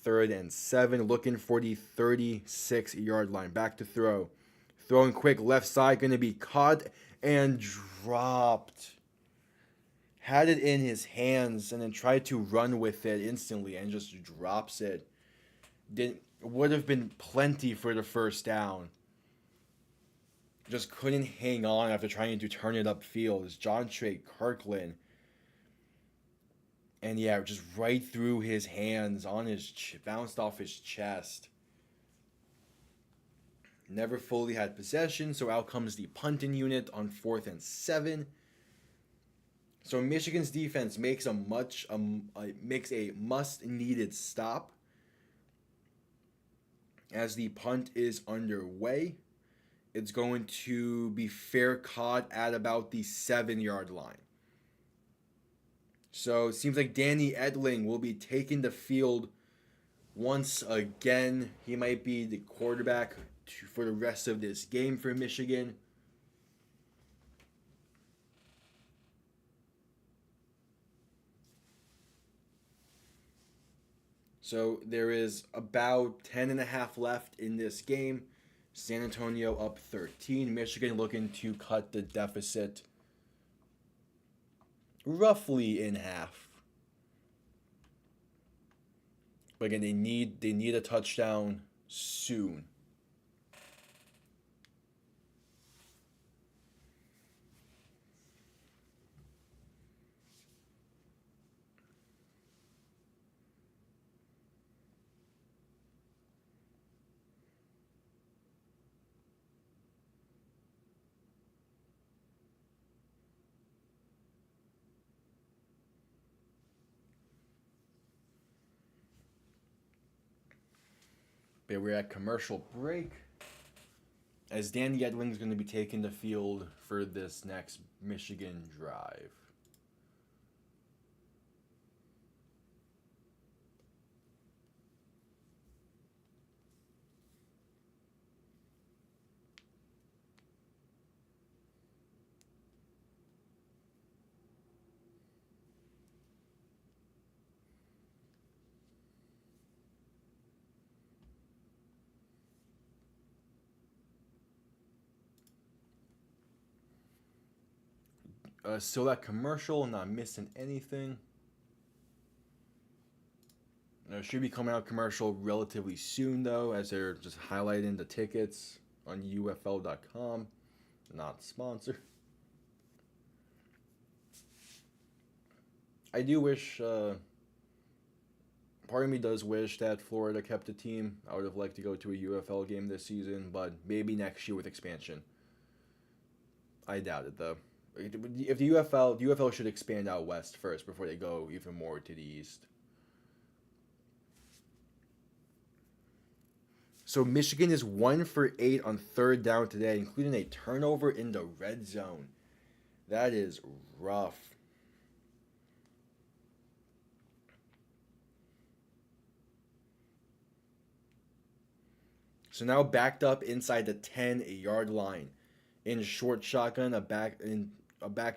3rd and 7, looking for the 36-yard line. Back to throw. Throwing quick left side, going to be caught and dropped. Had it in his hands and then tried to run with it instantly and just drops it. Would have been plenty for the first down. Just couldn't hang on after trying to turn it upfield. It's John Trey Kirkland. And yeah, just right through his hands, on his bounced off his chest. Never fully had possession, so out comes the punting unit on 4th and 7. So Michigan's defense makes a must-needed stop as the punt is underway. It's going to be fair caught at about the 7-yard line. So it seems like Danny Edling will be taking the field once again. He might be the quarterback for the rest of this game for Michigan. So there is about 10.5 left in this game. San Antonio up 13. Michigan looking to cut the deficit roughly in half. But again, they need a touchdown soon. But we're at commercial break. As Danny Edling is going to be taking the field for this next Michigan drive. Still that commercial, not missing anything. Should be coming out commercial relatively soon, though, as they're just highlighting the tickets on UFL.com. Not sponsored. I do wish. Part of me does wish that Florida kept the team. I would have liked to go to a UFL game this season, but maybe next year with expansion. I doubt it though. If the UFL should expand out west first before they go even more to the east. So Michigan is 1 for 8 on third down today, including a turnover in the red zone. That is rough. So now backed up inside the 10-yard line. In short shotgun, a back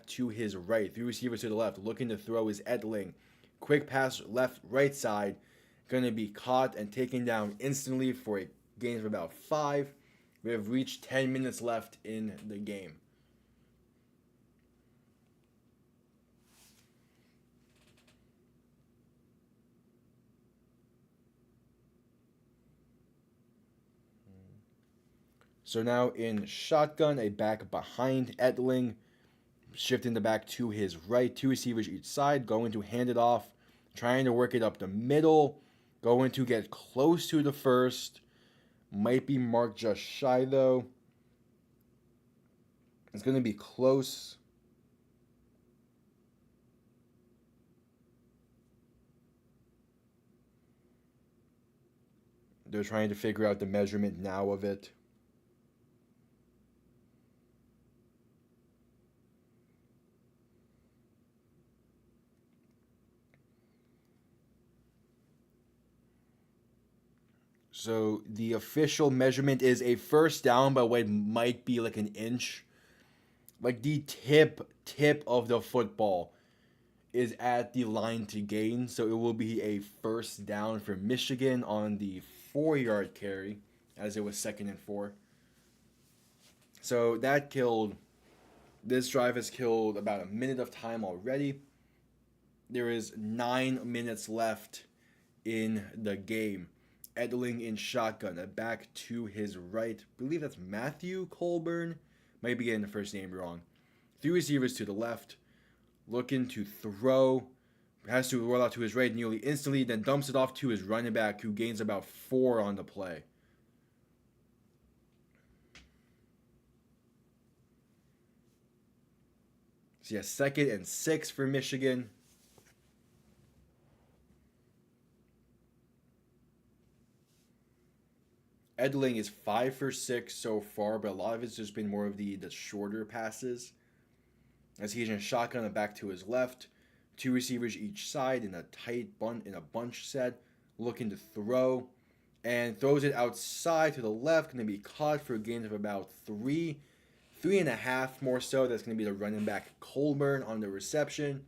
to his right. Three receivers to the left. Looking to throw is Edling. Quick pass left, right side. Going to be caught and taken down instantly for a gain of about 5. We have reached 10 minutes left in the game. So now in shotgun, a back behind Edling, shifting the back to his right. Two receivers each side, going to hand it off, trying to work it up the middle, going to get close to the first. Might be marked just shy though. It's going to be close. They're trying to figure out the measurement now of it. So the official measurement is a first down by what might be like an inch. Like the tip of the football is at the line to gain, so it will be a first down for Michigan on the 4-yard carry, as it was 2nd and 4. So that killed. This drive has killed about a minute of time already. There is 9 minutes left in the game. Edling in shotgun, a back to his right. I believe that's Matthew Colburn. Might be getting the first name wrong. Three receivers to the left. Looking to throw. Has to roll out to his right nearly instantly, then dumps it off to his running back, who gains about 4 on the play. So yeah, 2nd and 6 for Michigan. Edling is 5 for 6 so far, but a lot of it's just been more of the shorter passes. As he's in shotgun and back to his left, two receivers each side in a bunch set, looking to throw, and throws it outside to the left, going to be caught for a gain of about 3.5 more so. That's going to be the running back Colburn on the reception,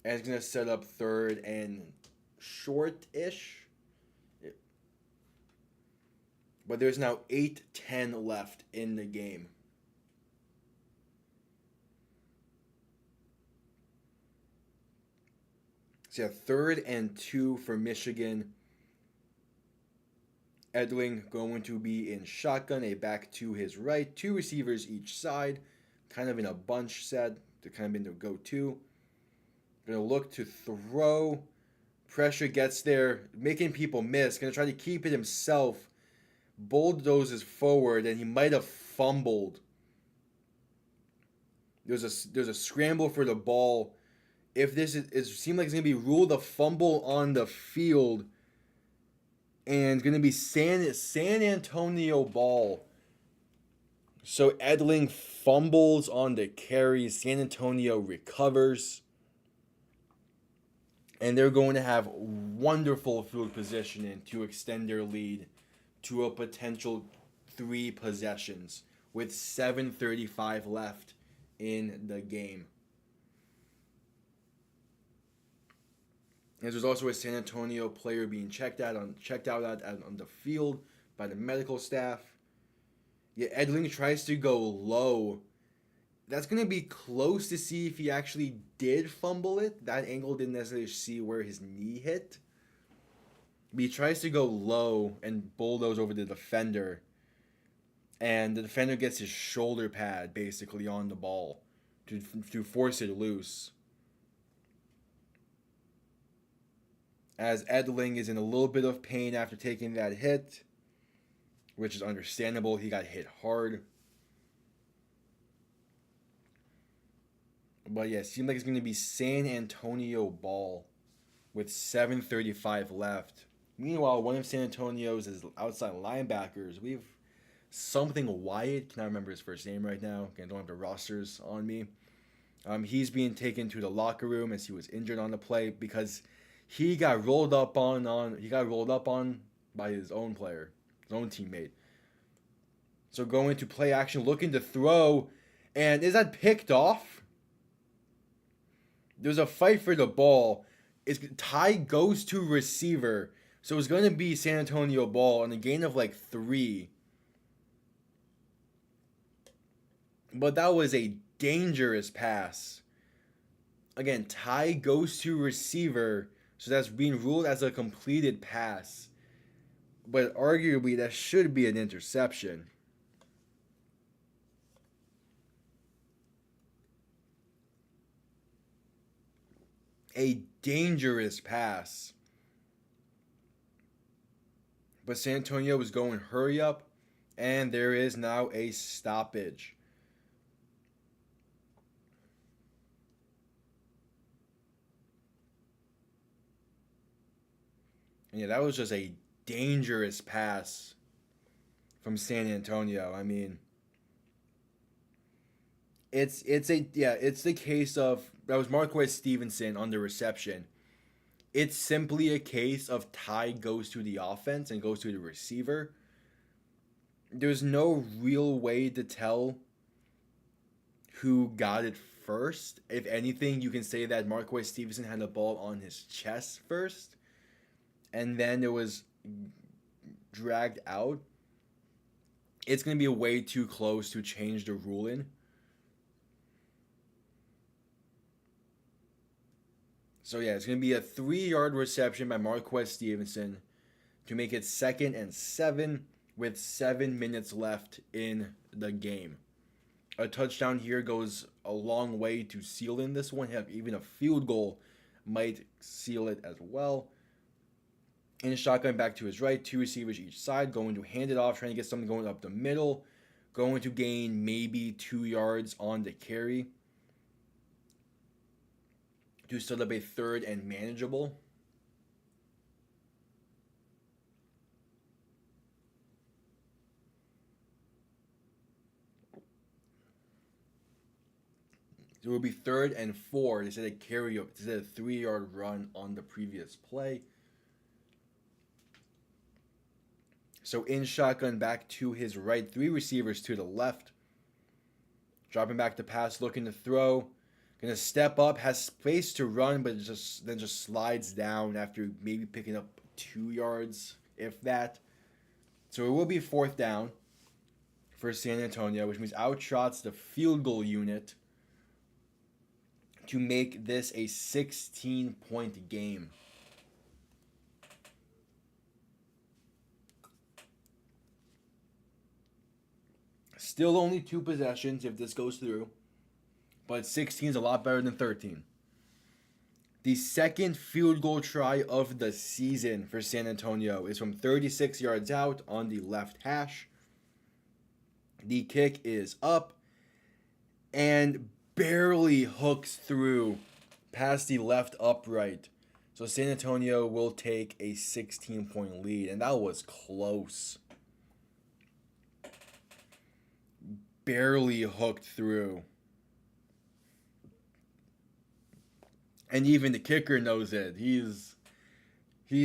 and it's going to set up third and short-ish. But there's now 8:10 left in the game. So yeah, 3rd and 2 for Michigan. Edling going to be in shotgun, a back to his right, two receivers each side, kind of in a bunch set to kind of in the go-to. Going to look to throw. Pressure gets there, making people miss. Going to try to keep it himself. Bulldozes forward, and he might have fumbled. There's a scramble for the ball. If this is seems like it's gonna be ruled a fumble on the field, and it's gonna be San Antonio ball. So Edling fumbles on the carry. San Antonio recovers, and they're going to have wonderful field positioning to extend their lead to a potential 3 possessions with 7:35 left in the game. And there's also a San Antonio player being checked out on the field by the medical staff. Yeah, Edling tries to go low. That's going to be close to see if he actually did fumble it. That angle didn't necessarily see where his knee hit. But he tries to go low and bulldoze over the defender. And the defender gets his shoulder pad basically on the ball to force it loose. as Edling is in a little bit of pain after taking that hit, which is understandable. He got hit hard. But yeah, it seems like it's going to be San Antonio ball with 7:35 left. Meanwhile, one of San Antonio's is outside linebackers. We have something Wyatt. Cannot remember his first name right now. Again, don't have the rosters on me. He's being taken to the locker room as he was injured on the play because he got rolled up on by his own player, his own teammate. So going to play action, looking to throw, and is that picked off? There's a fight for the ball. Tie goes to receiver, so it's going to be San Antonio ball on a gain of like 3. But that was a dangerous pass. Again, tie goes to receiver, so that's being ruled as a completed pass. But arguably, that should be an interception. A dangerous pass. But San Antonio was going hurry up, and there is now a stoppage. And yeah, that was just a dangerous pass from San Antonio. I mean, it's the case of that was Marquez Stevenson on the reception. It's simply a case of tie goes to the offense and goes to the receiver. There's no real way to tell who got it first. If anything, you can say that Marquez Stevenson had the ball on his chest first, and then it was dragged out. It's going to be way too close to change the ruling. So yeah, it's going to be a 3-yard reception by Marquez Stevenson to make it 2nd and 7 with 7 minutes left in the game. A touchdown here goes a long way to seal in this one. Even a field goal might seal it as well. In shotgun back to his right, 2 receivers each side, going to hand it off, trying to get something going up the middle, going to gain maybe 2 yards on the carry to set up a 3rd and manageable. So it will be 3rd and 4. They said a 3-yard run on the previous play. So in shotgun back to his right, 3 receivers to the left. Dropping back to pass, looking to throw. Gonna step up, has space to run, but just slides down after maybe picking up 2 yards, if that. So it will be 4th down for San Antonio, which means outshots the field goal unit to make this a 16-point game. Still only 2 possessions if this goes through, but 16 is a lot better than 13. The second field goal try of the season for San Antonio is from 36 yards out on the left hash. The kick is up and barely hooks through past the left upright. So San Antonio will take a 16-point lead, and that was close. Barely hooked through. And even the kicker knows it. He's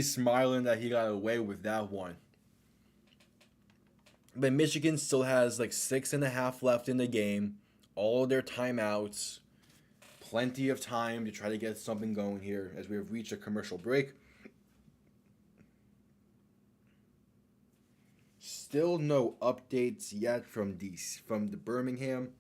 smiling that he got away with that one. But Michigan still has like 6.5 left in the game. All their timeouts. Plenty of time to try to get something going here as we have reached a commercial break. Still no updates yet from the Birmingham.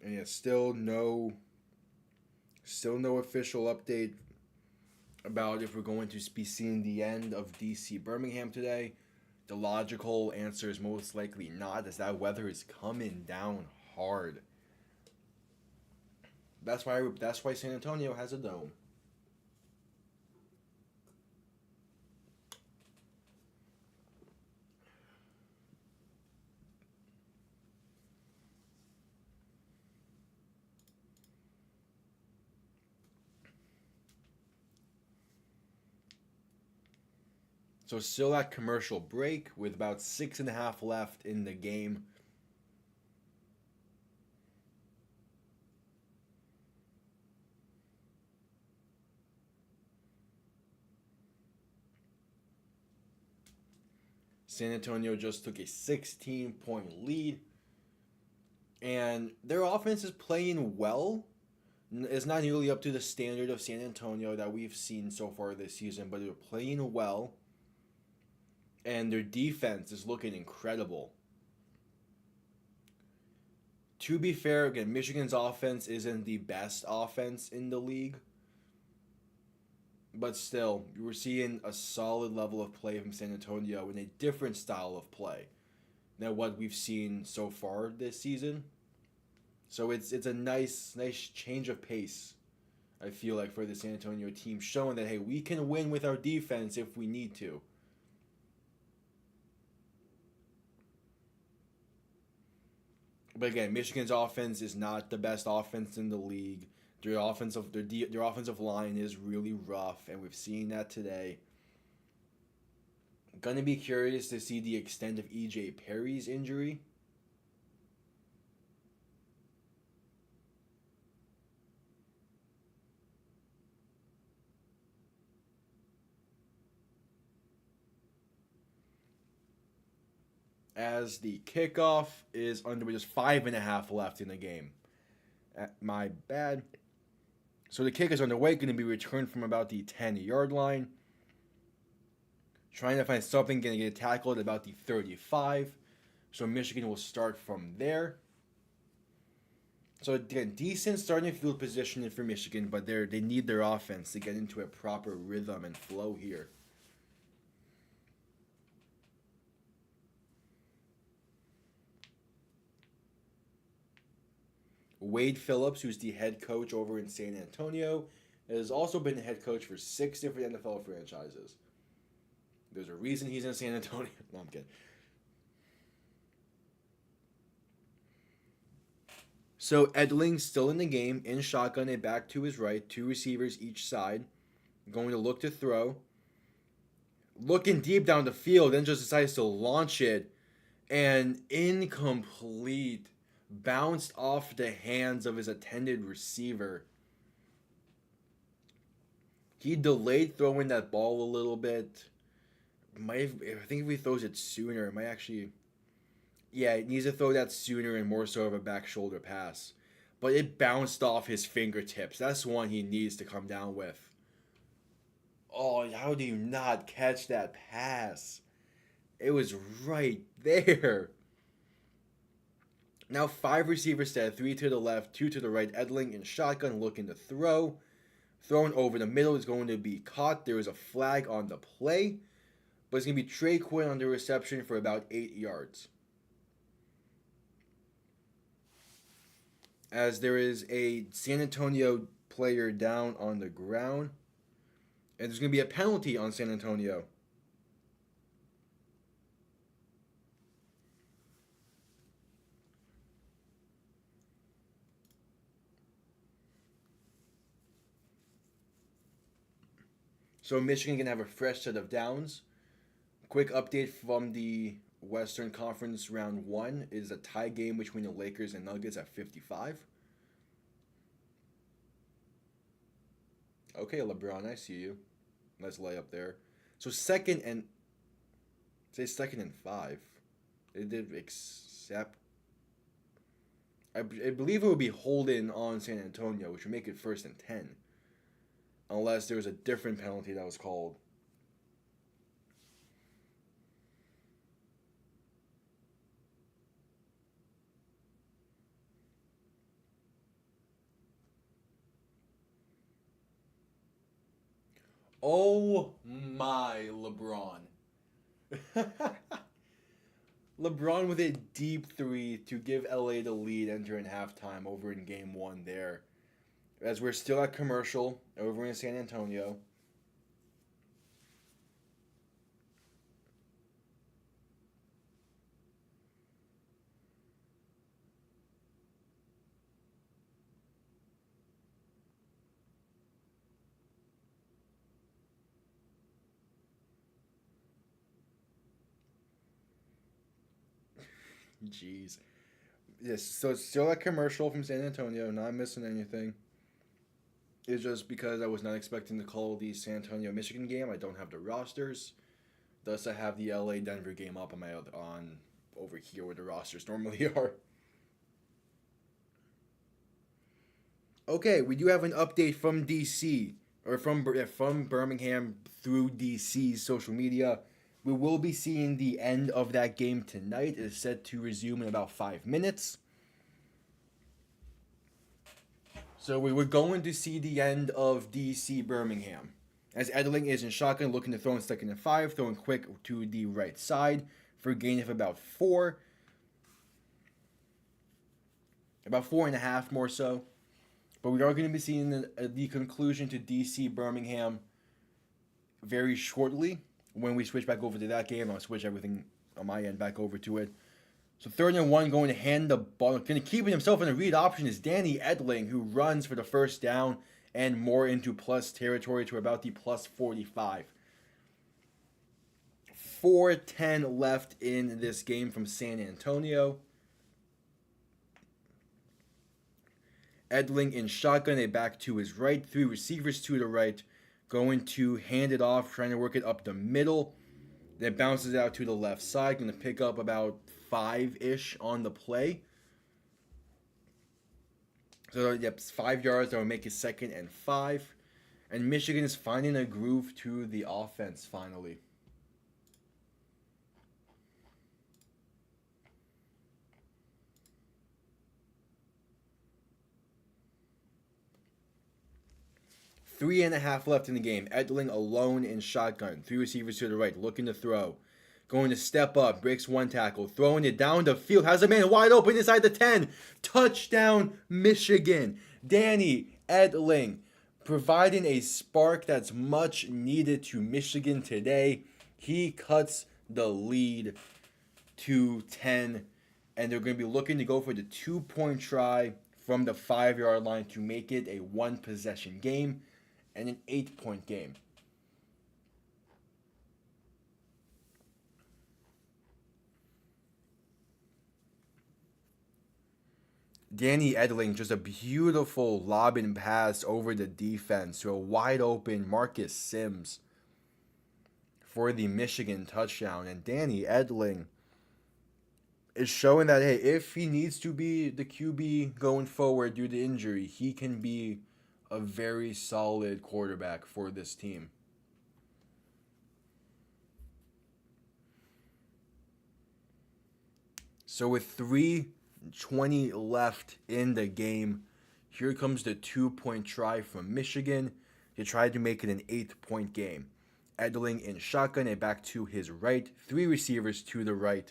And yeah, still no official update about if we're going to be seeing the end of DC Birmingham today. The logical answer is most likely not, as that weather is coming down hard. That's why San Antonio has a dome. So still at commercial break with about 6.5 left in the game. San Antonio just took a 16-point lead, and their offense is playing well. It's not nearly up to the standard of San Antonio that we've seen so far this season, but they're playing well, and their defense is looking incredible. To be fair, again, Michigan's offense isn't the best offense in the league, but still, we're seeing a solid level of play from San Antonio in a different style of play than what we've seen so far this season. So it's a nice change of pace. I feel like for the San Antonio team, showing that hey, we can win with our defense if we need to. But again, Michigan's offense is not the best offense in the league. Their offensive line is really rough, and we've seen that today. Gonna be curious to see the extent of EJ Perry's injury. As the kickoff is underway, just 5.5 left in the game. My bad. So the kick is underway, going to be returned from about the 10-yard line. Trying to find something, going to get tackled at about the 35. So Michigan will start from there. So again, decent starting field position for Michigan, but they need their offense to get into a proper rhythm and flow here. Wade Phillips, who's the head coach over in San Antonio, has also been the head coach for 6 different NFL franchises. There's a reason he's in San Antonio. No, I'm kidding. So Edling's still in the game, in shotgun and back to his right, 2 receivers each side, going to look to throw. Looking deep down the field, then just decides to launch it, and incomplete. Bounced off the hands of his intended receiver. He delayed throwing that ball a little bit. I think if he throws it sooner, it might actually. Yeah, he needs to throw that sooner and more so of a back shoulder pass. But it bounced off his fingertips. That's one he needs to come down with. Oh, how do you not catch that pass? It was right there. Now 5 receivers set, 3 to the left, 2 to the right. Edling in shotgun looking to throw. Thrown over the middle is going to be caught. There is a flag on the play. But it's going to be Trey Quinn on the reception for about 8 yards. As there is a San Antonio player down on the ground. And there's going to be a penalty on San Antonio. So Michigan can have a fresh set of downs. Quick update from the Western Conference round 1 is a tie game between the Lakers and Nuggets at 55. Okay, LeBron, I see you. Nice layup there. So second and 5. They did accept. I believe it would be holding on San Antonio, which would make it 1st and 10. Unless there was a different penalty that was called. Oh my, LeBron. LeBron with a deep three to give LA the lead entering halftime over in game one there. As we're still at commercial over in San Antonio. Jeez. Yes, so it's still a commercial from San Antonio, not missing anything. It's just because I was not expecting to call the San Antonio Michigan game. I don't have the rosters. Thus, I have the LA Denver game up on my on over here where the rosters normally are. Okay, we do have an update from DC or from Birmingham through DC's social media. We will be seeing the end of that game tonight. It is set to resume in about 5 minutes. So we were going to see the end of DC Birmingham. As Edling is in shotgun, looking to throw in second and 5, throwing quick to the right side for a gain of about 4. About 4.5 more so. But we are going to be seeing the conclusion to DC Birmingham very shortly. When we switch back over to that game, I'll switch everything on my end back over to it. So 3rd and 1, going to hand the ball, going to keep it himself in the read option is Danny Edling, who runs for the first down and more into plus territory to about the plus 45. 4:10 left in this game from San Antonio. Edling in shotgun, a back to his right, 3 receivers to the right, going to hand it off, trying to work it up the middle. Then bounces out to the left side, going to pick up about 5-ish on the play. So, yep, 5 yards. That will make it 2nd and 5. And Michigan is finding a groove to the offense finally. Three and a half left in the game. Edling alone in shotgun. 3 receivers to the right, looking to throw. Going to step up, breaks 1 tackle, throwing it down the field. Has a man wide open inside the 10. Touchdown, Michigan. Danny Edling providing a spark that's much needed to Michigan today. He cuts the lead to 10, and they're going to be looking to go for the 2-point try from the 5-yard line to make it a 1-possession game and an 8-point game. Danny Edling, just a beautiful lob and pass over the defense to a wide open Marcus Sims for the Michigan touchdown. And Danny Edling is showing that, hey, if he needs to be the QB going forward due to injury, he can be a very solid quarterback for this team. So with 3:20 left in the game, here comes the 2-point try from Michigan. They tried to make it an 8-point game. Edling in shotgun, a back to his right, 3 receivers to the right.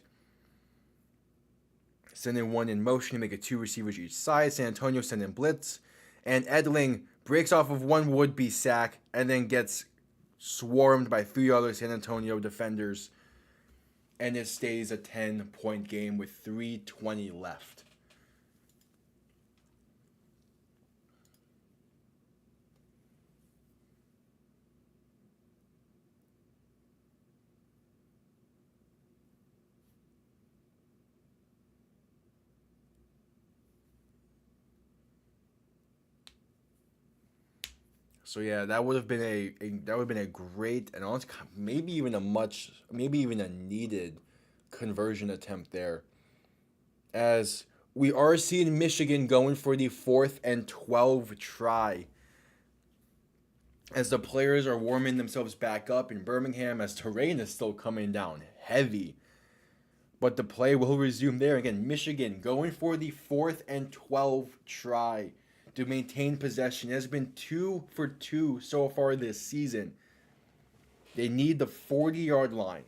Sending 1 in motion to make it 2 receivers each side. San Antonio sending blitz. And Edling breaks off of 1 would-be sack and then gets swarmed by 3 other San Antonio defenders. And it stays a 10-point game with 3:20 left. So yeah, that would have been a great and honest, maybe even a needed conversion attempt there. As we are seeing Michigan going for the 4th and 12 try. As the players are warming themselves back up in Birmingham, as terrain is still coming down heavy. But the play will resume there. Again, Michigan going for the 4th and 12 try to maintain possession. It has been 2 for 2 so far this season. They need the 40-yard line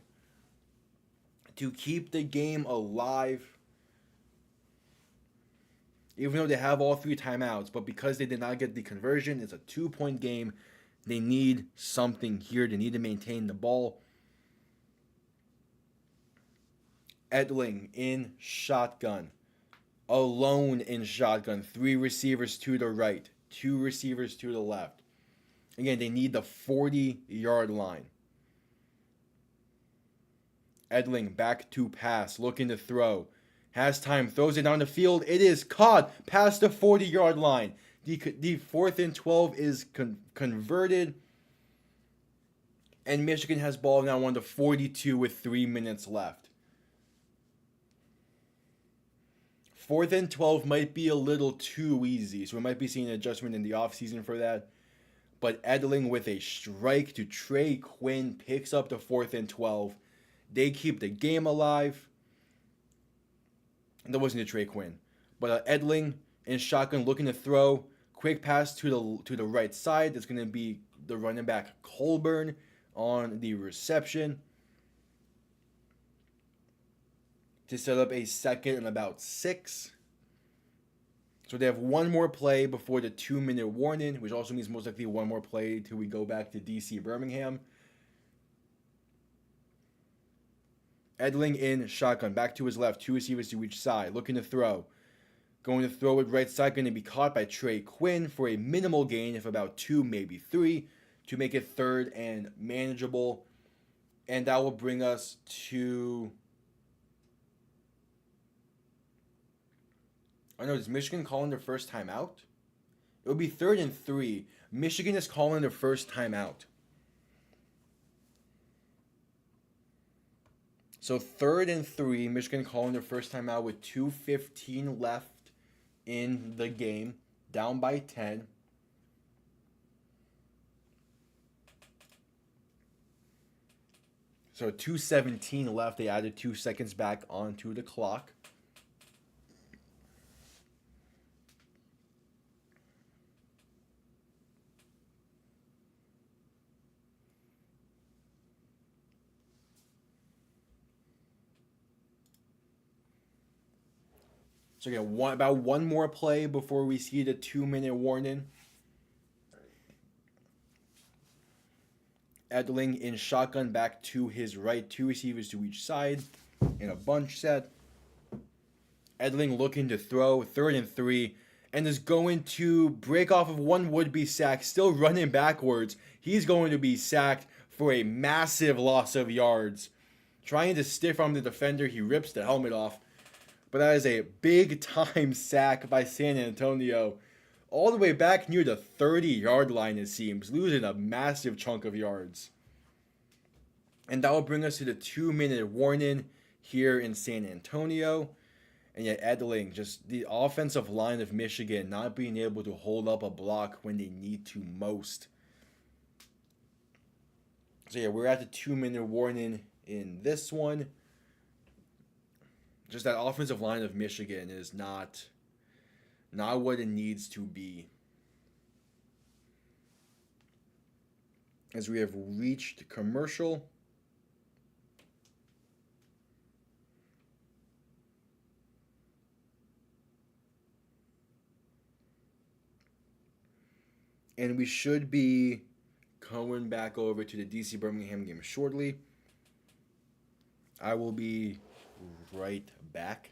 to keep the game alive. Even though they have all 3 timeouts, but because they did not get the conversion, it's a 2-point game. They need something here. They need to maintain the ball. Edling in shotgun. Alone in shotgun. 3 receivers to the right. 2 receivers to the left. Again, they need the 40-yard line. Edling back to pass. Looking to throw. Has time. Throws it down the field. It is caught past the 40-yard line. The 4th and 12 is converted. And Michigan has ball now on the 42 with 3 minutes left. 4th and 12 might be a little too easy, so we might be seeing an adjustment in the offseason for that. But Edling with a strike to Trey Quinn picks up the 4th and 12. They keep the game alive. That wasn't a Trey Quinn. But Edling in shotgun looking to throw. Quick pass to the right side. That's going to be the running back Colburn on the reception. To set up a 2nd and about 6. So they have one more play before the 2-minute warning, which also means most likely one more play till we go back to DC Birmingham. Edling in shotgun, back to his left, 2 receivers to each side, looking to throw. Going to throw it right side, going to be caught by Trey Quinn for a minimal gain of about 2, maybe 3, to make it 3rd and manageable. And that will bring us to... I know, is Michigan calling their first timeout? It would be 3rd and 3. Michigan is calling their first timeout. So 3rd and 3, Michigan calling their first timeout with 2:15 left in the game, down by 10. So 2:17 left. They added 2 seconds back onto the clock. So again, about one more play before we see the 2-minute warning. Edling in shotgun back to his right, 2 receivers to each side in a bunch set. Edling looking to throw, 3rd and 3, and is going to break off of one would-be sack, still running backwards. He's going to be sacked for a massive loss of yards. Trying to stiff arm the defender, he rips the helmet off. But that is a big-time sack by San Antonio. All the way back near the 30-yard line, it seems. Losing a massive chunk of yards. And that will bring us to the 2-minute warning here in San Antonio. And yet Edling, just the offensive line of Michigan not being able to hold up a block when they need to most. So yeah, we're at the 2-minute warning in this one. Just that offensive line of Michigan is not what it needs to be. As we have reached commercial. And we should be going back over to the DC Birmingham game shortly. I will be right back.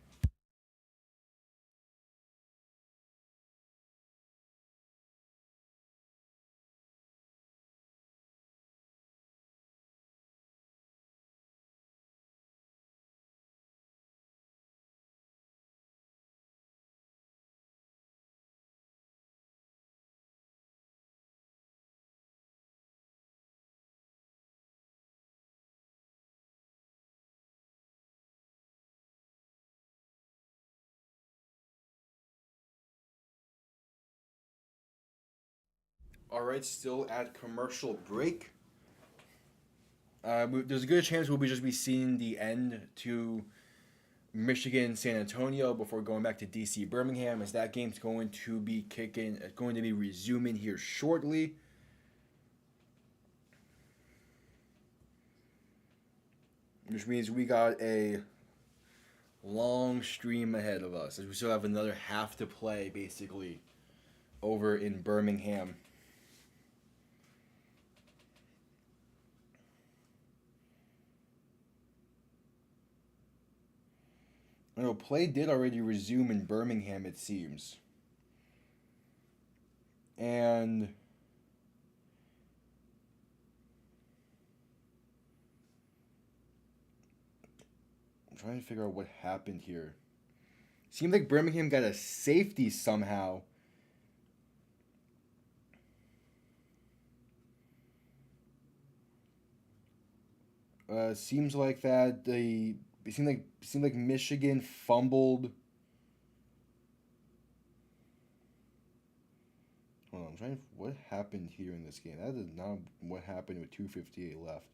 All right, still at commercial break. There's a good chance we'll just be seeing the end to Michigan San Antonio before going back to DC Birmingham, as that game's going to be resuming here shortly. which means we got a long stream ahead of us as we still have another half to play, basically, over in Birmingham. I know play did already resume in Birmingham, it seems. And I'm trying to figure out what happened here. Seemed like Birmingham got a safety somehow. Seems like that it seemed like Michigan fumbled. Hold on, I'm trying to. What happened here in this game? That is not what happened with 2:58 left.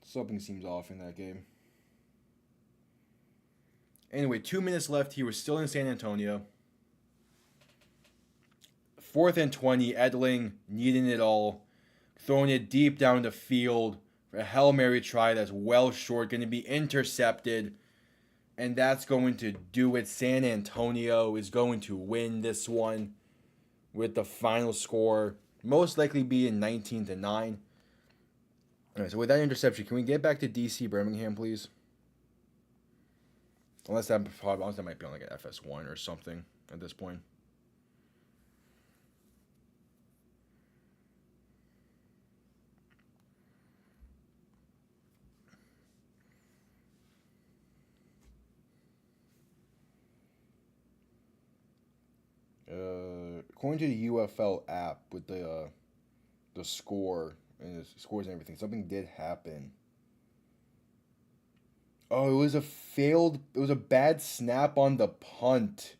Something seems off in that game. Anyway, 2 minutes left. He was still in San Antonio. 4th and 20. Edling needing it all, throwing it deep down the field for a Hail Mary try that's well short, going to be intercepted, and that's going to do it. San Antonio is going to win this one with the final score most likely being 19-9. All right, so with that interception, can we get back to DC Birmingham, please? Unless that might be on like an FS1 or something at this point. According to the UFL app with the score and the scores and everything, something did happen. Oh, it was a bad snap on the punt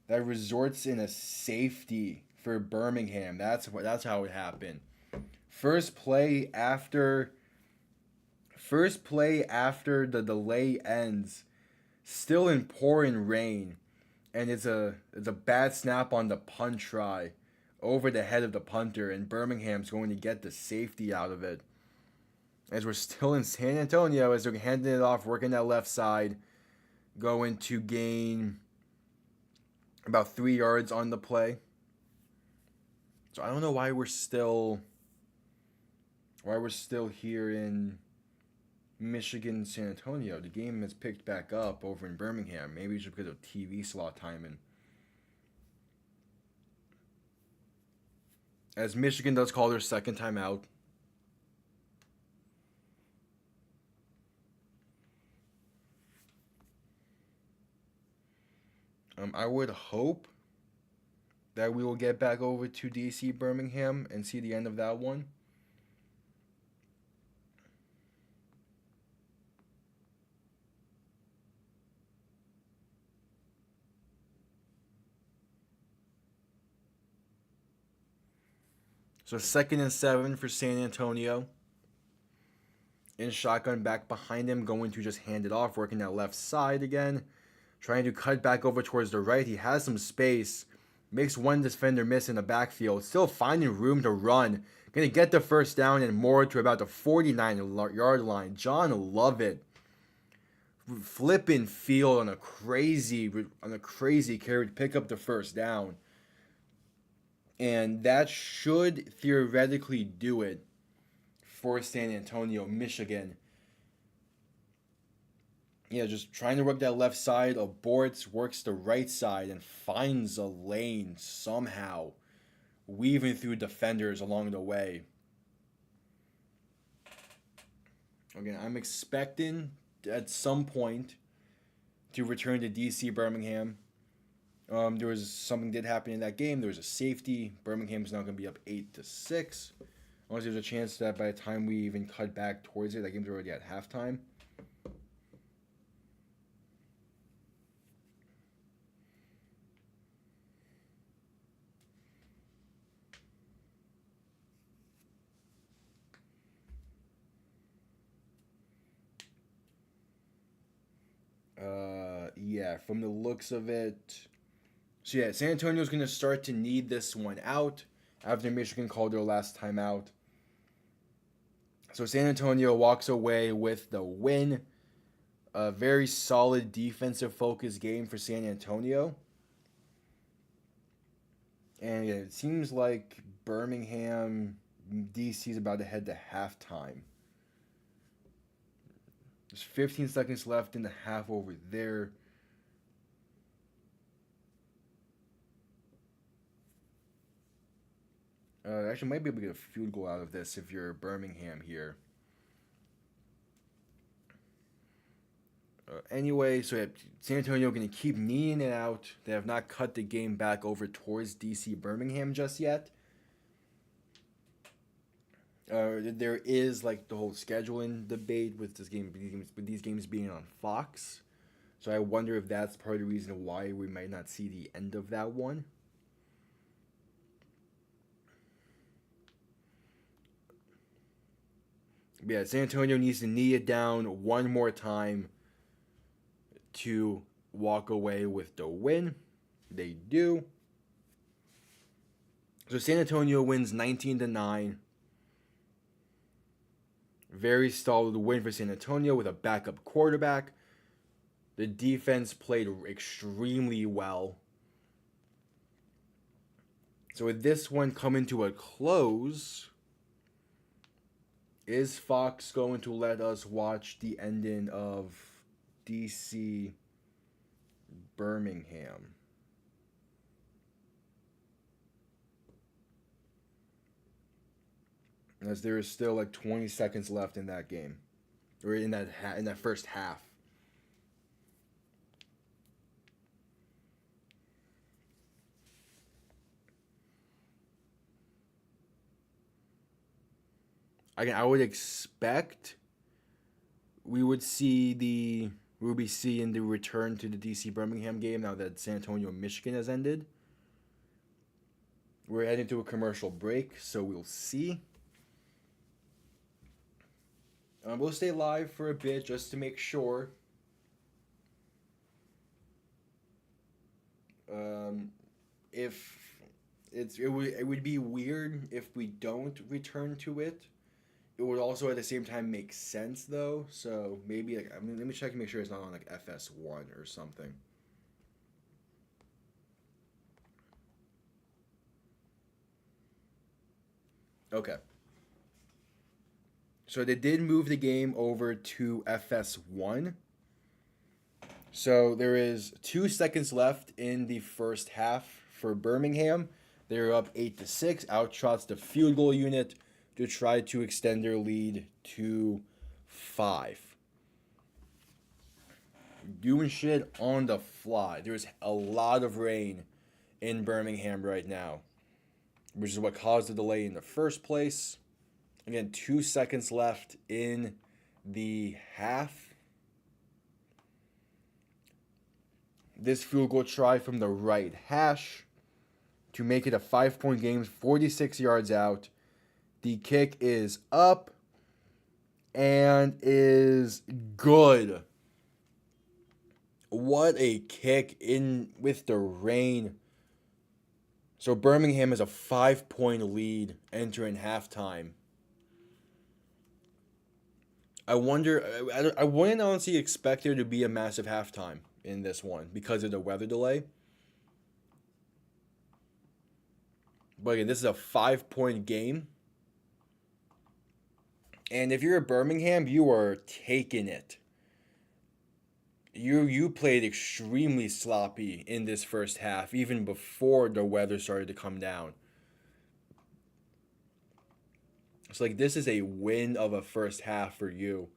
that results in a safety for Birmingham. That's how it happened. First play after the delay ends, still in pouring rain, and it's a bad snap on the punt try over the head of the punter, and Birmingham's going to get the safety out of it. As we're still in San Antonio, as they're handing it off, working that left side, going to gain about 3 yards on the play. So I don't know why we're still here in Michigan, San Antonio. The game has picked back up over in Birmingham. Maybe it's just because of TV slot timing. As Michigan does call their second timeout. I would hope that we will get back over to DC Birmingham and see the end of that one. So 2nd and 7 for San Antonio. In shotgun back behind him, going to just hand it off, working that left side again. Trying to cut back over towards the right. He has some space. Makes one defender miss in the backfield. Still finding room to run. Going to get the first down and more to about the 49-yard line. John Lovett flipping field on a crazy carry to pick up the first down. And that should theoretically do it for San Antonio, Michigan. Yeah, just trying to work that left side, aborts, works the right side, and finds a lane somehow, weaving through defenders along the way. Again, I'm expecting at some point to return to DC Birmingham. There was something did happen in that game. There was a safety. Birmingham's now going to be up 8-6. Unless there's a chance that by the time we even cut back towards it, that game's already at halftime. Yeah, from the looks of it. So yeah, San Antonio's going to start to need this one out after Michigan called their last time out. So San Antonio walks away with the win. A very solid defensive focused game for San Antonio. And yeah, it seems like Birmingham, DC is about to head to halftime. There's 15 seconds left in the half over there. Actually, might be able to get a field goal out of this if you're Birmingham here. Anyway, so San Antonio going to keep kneeing it out. They have not cut the game back over towards DC Birmingham just yet. There is like the whole scheduling debate with these games being on Fox. So I wonder if that's part of the reason why we might not see the end of that one. But yeah, San Antonio needs to knee it down one more time to walk away with the win. They do. So San Antonio wins 19-9. Very solid win for San Antonio with a backup quarterback. The defense played extremely well. So with this one coming to a close, is Fox going to let us watch the ending of DC Birmingham? As there is still like 20 seconds left in that game, or in that first half. Again, I would expect we would be seeing the return to the DC Birmingham game now that San Antonio Michigan has ended. We're heading to a commercial break, so we'll see. We'll stay live for a bit just to make sure. If it would be weird if we don't return to it. It would also at the same time make sense though. So maybe let me check and make sure it's not on like FS1 or something. Okay. So they did move the game over to FS1. So there is 2 seconds left in the first half for Birmingham. They're up 8-6. Outtrots the field goal unit to try to extend their lead to 5. Doing shit on the fly. There's a lot of rain in Birmingham right now, which is what caused the delay in the first place. Again, 2 seconds left in the half. This field goal try from the right hash to make it a 5-point game, 46 yards out. The kick is up and is good. What a kick in with the rain. So Birmingham has a 5-point lead entering halftime. I wonder, I wouldn't honestly expect there to be a massive halftime in this one because of the weather delay. But again, this is a 5-point game. And if you're at Birmingham, you are taking it. You played extremely sloppy in this first half, even before the weather started to come down. It's like this is a win of a first half for you.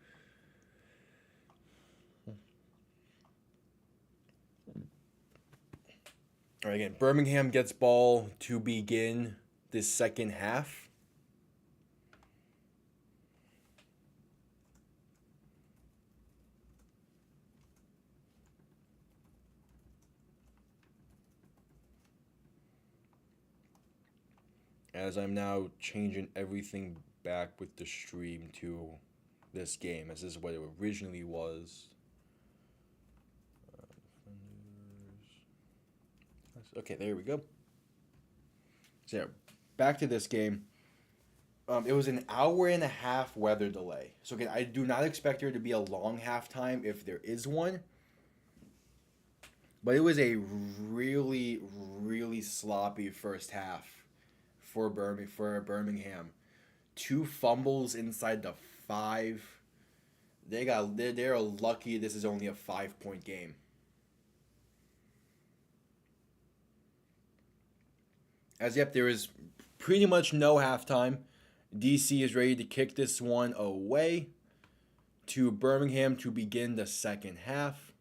All right, again, Birmingham gets ball to begin this second half. As I'm now changing everything back with the stream to this game, as this is what it originally was. Okay, there we go. So yeah, back to this game. It was an hour and a half weather delay. So again, I do not expect there to be a long halftime if there is one. But it was a really, really sloppy first half for Birmingham. Two fumbles inside the 5. They're lucky this is only a 5-point game. As yep, there is pretty much no halftime. DC is ready to kick this one away to Birmingham to begin the second half.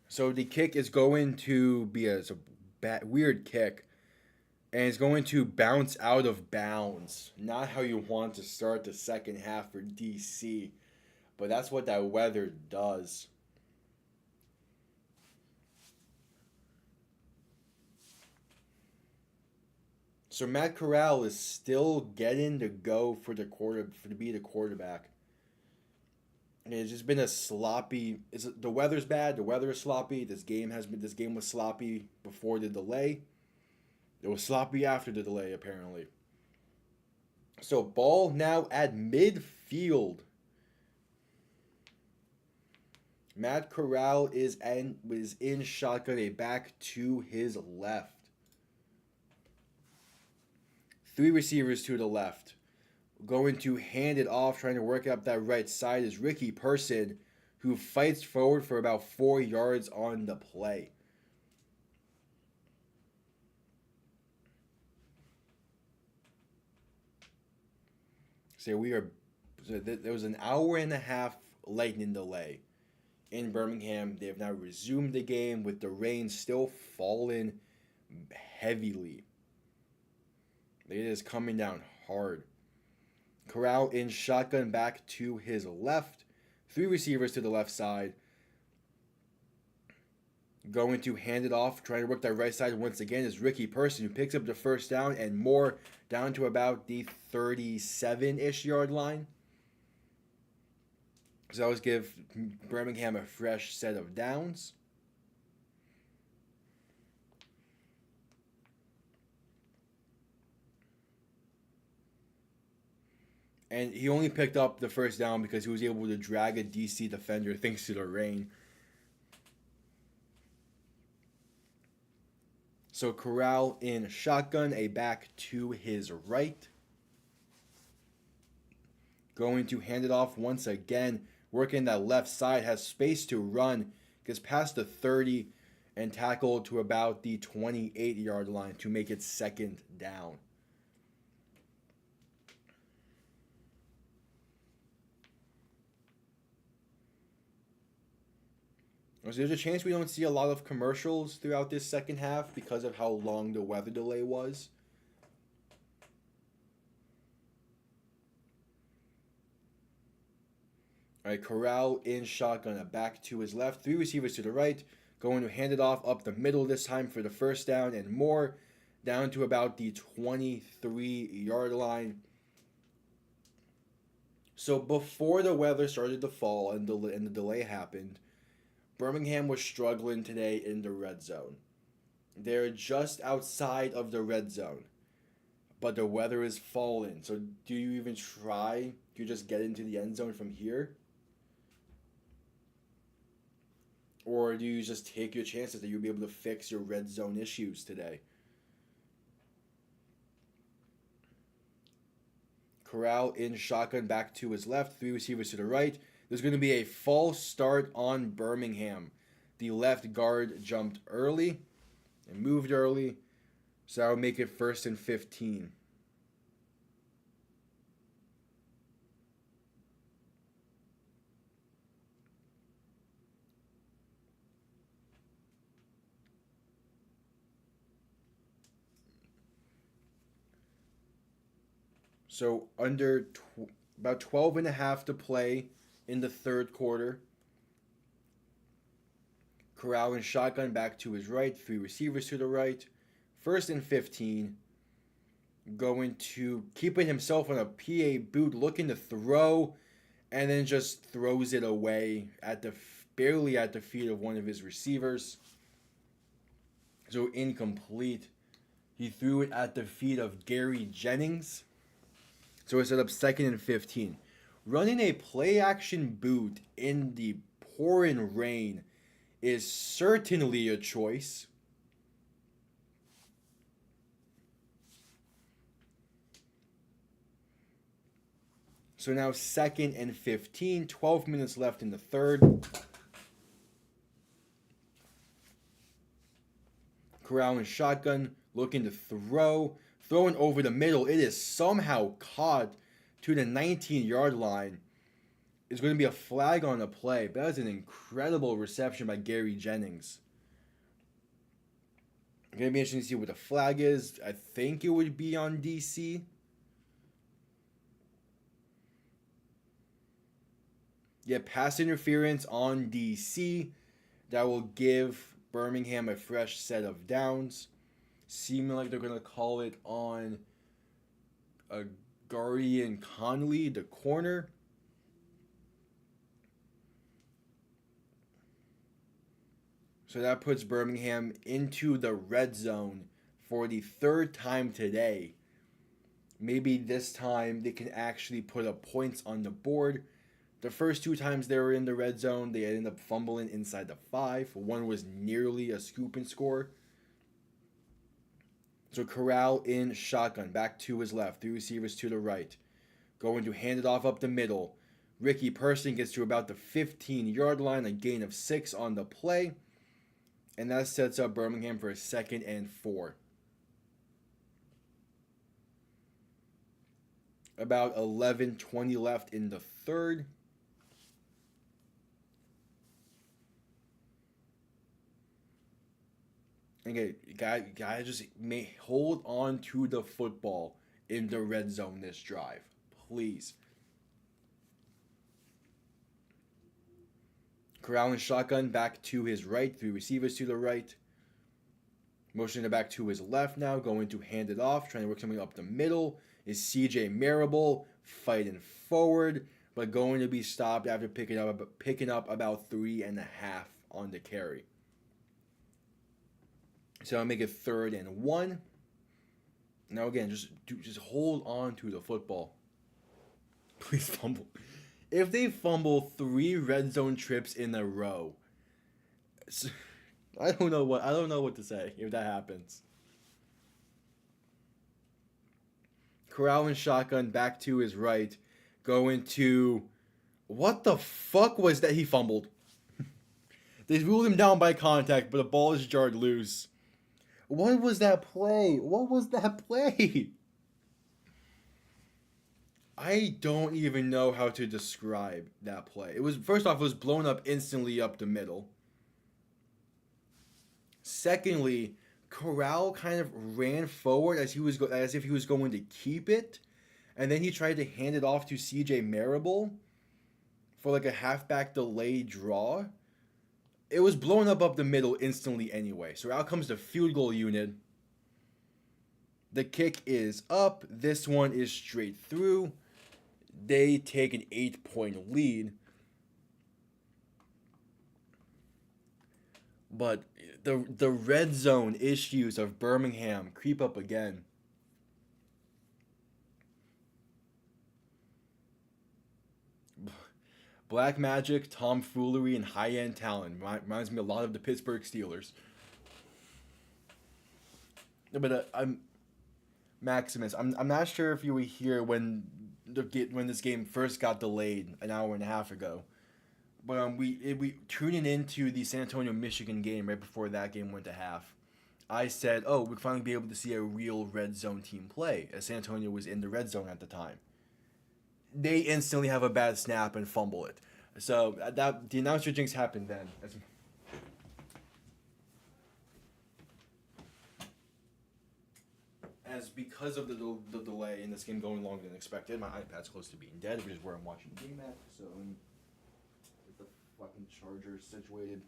So the kick is going to be a weird kick, and it's going to bounce out of bounds. Not how you want to start the second half for DC, but that's what that weather does. So Matt Corral is still getting to go for to be the quarterback. It's just been a sloppy. The weather's bad. The weather is sloppy. This game was sloppy before the delay. It was sloppy after the delay apparently. So ball now at midfield. Matt Corral is in shotgun, a back to his left. 3 receivers to the left. Going to hand it off, trying to work up that right side is Ricky Person, who fights forward for about 4 yards on the play. So there was an hour and a half lightning delay in Birmingham. They have now resumed the game with the rain still falling heavily. It is coming down hard. Corral in shotgun back to his left. 3 receivers to the left side. Going to hand it off, trying to work that right side once again is Ricky Person, who picks up the first down and more, down to about the 37-ish yard line. So that was give Birmingham a fresh set of downs. And he only picked up the first down because he was able to drag a DC defender thanks to the rain. So Corral in shotgun, a back to his right. Going to hand it off once again. Working that left side, has space to run. Gets past the 30 and tackled to about the 28-yard line to make it second down. So there's a chance we don't see a lot of commercials throughout this second half because of how long the weather delay was. All right, Corral in shotgun, a back to his left, 3 receivers to the right, going to hand it off up the middle this time for the first down and more, down to about the 23-yard line. So before the weather started to fall and the delay happened, Birmingham was struggling today in the red zone. They're just outside of the red zone, but the weather is falling. So do you even try to just get into the end zone from here? Or do you just take your chances that you'll be able to fix your red zone issues today? Corral in shotgun back to his left, 3 receivers to the right. There's going to be a false start on Birmingham. The left guard jumped early and moved early, so that would make it 1st and 15. So about 12 and a half to play in the third quarter. Corral in shotgun back to his right, 3 receivers to the right. 1st and 15. Going to keeping himself on a PA boot, looking to throw, and then just throws it away barely at the feet of one of his receivers. So incomplete. He threw it at the feet of Gary Jennings. So it set up 2nd and 15. Running a play action boot in the pouring rain is certainly a choice. So now 2nd and 15, 12 minutes left in the third. Corral and shotgun, looking to throw. Throwing over the middle. It is somehow caught to the 19-yard line. It's going to be a flag on the play. But that was an incredible reception by Gary Jennings. Going to be interesting to see what the flag is. I think it would be on DC. Yeah, pass interference on DC. That will give Birmingham a fresh set of downs. Seeming like they're going to call it on Guardian Conley, the corner. So that puts Birmingham into the red zone for the third time today. Maybe this time they can actually put up points on the board. The first 2 times they were in the red zone, they ended up fumbling inside the 5. One was nearly a scoop and score. So Corral in shotgun, back to his left, 3 receivers to the right. Going to hand it off up the middle. Ricky Person gets to about the 15-yard line, a gain of 6 on the play. And that sets up Birmingham for a 2nd and 4. About 11:20 left in the third. Okay, guys, just may hold on to the football in the red zone this drive, please. Corral and shotgun back to his right, 3 receivers to the right. Motioning it back to his left now, going to hand it off, trying to work something up the middle. Is CJ Marable fighting forward, but going to be stopped after picking up about 3.5 on the carry. So I'll make it 3rd and 1. Now again, just hold on to the football. Please fumble. If they fumble 3 red zone trips in a row, I don't know what to say if that happens. Corral and shotgun back to his right, going to, what the fuck was that? He fumbled. They ruled him down by contact, but the ball is jarred loose. What was that play? I don't even know how to describe that play. It was, first off, it was blown up instantly up the middle. Secondly, Corral kind of ran forward as if he was going to keep it, and then he tried to hand it off to CJ Marable for like a halfback delay draw. It was blown up the middle instantly anyway. So out comes the field goal unit. The kick is up. This one is straight through. They take an 8-point lead. But the red zone issues of Birmingham creep up again. Black magic, tomfoolery, and high-end talent. Reminds me a lot of the Pittsburgh Steelers. But I'm Maximus. I'm not sure if you were here when this game first got delayed an hour and a half ago. But we tuning into the San Antonio Michigan game right before that game went to half. I said, "Oh, we'd finally be able to see a real red zone team play," as San Antonio was in the red zone at the time. They instantly have a bad snap and fumble it. So that the announcer jinx happened then. As because of the delay in this game going longer than expected, my iPad's close to being dead, which is where I'm watching the game at. So get the fucking charger situated.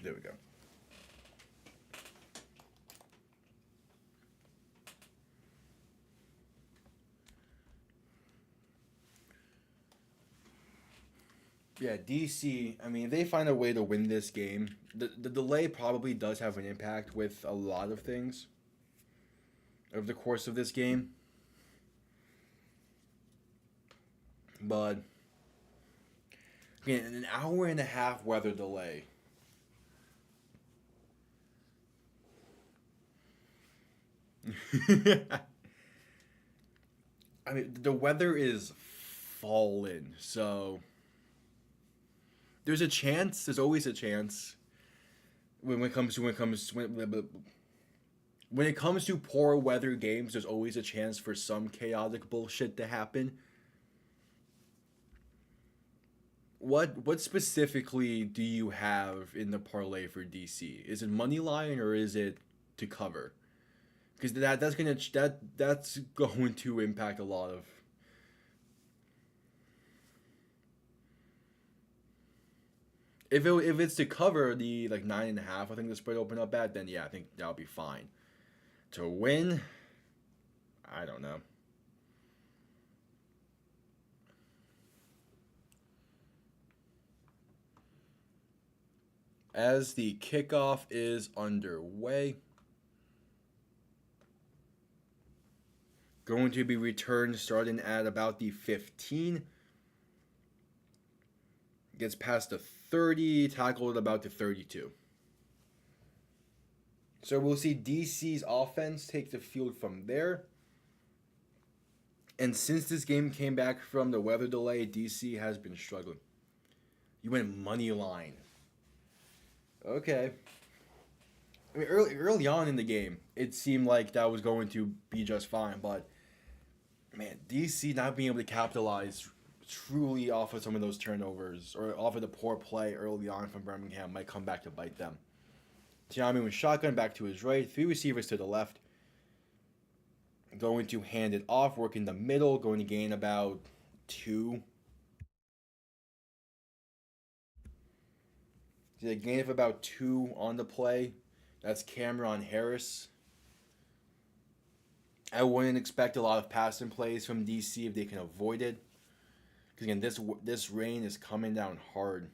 There we go. Yeah, DC. I mean, if they find a way to win this game, the delay probably does have an impact with a lot of things over the course of this game. But again, an hour and a half weather delay. I mean, the weather is fallen, so there's a chance. There's always a chance when it comes to poor weather games. There's always a chance for some chaotic bullshit to happen. What specifically do you have in the parlay for DC? Is it money line or is it to cover? Because that's going to impact a lot of. If it's to cover the like 9.5, I think the spread open up at, then yeah, I think that'll be fine. To win, I don't know. As the kickoff is underway, going to be returned starting at about the 15. Gets past the 30, tackled about the 32. So we'll see DC's offense take the field from there. And since this game came back from the weather delay, DC has been struggling. You went money line. Okay. I mean, early on in the game, it seemed like that was going to be just fine, but man, DC not being able to capitalize truly off of some of those turnovers or off of the poor play early on from Birmingham might come back to bite them. Tiami with shotgun back to his right, three receivers to the left. Going to hand it off, work in the middle, going to gain about 2. Did a gain of about 2 on the play. That's Cameron Harris. I wouldn't expect a lot of passing plays from DC if they can avoid it. Because again, this rain is coming down hard.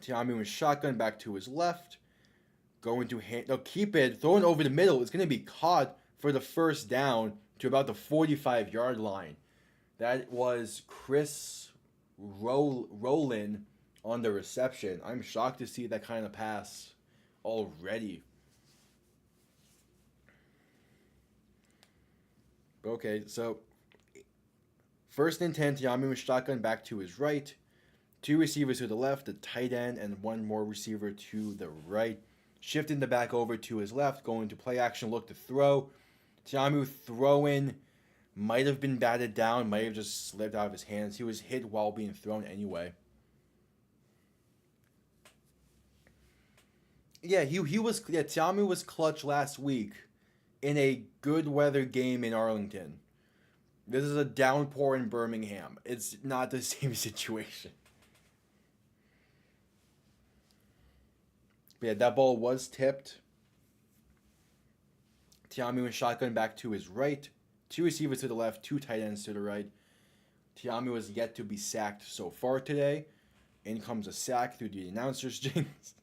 Tiami with shotgun back to his left. Going to keep it, throwing over the middle. It's going to be caught for the first down to about the 45-yard line. That was Chris Rowland on the reception. I'm shocked to see that kind of pass already. Okay, so first and 10, Tiami with shotgun back to his right. 2 receivers to the left, a tight end, and 1 more receiver to the right. Shifting the back over to his left, going to play action, look to throw. Tiamu throwing, might have been batted down, might have just slipped out of his hands. He was hit while being thrown anyway. Yeah, Tiamu was clutch last week in a good weather game in Arlington. This is a downpour in Birmingham. It's not the same situation. But yeah, that ball was tipped. Tiamu and shotgun back to his right. 2 receivers to the left, 2 tight ends to the right. Tiamu has yet to be sacked so far today. In comes a sack through the announcer's jinx.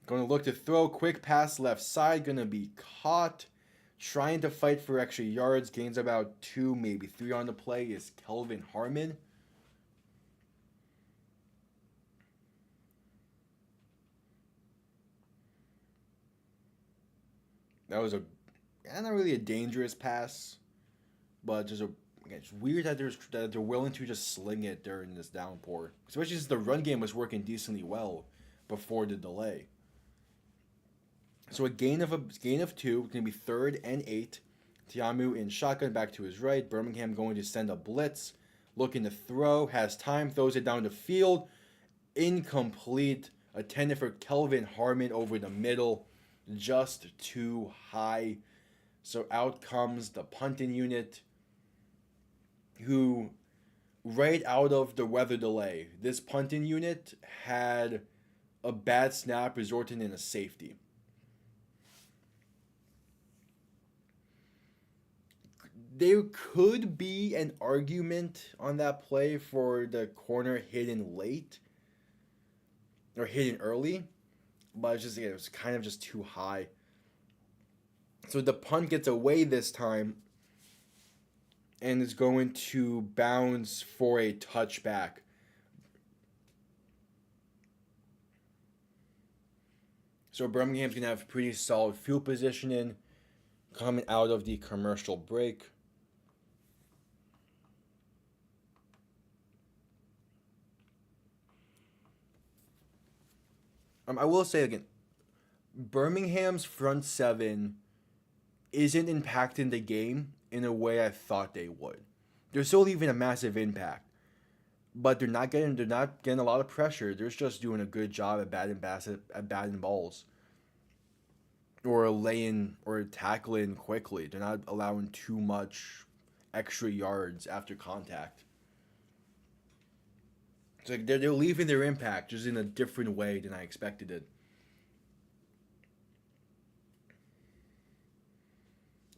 Going to look to throw. Quick pass left side. Going to be caught. Trying to fight for extra yards. Gains about 2, maybe 3 on the play is Kelvin Harmon. That was not really a dangerous pass, but just it's weird that they're willing to just sling it during this downpour, especially since the run game was working decently well before the delay. So a gain of 2, going to be 3rd and 8. Tiamu in shotgun back to his right. Birmingham going to send a blitz, looking to throw, has time, throws it down the field, incomplete. Intended for Kelvin Harmon over the middle. Just too high. So out comes the punting unit, who right out of the weather delay, this punting unit had a bad snap resulting in a safety. There could be an argument on that play for the corner hidden late or hidden early, but it's just it was kind of just too high. So the punt gets away this time and is going to bounce for a touchback. So Birmingham's going to have pretty solid field positioning coming out of the commercial break. I will say again, Birmingham's front seven isn't impacting the game in a way I thought they would. They're still leaving a massive impact, but they're not getting a lot of pressure. They're just doing a good job at batting balls, or laying or tackling quickly. They're not allowing too much extra yards after contact. It's like they're leaving their impact just in a different way than I expected it.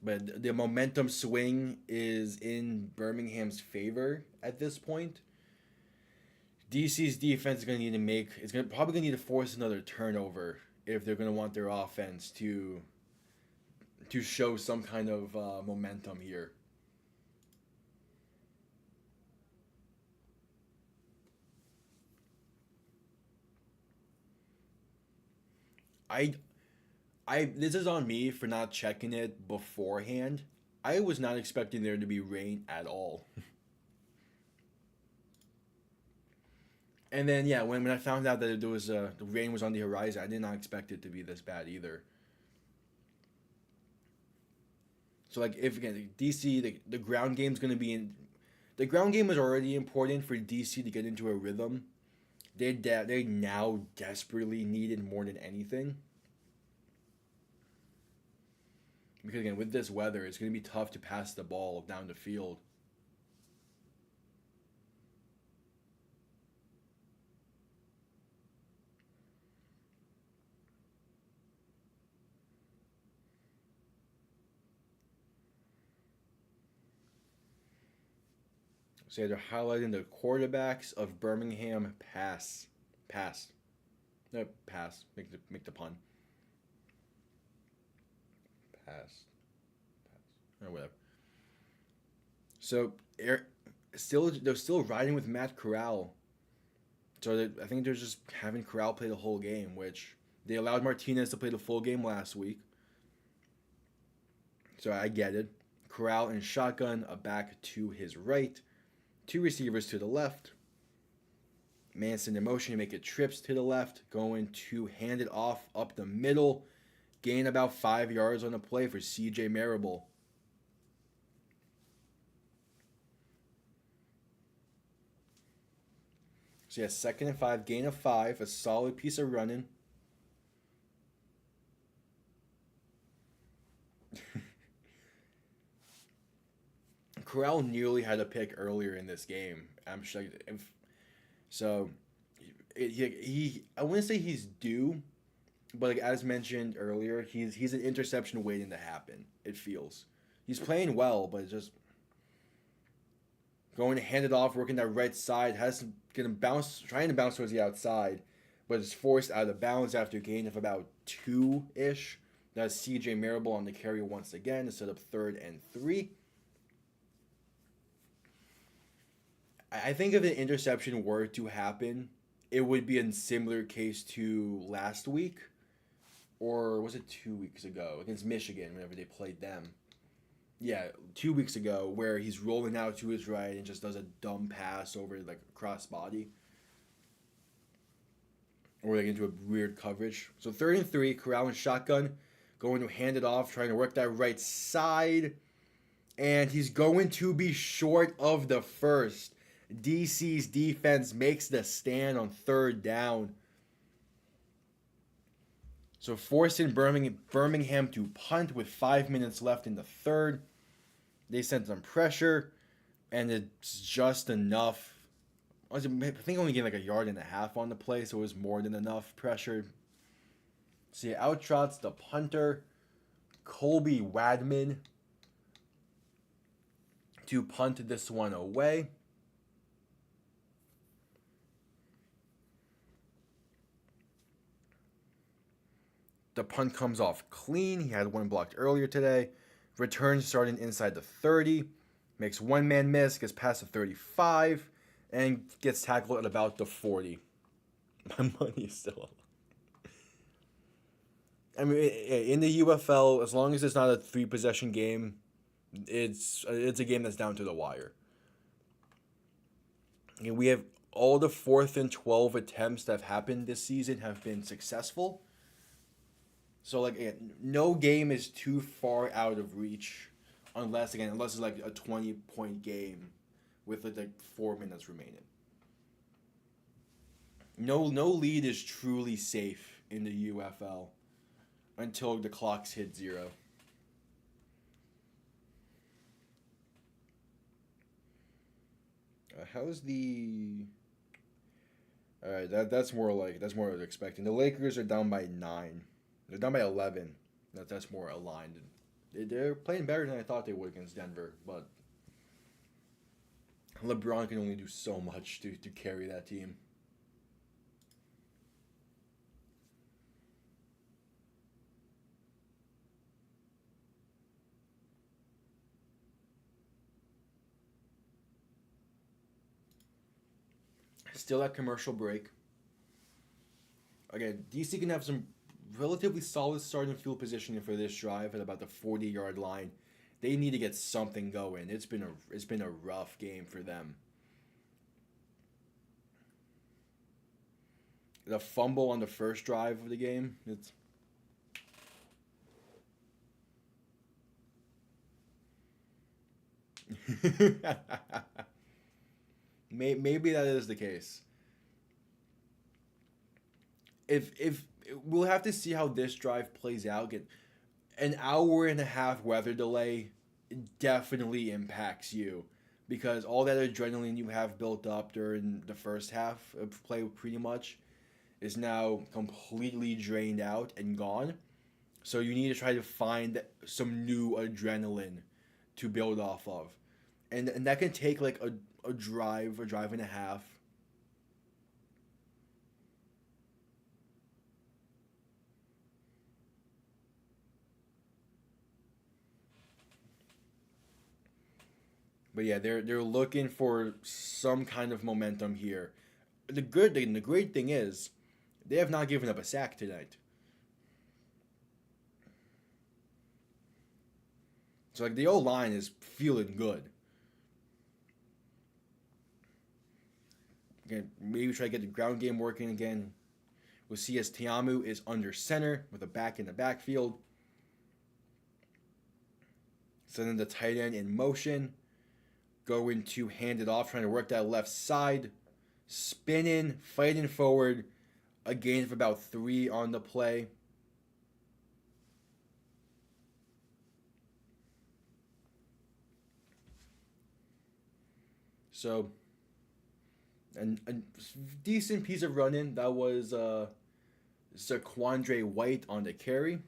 But the momentum swing is in Birmingham's favor at this point. DC's defense is going to need to make. It's going to probably going to need to force another turnover if they're going to want their offense to show some kind of momentum here. I I this is on me for not checking it beforehand. I was not expecting there to be rain at all. And then yeah, when I found out that there was the rain was on the horizon, I did not expect it to be this bad either. So like if again DC the ground game's gonna be in the ground game was already important for DC to get into a rhythm. They now desperately needed more than anything. Because again, with this weather, it's gonna be tough to pass the ball down the field. So yeah, they're highlighting the quarterbacks of Birmingham pass, no pass. Make the pun pass, or whatever. So they're still riding with Matt Corral. So I think they're just having Corral play the whole game, which they allowed Martinez to play the full game last week. So I get it. Corral in shotgun, a back to his right, two receivers to the left. Manson in motion to make it trips to the left, going to hand it off up the middle, gain about 5 yards on the play for CJ Marable. So yeah, 2nd and 5, gain of 5, a solid piece of running. Corral nearly had a pick earlier in this game. I'm sure. So, I wouldn't say he's due, but like as mentioned earlier, he's an interception waiting to happen. It feels he's playing well, but just going to hand it off, working that right side, has gonna bounce, trying to bounce towards the outside, but is forced out of bounds after a gain of about 2-ish. That's CJ Marable on the carry once again to set up 3rd and 3. I think if an interception were to happen, it would be a similar case to last week, or was it 2 weeks ago against Michigan whenever they played them? Yeah, 2 weeks ago, where he's rolling out to his right and just does a dumb pass over like cross body, or like into a weird coverage. So 3rd and 3, Corral and shotgun, going to hand it off, trying to work that right side, and he's going to be short of the first. DC's defense makes the stand on 3rd down. So forcing Birmingham to punt with 5 minutes left in the third. They sent some pressure, and it's just enough. I think only getting like 1.5 yards on the play, so it was more than enough pressure. So he outshots the punter, Colby Wadman. to punt this one away. The punt comes off clean. He had one blocked earlier today. Returns starting inside the 30. Makes one man miss, gets past the 35, and gets tackled at about the 40. My money is still up. I mean, in the UFL, as long as it's not a 3 possession game, it's a game that's down to the wire. And we have all the 4th and 12 attempts that have happened this season have been successful. So like again, no game is too far out of reach, unless it's like a 20-point game, with like 4 minutes remaining. No lead is truly safe in the UFL until the clocks hit 0. How's the? All right, that's more what I was expecting. The Lakers are down by 9. They're down by 11. That's more aligned. They're playing better than I thought they would against Denver, but LeBron can only do so much to carry that team. Still at commercial break. Again, DC can have some relatively solid starting field positioning for this drive at about the 40-yard line. They need to get something going. It's been a rough game for them. The fumble on the first drive of the game. Maybe that is the case. If we'll have to see how this drive plays out. Get an hour and a half weather delay definitely impacts you, because all that adrenaline you have built up during the first half of play pretty much is now completely drained out and gone. So you need to try to find some new adrenaline to build off of. And that can take like a drive and a half. But yeah, they're looking for some kind of momentum here. The great thing is they have not given up a sack tonight. So like the O line is feeling good. Again, maybe try to get the ground game working again. We'll see as Tiamu is under center with a back in the backfield. Sending the tight end in motion. Going to hand it off, trying to work that left side. Spinning, fighting forward. A gain of about 3 on the play. So, and a decent piece of running. That was Zaquandre White on the carry.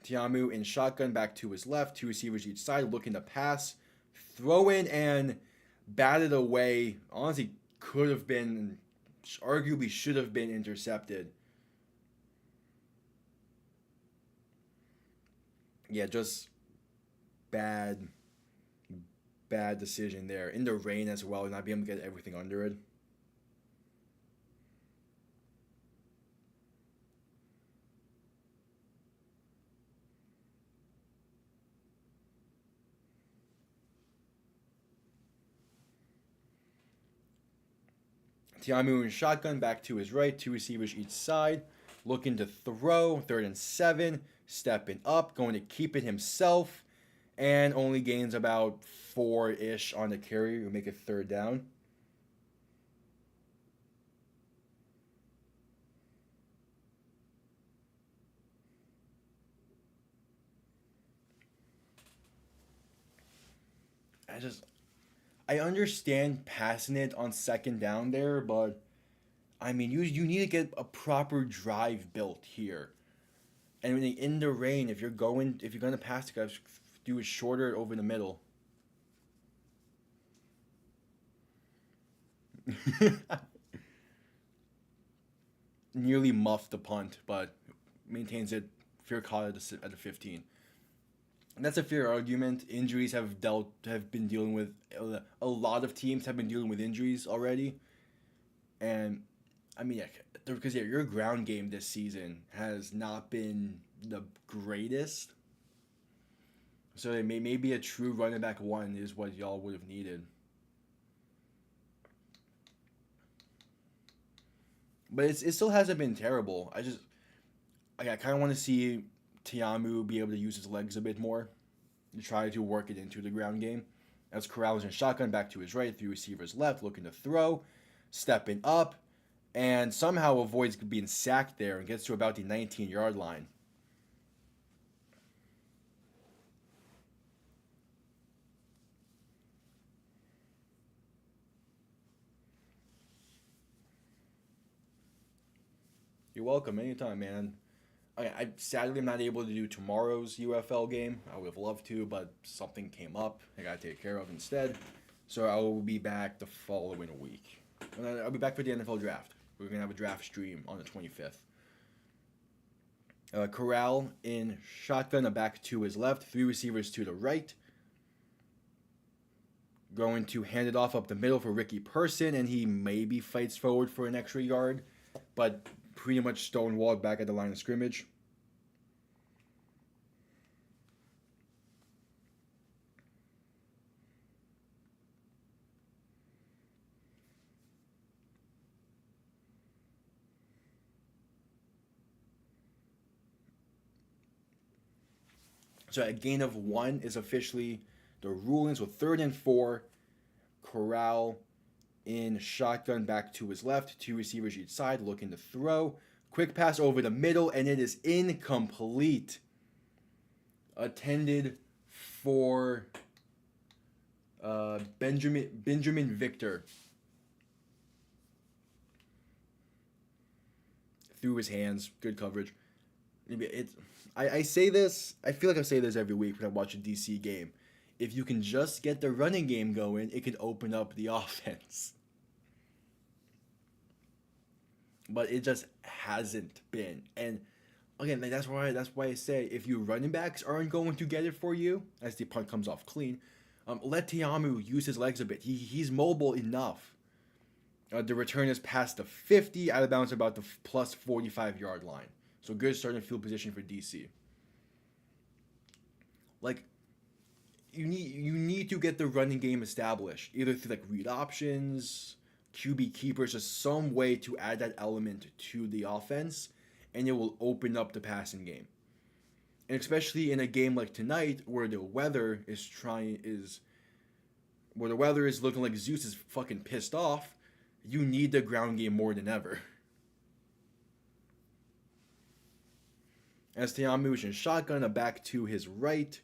Tiamu in shotgun back to his left. 2 receivers each side looking to pass. Throw in and batted away. Honestly, could have been, arguably should have been intercepted. Yeah, just bad decision there. In the rain as well, not being able to get everything under it. Tiamu in shotgun back to his right. 2 receivers each side. Looking to throw. 3rd and 7. Stepping up. Going to keep it himself. And only gains about 4-ish on the carry. Will make it 3rd down. I understand passing it on 2nd down there, but I mean, you need to get a proper drive built here. And in the rain, if you're gonna pass the guys, do it shorter over the middle. Nearly muffed the punt, but maintains it fair caught at the 15. And that's a fair argument. Injuries have been dealing with a lot of teams have been dealing with injuries already, and I mean, yeah, because yeah, your ground game this season has not been the greatest. So maybe a true running back one is what y'all would have needed. But it still hasn't been terrible. I kind of want to see Tiamu be able to use his legs a bit more to try to work it into the ground game. As Corral is in shotgun back to his right, three receivers left, looking to throw, stepping up, and somehow avoids being sacked there and gets to about the 19-yard line. You're welcome anytime, man. I sadly am not able to do tomorrow's UFL game. I would have loved to, but something came up I got to take care of instead. So I will be back the following week. And I'll be back for the NFL draft. We're going to have a draft stream on the 25th. Corral in shotgun, a back to his left, three receivers to the right. Going to hand it off up the middle for Ricky Person, and he maybe fights forward for an extra yard, but pretty much stonewalled back at the line of scrimmage. So a gain of 1 is officially the rulings with 3rd and 4. Corral in shotgun back to his left, two receivers each side looking to throw. Quick pass over the middle, and it is incomplete. Attended for Benjamin Victor. Through his hands, good coverage. I say this, I feel like I say this every week when I watch a DC game. If you can just get the running game going, it can open up the offense. But it just hasn't been. And again, like that's why I say if your running backs aren't going to get it for you, as the punt comes off clean, let Tiamu use his legs a bit. He's mobile enough. The return is past the 50, out of bounds about the plus 45-yard line. So good starting field position for DC. Like, you need to get the running game established, either through like read options, QB keepers, just some way to add that element to the offense, and it will open up the passing game. And especially in a game like tonight, where the weather is looking like Zeus is fucking pissed off, you need the ground game more than ever. As Tiamu is in shotgun, a back to his right.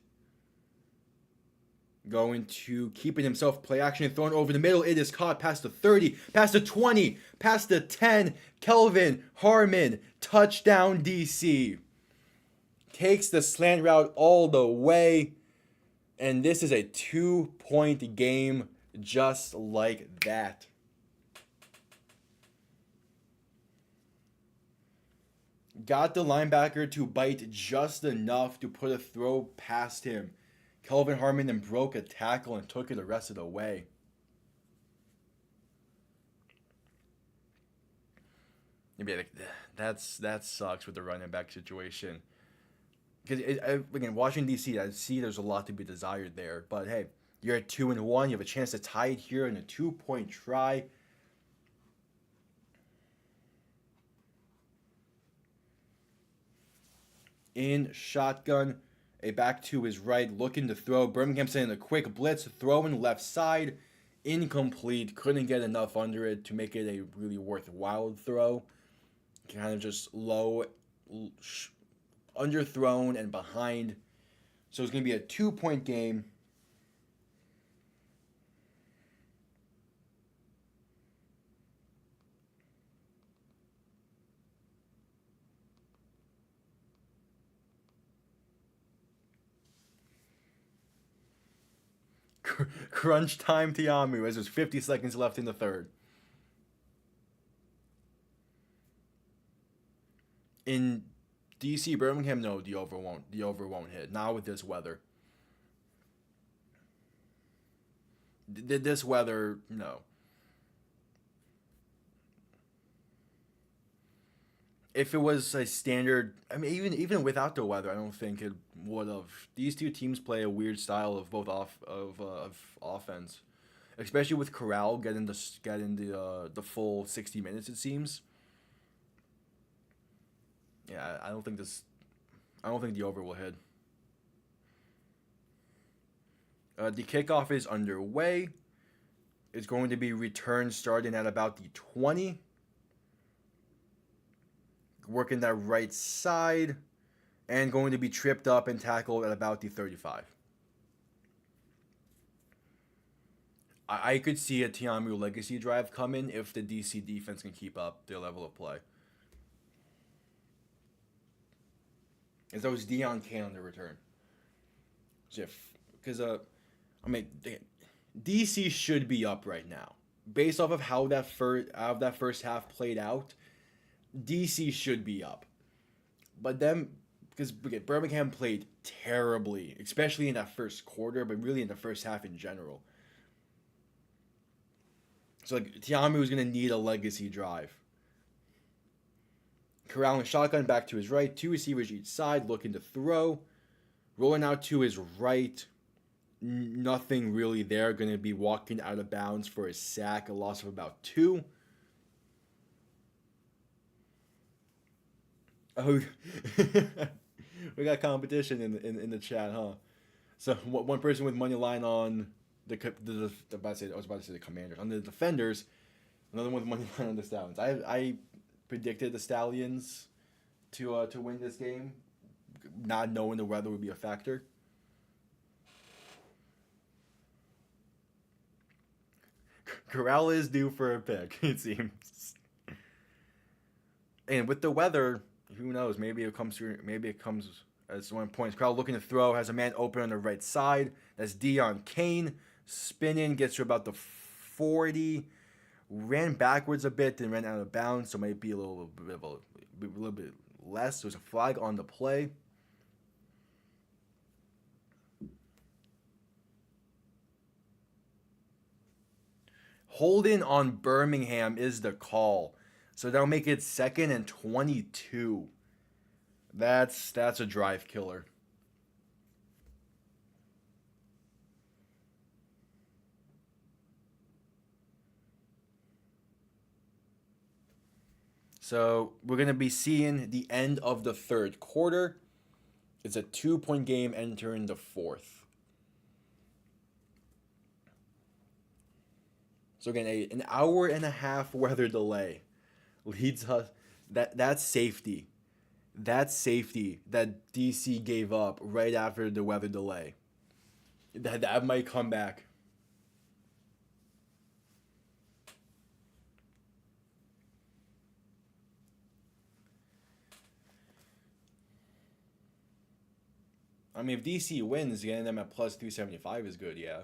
Going to keep it himself, play action, thrown over the middle. It is caught past the 30, past the 20, past the 10. Kelvin Harmon, touchdown DC. Takes the slant route all the way. And this is a 2-point game just like that. Got the linebacker to bite just enough to put a throw past him. Kelvin Harmon then broke a tackle and took it the rest of the way. That sucks with the running back situation. Because again, Washington D.C., I see there's a lot to be desired there. But hey, you're at 2-1. You have a chance to tie it here in a 2-point try. In shotgun, a back to his right, looking to throw. Birmingham sending a quick blitz, throwing left side, incomplete. Couldn't get enough under it to make it a really worthwhile throw. Kind of just low, underthrown and behind. So it's going to be a 2-point game. Crunch time Tiamu as there's 50 seconds left in the third. In DC Birmingham, no, the over won't hit. Not with this weather. This weather, no. If it was a standard, I mean, even without the weather, I don't think it would have. These two teams play a weird style of both of offense, especially with Corral getting the full 60 minutes. It seems. Yeah, I don't think this. I don't think the over will hit. The kickoff is underway. It's going to be return starting at about the 20. Working that right side. And going to be tripped up and tackled at about the 35. I could see a Tiamu legacy drive coming if the DC defense can keep up their level of play. As though it's Deion Kane on the return. Because I mean, DC should be up right now, based off of how that first half played out. DC should be up, but then because Birmingham played terribly, especially in that first quarter, but really in the first half in general. So like Tiamu is gonna need a legacy drive. Corral and shotgun back to his right, two receivers each side looking to throw, rolling out to his right. Nothing really there. Going to be walking out of bounds for a sack, a loss of about 2. Oh, we got competition in the chat, huh? So one person with money line on I was about to say the Commanders, on the Defenders. Another one with money line on the Stallions. I predicted the Stallions to win this game, not knowing the weather would be a factor. Corral is due for a pick, it seems. And with the weather, who knows? Maybe it comes as 1 point. Corral looking to throw, has a man open on the right side. That's Deion Kane. Spinning, gets to about the 40. Ran backwards a bit, then ran out of bounds, so might be a little bit less. There's a flag on the play. Holding on Birmingham is the call. So that'll make it 2nd and 22. That's a drive killer. So we're going to be seeing the end of the third quarter. It's a 2-point game entering the fourth. So again, an hour and a half weather delay leads us that safety. That safety that DC gave up right after the weather delay. That might come back. I mean, if DC wins, getting them at plus 375 is good. Yeah,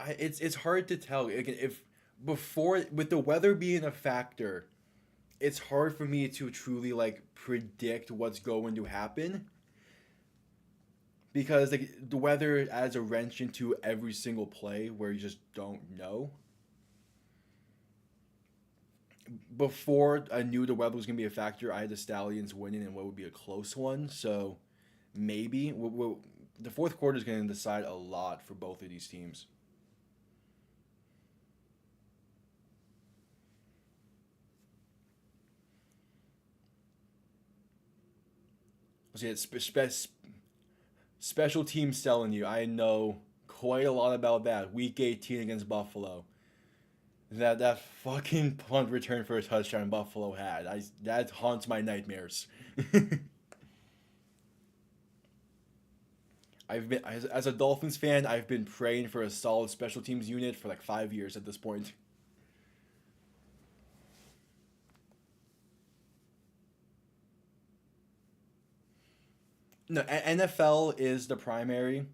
it's hard to tell. If before with the weather being a factor, it's hard for me to truly like predict what's going to happen because like the weather adds a wrench into every single play where you just don't know. Before I knew the weather was gonna be a factor, I had the Stallions winning and what would be a close one. So maybe the fourth quarter is going to decide a lot for both of these teams. See, it's special teams telling you. I know quite a lot about that. Week 18 against Buffalo. That fucking punt return for a touchdown Buffalo had. That haunts my nightmares. As a Dolphins fan, I've been praying for a solid special teams unit for like 5 years at this point. No, NFL is the primary,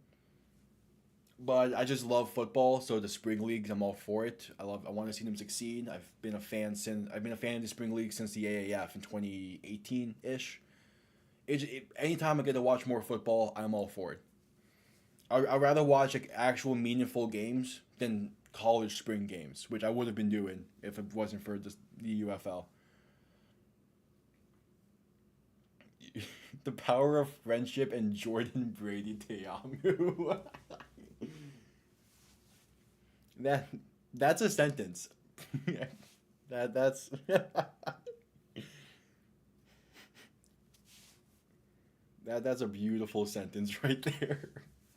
but I just love football. So the spring leagues, I'm all for it. I want to see them succeed. I've been a fan of the spring league since the AAF in 2018 ish. Anytime I get to watch more football, I'm all for it. I'd rather watch like actual meaningful games than college spring games, which I would have been doing if it wasn't for the UFL. The power of friendship and Jordan Brady Teamu. that that's a sentence. That that's a beautiful sentence right there.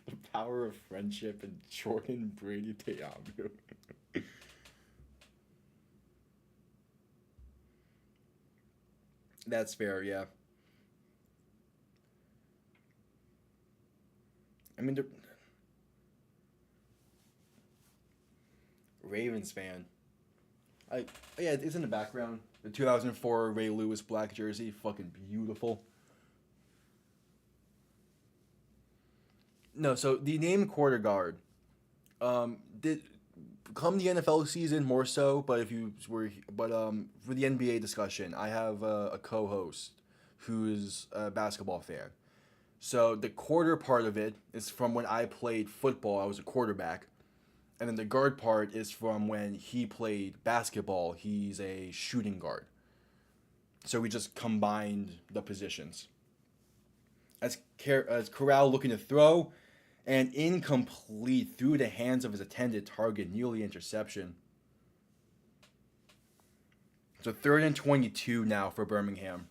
The power of friendship and Jordan Brady Teamu. That's fair, yeah. I mean, the Ravens fan. I Yeah, it's in the background. The 2004 Ray Lewis black jersey, fucking beautiful. No, so the name quarter guard, did come the NFL season more so, but if you were, but for the NBA discussion, I have a co-host who's a basketball fan. So the quarter part of it is from when I played football. I was a quarterback, and then the guard part is from when he played basketball. He's a shooting guard. So we just combined the positions. As Corral looking to throw, and incomplete through the hands of his intended target, nearly interception. So third and 22 now for Birmingham.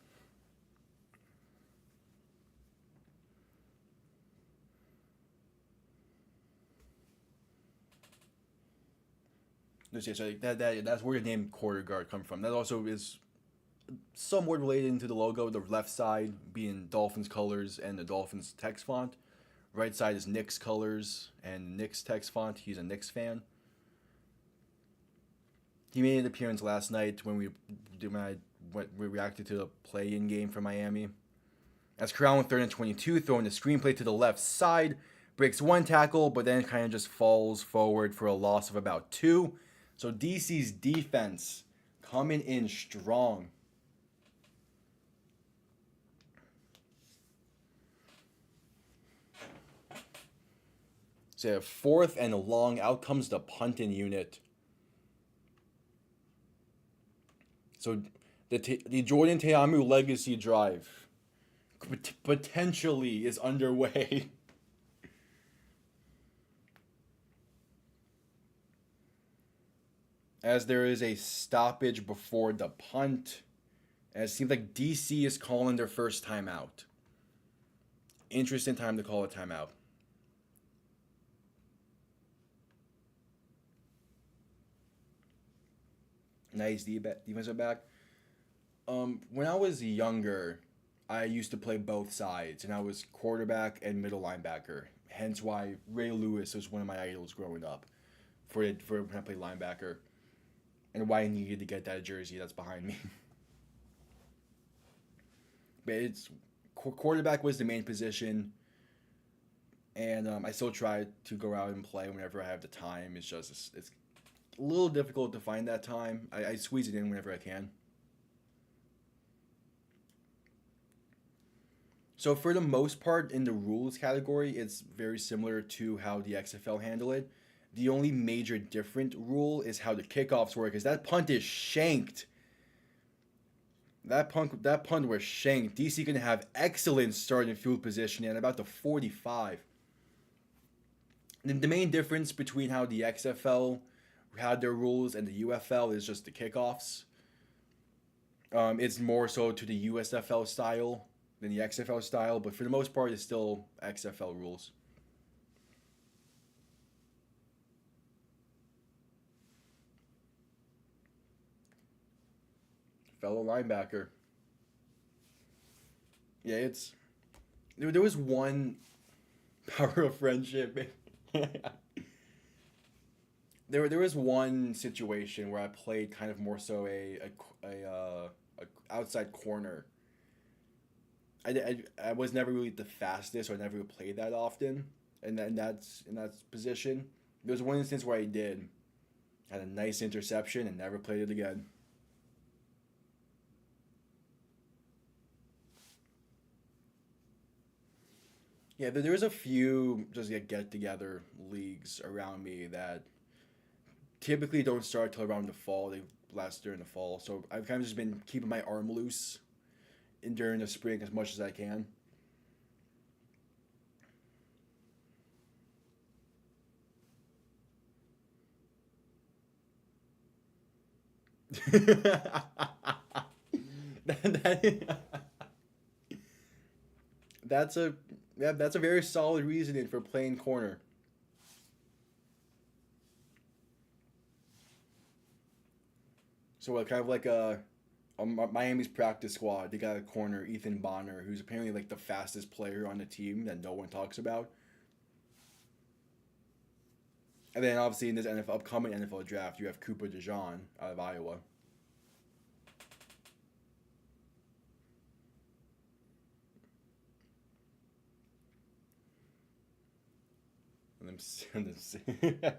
So that's where the name quarter guard come from. That also is somewhat related to the logo. The left side being Dolphins colors and the Dolphins text font. Right side is Knicks colors and Knicks text font. He's a Knicks fan. He made an appearance last night we reacted to the play-in game for Miami. As Corral on third and 22, throwing the screenplay to the left side, breaks one tackle, but then kind of just falls forward for a loss of about two. So DC's defense coming in strong. So fourth and long, out comes the punting unit. So the Jordan Teamu legacy drive potentially is underway. As there is a stoppage before the punt. And it seems like DC is calling their first timeout. Interesting time to call a timeout. Nice defensive back. When I was younger, I used to play both sides, and I was quarterback and middle linebacker. Hence why Ray Lewis was one of my idols growing up for when I played linebacker, and why I needed to get that jersey that's behind me. But it's quarterback was the main position, and I still try to go out and play whenever I have the time. It's a little difficult to find that time. I squeeze it in whenever I can. So for the most part, in the rules category, it's very similar to how the XFL handle it. The only major different rule is how the kickoffs work. Is that punt is shanked. That punt was shanked. DC gonna have excellent starting field position at about the 45. The main difference between how the XFL had their rules and the UFL is just the kickoffs. It's more so to the USFL style than the XFL style, but for the most part, it's still XFL rules. Fellow linebacker. Yeah, there was one power of friendship. There was one situation where I played kind of more so a outside corner. I was never really the fastest, or I never played that often, and that's in that position. There was one instance where I did, had a nice interception and never played it again. Yeah, there was a few just get together leagues around me that typically don't start till around the fall. They last during the fall, so I've kind of just been keeping my arm loose in during the spring as much as I can. that, that's a that's a very solid reasoning for playing corner. So what, kind of like Miami's practice squad. They got a corner, Ethan Bonner, who's apparently like the fastest player on the team that no one talks about. And then obviously in this upcoming NFL draft, you have Cooper DeJean out of Iowa. And them,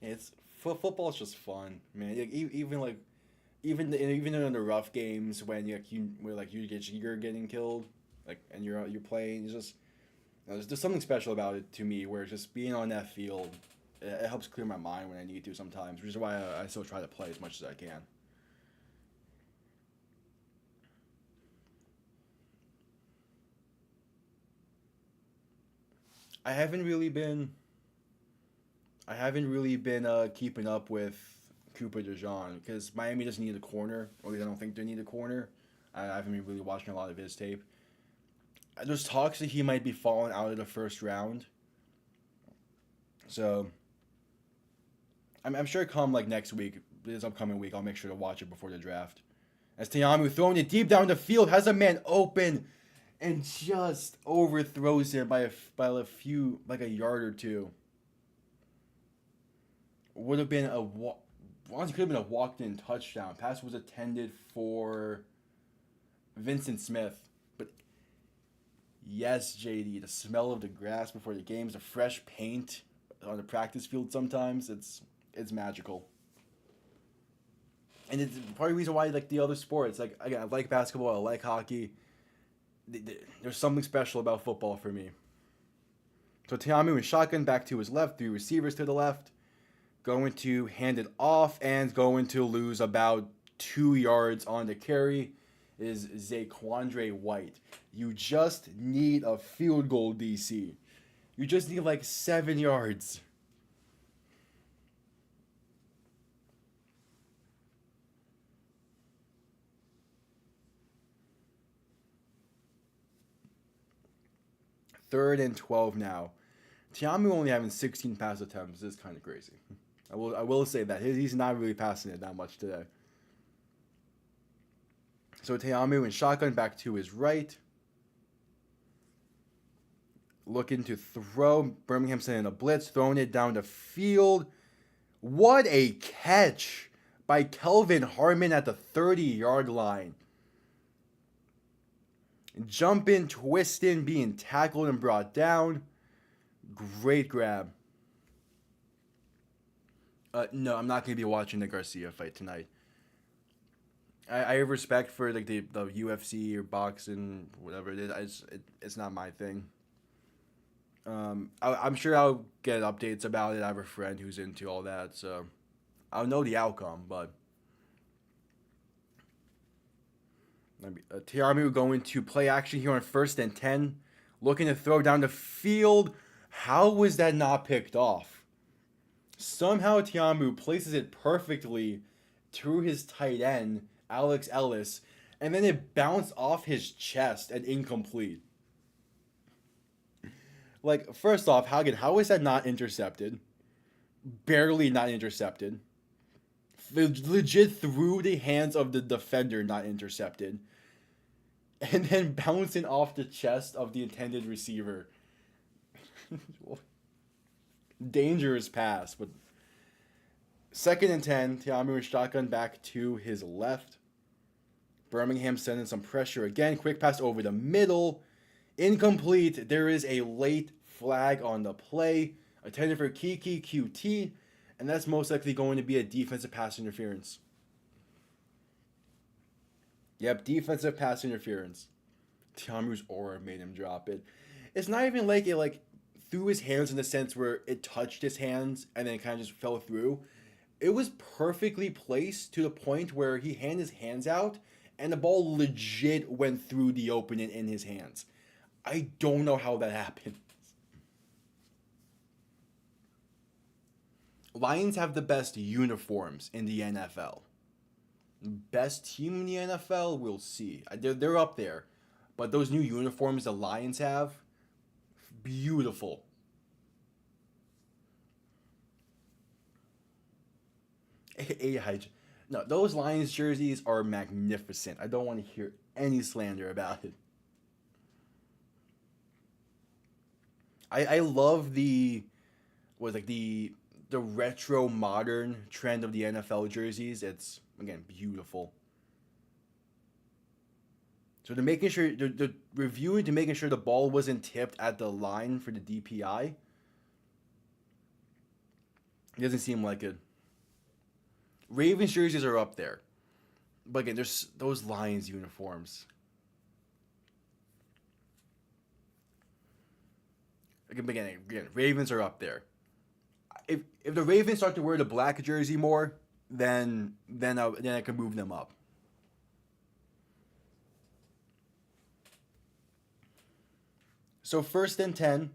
it's football's just fun, man. Like, even like even in the rough games when you're getting killed, like and you're playing, it's just there's something special about it to me where just being on that field, it helps clear my mind when I need to sometimes, which is why I still try to play as much as I can. I haven't really been I haven't really been keeping up with Cooper DeJean because Miami doesn't need a corner, or at least I don't think they need a corner. I haven't been really watching a lot of his tape. There's talks that he might be falling out of the first round, so I'm sure come like next week, this upcoming week, I'll make sure to watch it before the draft. As Teamu throwing it deep down the field has a man open and just overthrows him by a few like a yard or two. Would have been honestly could have been a walked-in touchdown. Pass was intended for Vincent Smith, but yes, JD, the smell of the grass before the games, the fresh paint on the practice field. Sometimes it's magical, and it's part of the reason why I like the other sports. Like again, I like basketball, I like hockey. There's something special about football for me. So Tiamu in shotgun back to his left, three receivers to the left. Going to hand it off and going to lose about 2 yards on the carry is Zaquandre White. You just need a field goal, DC. You just need like 7 yards. Third and 12 now. Tiamu only having 16 pass attempts is kind of crazy. I will say that he's not really passing it that much today. So Teamu in shotgun back to his right, looking to throw. Birmingham sending a blitz, throwing it down the field. What a catch by Kelvin Harmon at the 30-yard line. Jumping, twisting, being tackled and brought down. Great grab. No, I'm not going to be watching the Garcia fight tonight. I have respect for like the UFC or boxing, whatever it is. It's not my thing. I'm sure I'll get updates about it. I have a friend who's into all that, so I'll know the outcome. But Tiamu going to play action here on 1st and 10, looking to throw down the field. How was that not picked off? Somehow Tiamu places it perfectly to his tight end, Alex Ellis, and then it bounced off his chest and incomplete. Like, first off, how is that not intercepted? Barely not intercepted. Legit through the hands of the defender, not intercepted. And then bouncing off the chest of the intended receiver. Dangerous pass, but 2nd and 10, Tiamu shotgun back to his left. Birmingham sending some pressure again. Quick pass over the middle. Incomplete. There is a late flag on the play. Attended for Kiki QT. And that's most likely going to be a defensive pass interference. Yep, defensive pass interference. Tiamu's aura made him drop it. It's not even like it threw his hands in the sense where it touched his hands and then kind of just fell through. It was perfectly placed to the point where he handed his hands out and the ball legit went through the opening in his hands. I don't know how that happened. Lions have the best uniforms in the NFL. Best team in the NFL, we'll see. They're up there. But those new uniforms the Lions have, beautiful. No, those Lions jerseys are magnificent. I don't want to hear any slander about it. I love the retro modern trend of the NFL jerseys. It's again beautiful. So they're making sure they're reviewing to making sure the ball wasn't tipped at the line for the DPI. It doesn't seem like it. Ravens jerseys are up there, but again, there's those Lions uniforms. Again, Ravens are up there. If the Ravens start to wear the black jersey more, then I can move them up. So 1st and 10.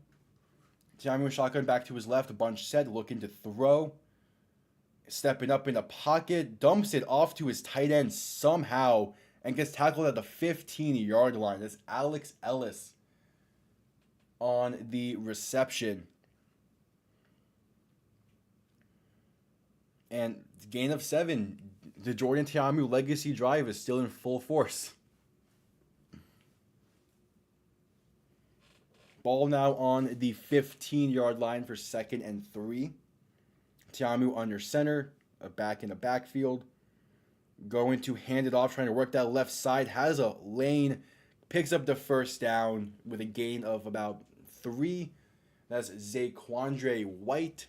Tiamu shotgun back to his left. A bunch set, looking to throw. Stepping up in the pocket. Dumps it off to his tight end somehow. And gets tackled at the 15-yard line. That's Alex Ellis on the reception. And gain of 7. The Jordan Tiamu legacy drive is still in full force. Ball now on the 15-yard line for 2nd and 3. Tiamu under center, back in the backfield. Going to hand it off, trying to work that left side. Has a lane, picks up the first down with a gain of about 3. That's Zaquandre White.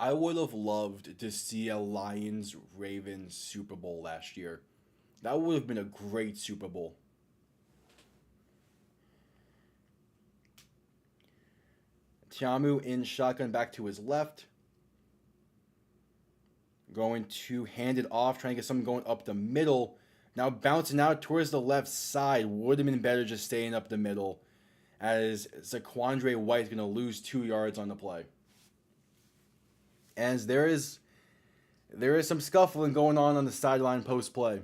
I would have loved to see a Lions-Ravens Super Bowl last year. That would have been a great Super Bowl. Tiamu in shotgun back to his left. Going to hand it off, trying to get something going up the middle. Now bouncing out towards the left side. Would have been better just staying up the middle, as Zaquandre White is going to lose 2 yards on the play. And there is some scuffling going on the sideline post-play.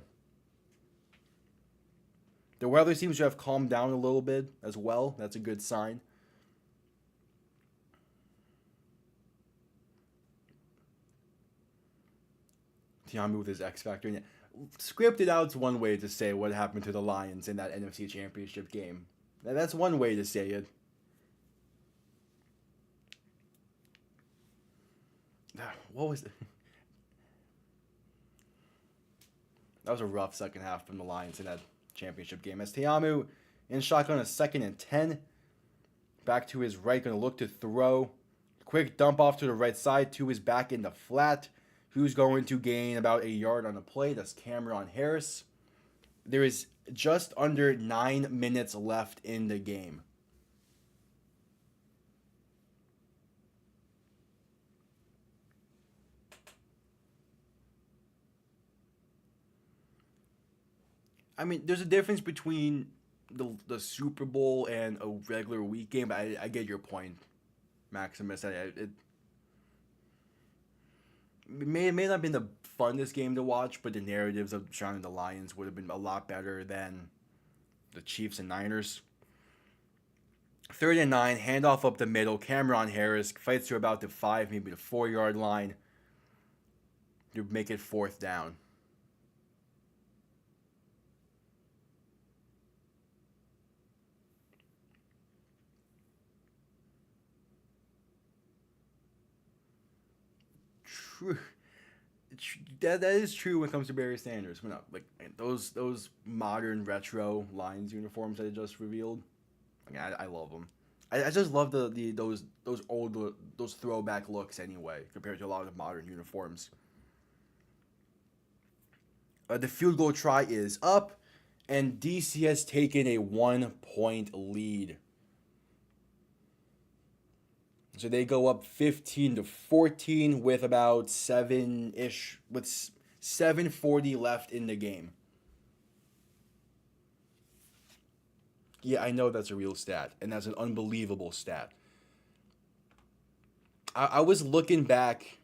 The weather seems to have calmed down a little bit as well. That's a good sign. Tiamu with his X Factor. Scripted out's one way to say what happened to the Lions in that NFC Championship game. That's one way to say it. What was it? That was a rough second half from the Lions in that championship game. As Tiamu in shotgun, a 2nd and 10. Back to his right, going to look to throw. Quick dump off to the right side to his back in the flat. Who's going to gain about a yard on the play? That's Cameron Harris. There is just under 9 minutes left in the game. I mean, there's a difference between the Super Bowl and a regular week game. But I get your point, Maximus. It may not have been the funnest game to watch, but the narratives of surrounding the Lions would have been a lot better than the Chiefs and Niners. 3rd and 9, handoff up the middle. Cameron Harris fights to about the 5, maybe the 4-yard line to make it 4th down. true. That is true when it comes to Barry Sanders. But no, like those modern retro Lions uniforms that they just revealed. Like, I love them. I just love the those old those throwback looks anyway compared to a lot of the modern uniforms. The field goal try is up, and DC has taken a 1 point lead. So they go up 15-14 with about 7:40 left in the game. Yeah, I know that's a real stat, and that's an unbelievable stat. I was looking back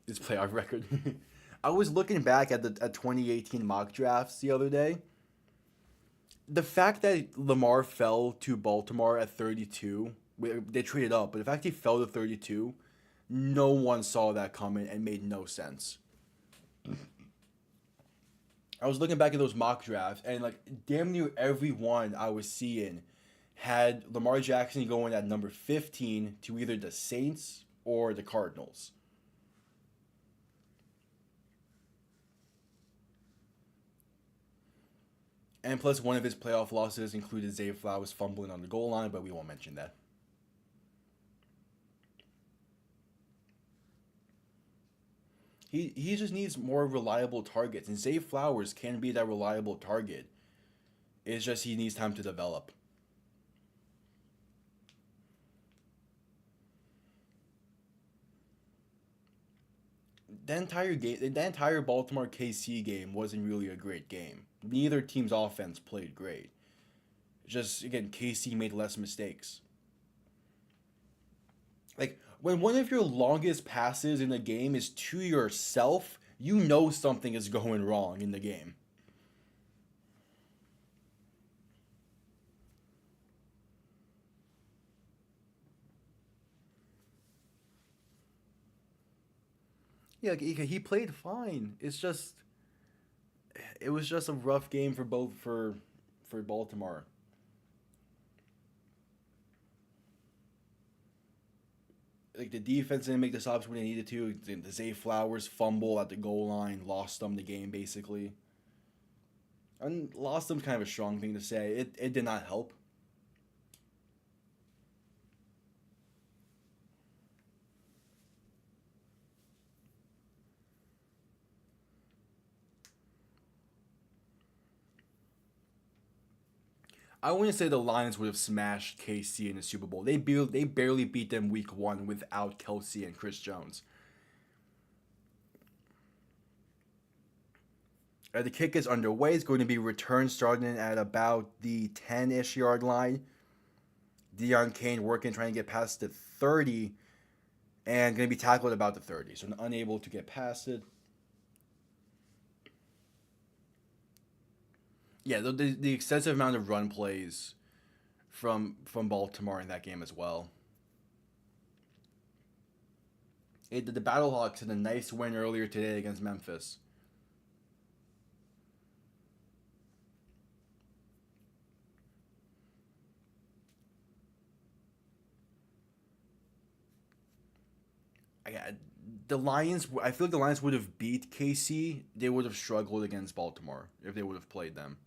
this playoff record. I was looking back at the 2018 mock drafts the other day. The fact that Lamar fell to Baltimore at 32, they traded up, but the fact he fell to 32, no one saw that coming and made no sense. I was looking back at those mock drafts, and like damn near every one I was seeing had Lamar Jackson going at number 15 to either the Saints or the Cardinals. And plus, one of his playoff losses included Zay Flowers fumbling on the goal line, but we won't mention that. He just needs more reliable targets, and Zay Flowers can be that reliable target. It's just he needs time to develop. The entire Baltimore KC game wasn't really a great game. Neither team's offense played great. Just again, KC made less mistakes. Like when one of your longest passes in the game is to yourself, you know something is going wrong in the game. Yeah, like, he played fine. It was just a rough game for Baltimore. Like the defense didn't make the stops when they needed to. The Zay Flowers fumble at the goal line lost them the game basically. And lost them kind of a strong thing to say. It did not help. I wouldn't say the Lions would have smashed KC in the Super Bowl. They barely beat them week one without Kelsey and Chris Jones. The kick is underway. It's going to be returned starting at about the 10-ish yard line. Deion Kane working, trying to get past the 30, and going to be tackled about the 30. So unable to get past it. Yeah, the extensive amount of run plays from Baltimore in that game as well. The Battlehawks had a nice win earlier today against Memphis. I, the Lions, I feel like the Lions would have beat KC. They would have struggled against Baltimore if they would have played them.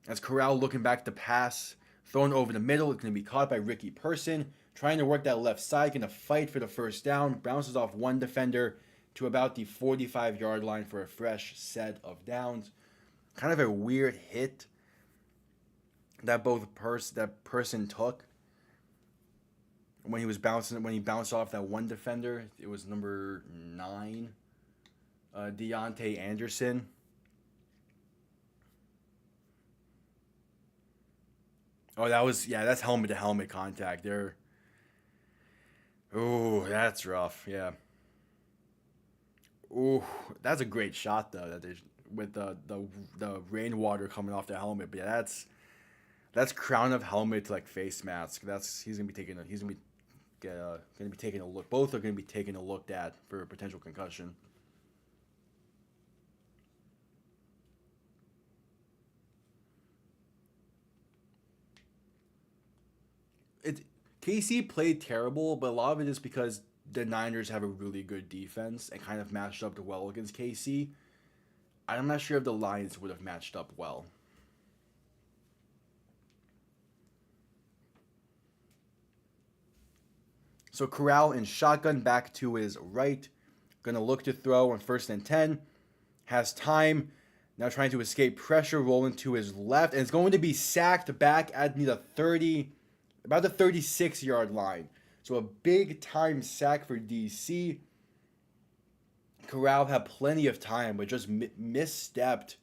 As Corral looking back to pass, thrown over the middle, it's going to be caught by Ricky Person, trying to work that left side, going to fight for the first down, bounces off one defender to about the 45-yard line for a fresh set of downs. Kind of a weird hit that Person took when he bounced off that one defender. It was number 9, Deontay Anderson. Oh, that's helmet to helmet contact. There. Oh, that's rough. Yeah. Oh, that's a great shot though. That they with the rainwater coming off the helmet. But yeah, that's crown of helmet to like face mask. He's gonna be taking a look. Both are gonna be taking a look at for a potential concussion. It KC played terrible, but a lot of it is because the Niners have a really good defense and kind of matched up well against KC. I'm not sure if the Lions would have matched up well. So Corral in shotgun back to his right. Gonna look to throw on 1st and 10. Has time. Now trying to escape pressure, rolling to his left. And it's going to be sacked back at the 30, about the 36-yard line. So a big time sack for DC. Corral had plenty of time, but just misstepped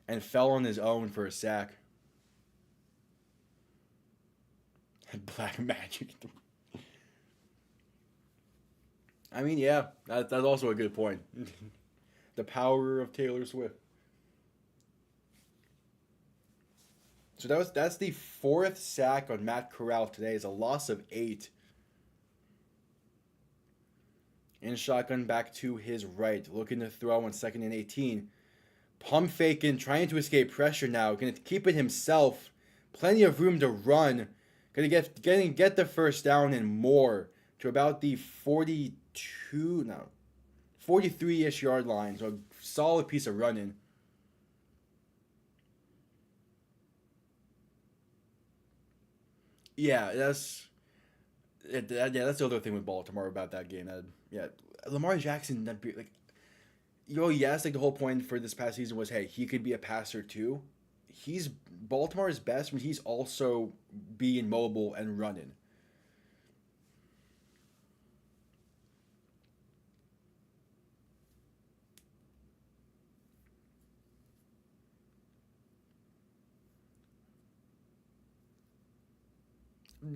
and fell on his own for a sack. Black magic. I mean, yeah, that's also a good point. The power of Taylor Swift. So that's the 4th sack on Matt Corral today. It's a loss of 8. In shotgun back to his right, looking to throw on 2nd and 18. Pump faking, trying to escape pressure now. Going to keep it himself. Plenty of room to run. Going to get the first down and more to about the 43-ish yard line. So a solid piece of running. Yeah, that's the other thing with Baltimore about that game. Lamar Jackson, yes, like the whole point for this past season was, hey, he could be a passer too. He's Baltimore's best when he's also being mobile and running.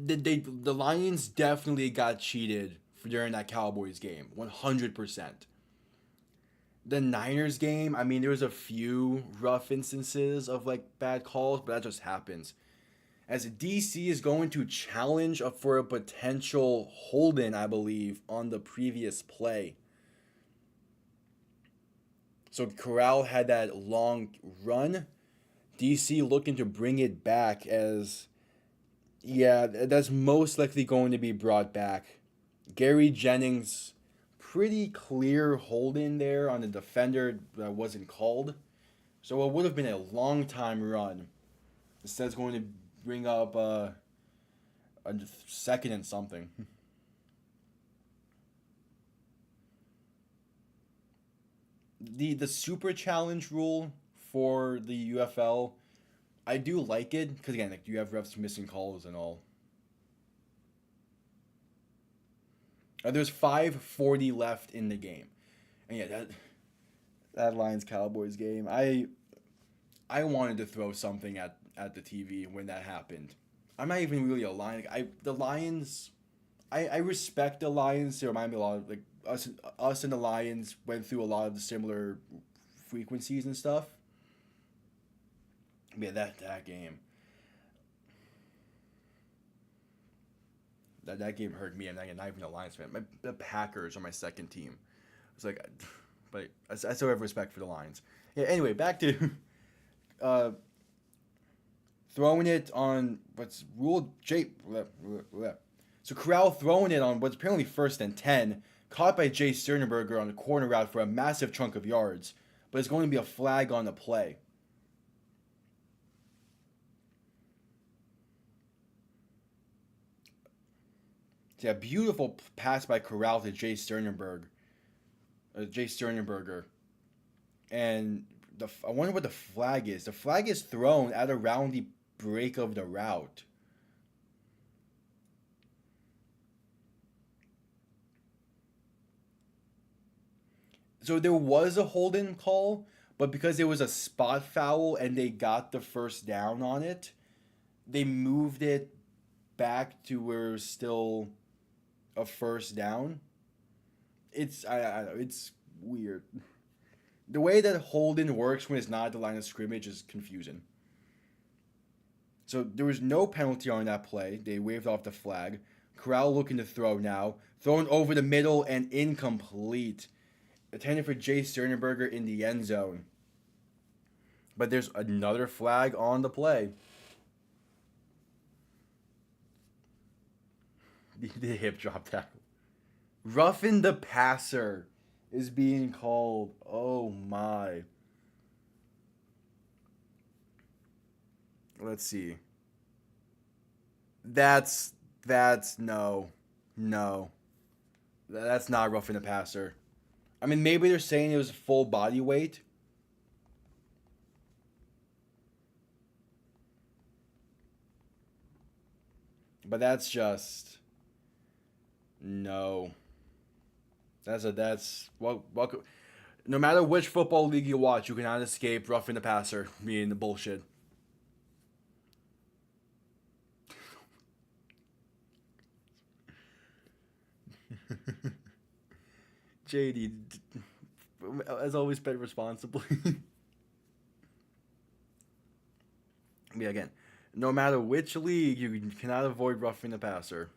The Lions definitely got cheated during that Cowboys game, 100%. The Niners game, I mean, there was a few rough instances of like bad calls, but that just happens. As DC is going to challenge for a potential hold-in, I believe, on the previous play. So Corral had that long run. DC looking to bring it back as, yeah, that's most likely going to be brought back. Gary Jennings, pretty clear hold-in there on the defender that wasn't called. So it would have been a long time run. Instead, it's going to bring up a 2nd and something. The super challenge rule for the UFL, I do like it because again, like you have refs missing calls and all. There's 5:40 left in the game, and yeah, that Lions Cowboys game, I wanted to throw something at the TV when that happened. I'm not even really a Lion. The Lions, I respect the Lions. They remind me a lot of like us and the Lions went through a lot of the similar frequencies and stuff. Yeah, that game. That game hurt me. I'm not even a Lions fan. The Packers are my second team. It's like, but I still have respect for the Lions. Yeah. Anyway, back to throwing it on what's ruled Jay. So Corral throwing it on what's apparently 1st and 10, caught by Jay Sternberger on the corner route for a massive chunk of yards, but it's going to be a flag on the play. Yeah, beautiful pass by Corral to Jay Sternberger. And I wonder what the flag is. The flag is thrown at around the break of the route. So there was a hold-in call, but because it was a spot foul and they got the first down on it, they moved it back to where it was still a first down. It's weird. The way that hold-in works when it's not at the line of scrimmage is confusing. So there was no penalty on that play. They waved off the flag. Corral looking to throw now. Thrown over the middle and incomplete. Intended for Jay Sternberger in the end zone. But there's another flag on the play. The hip drop tackle. Roughing the passer is being called. Oh my. Let's see. That's that's no. No. That's not roughing the passer. I mean, maybe they're saying it was full body weight. But that's just no. That's what no matter which football league you watch, you cannot escape roughing the passer being the bullshit. JD, as always, bet responsibly. Yeah, again, no matter which league, you cannot avoid roughing the passer.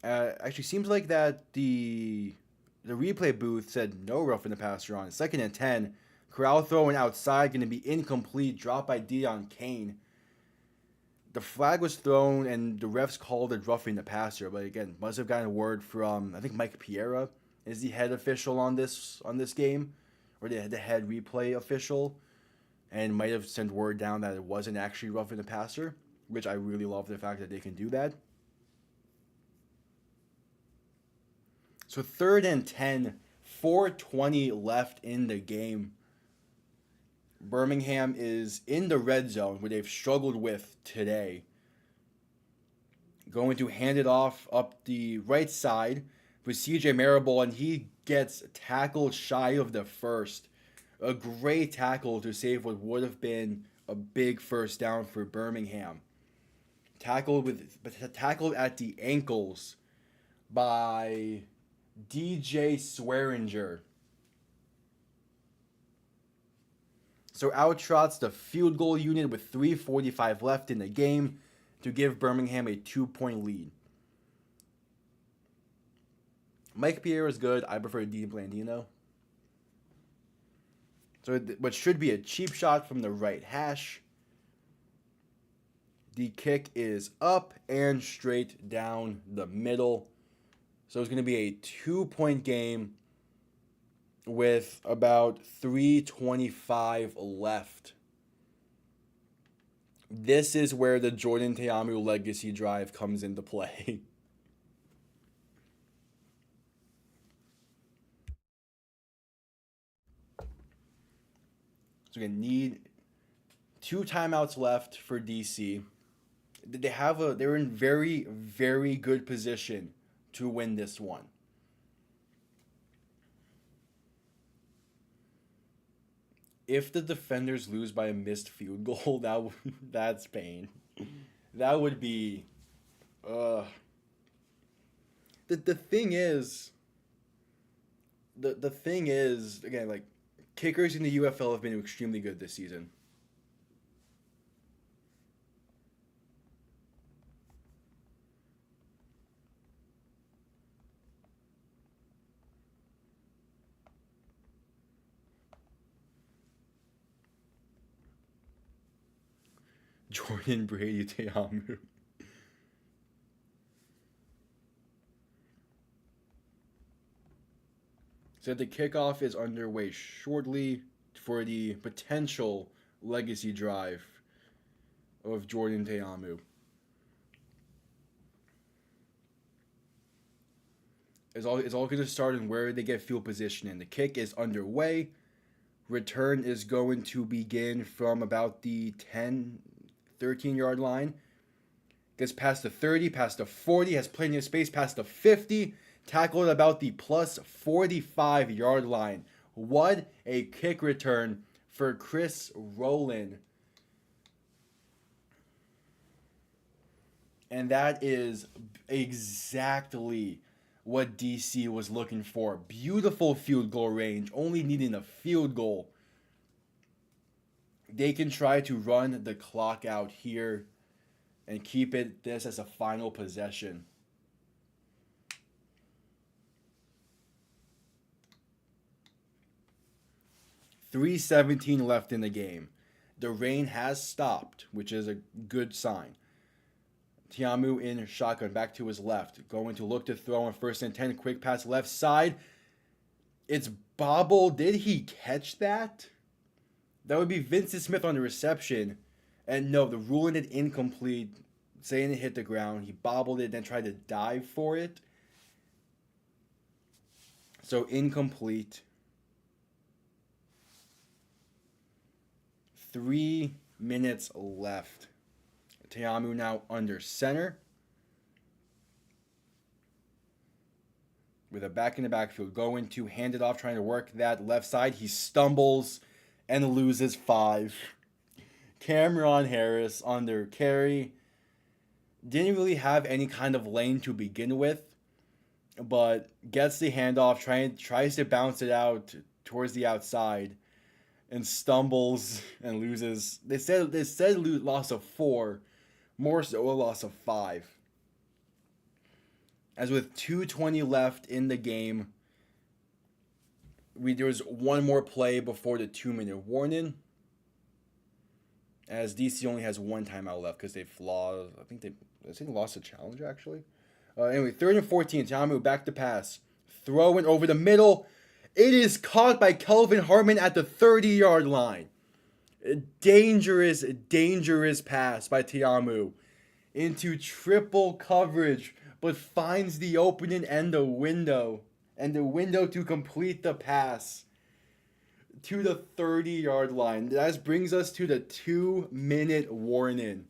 Actually, seems like that the replay booth said no roughing the passer on 2nd and 10. Corral throwing outside, going to be incomplete. Drop by Dion Kane. The flag was thrown and the refs called it roughing the passer, but again, must have gotten a word from I think Mike Piera is the head official on this game, or the head replay official, and might have sent word down that it wasn't actually roughing the passer, which I really love the fact that they can do that. So 3rd and 10, 4:20 left in the game. Birmingham is in the red zone, where they've struggled with today. Going to hand it off up the right side with CJ Marable, and he gets tackled shy of the first. A great tackle to save what would have been a big first down for Birmingham. Tackled at the ankles by DJ Swearinger. So out trots the field goal unit with 3:45 left in the game to give Birmingham a 2-point lead. Mike Pierre is good. I prefer Dean Blandino. So what should be a cheap shot from the right hash. The kick is up and straight down the middle. So it's going to be a 2-point game with about 3:25 left. This is where the Jordan Teamu legacy drive comes into play. So again, need 2 timeouts left for DC. They're in very, very good position to win this one. If the defenders lose by a missed field goal, that's pain. That would be the thing is the thing is again, like, kickers in the UFL have been extremely good this season. Jordan Brady Teamu. So the kickoff is underway shortly for the potential legacy drive of Jordan Teamu. It's all going to start in where they get field position in. The kick is underway. Return is going to begin from about the 10, 13-yard line. Gets past the 30, past the 40, has plenty of space past the 50. Tackled about the plus 45-yard line. What a kick return for Chris Rowland. And that is exactly what DC was looking for. Beautiful field goal range, only needing a field goal. They can try to run the clock out here and keep this as a final possession. 3:17 left in the game. The rain has stopped, which is a good sign. Tiamu in shotgun, back to his left. Going to look to throw on 1st and 10. Quick pass left side. It's bobble. Did he catch that? That would be Vincent Smith on the reception. And no, the ruling it incomplete, saying it hit the ground. He bobbled it, then tried to dive for it. So incomplete. 3 minutes left. Tiamu now under center. With a back in the backfield. Going to hand it off, trying to work that left side. He stumbles and loses 5. Cameron Harris under carry. Didn't really have any kind of lane to begin with, but gets the handoff, tries to bounce it out towards the outside, and stumbles and loses. They said loss of 4, more so a loss of 5. As with 2:20 left in the game, there was one more play before the 2-minute warning. As DC only has 1 timeout left because they've lost. I think they lost a challenge actually. Anyway, 3rd and 14. Tiamu back to pass, throwing over the middle. It is caught by Kelvin Hartman at the 30-yard line. A dangerous pass by Tiamu into triple coverage, but finds the opening and the window to complete the pass to the 30-yard line. That brings us to the 2-minute warning.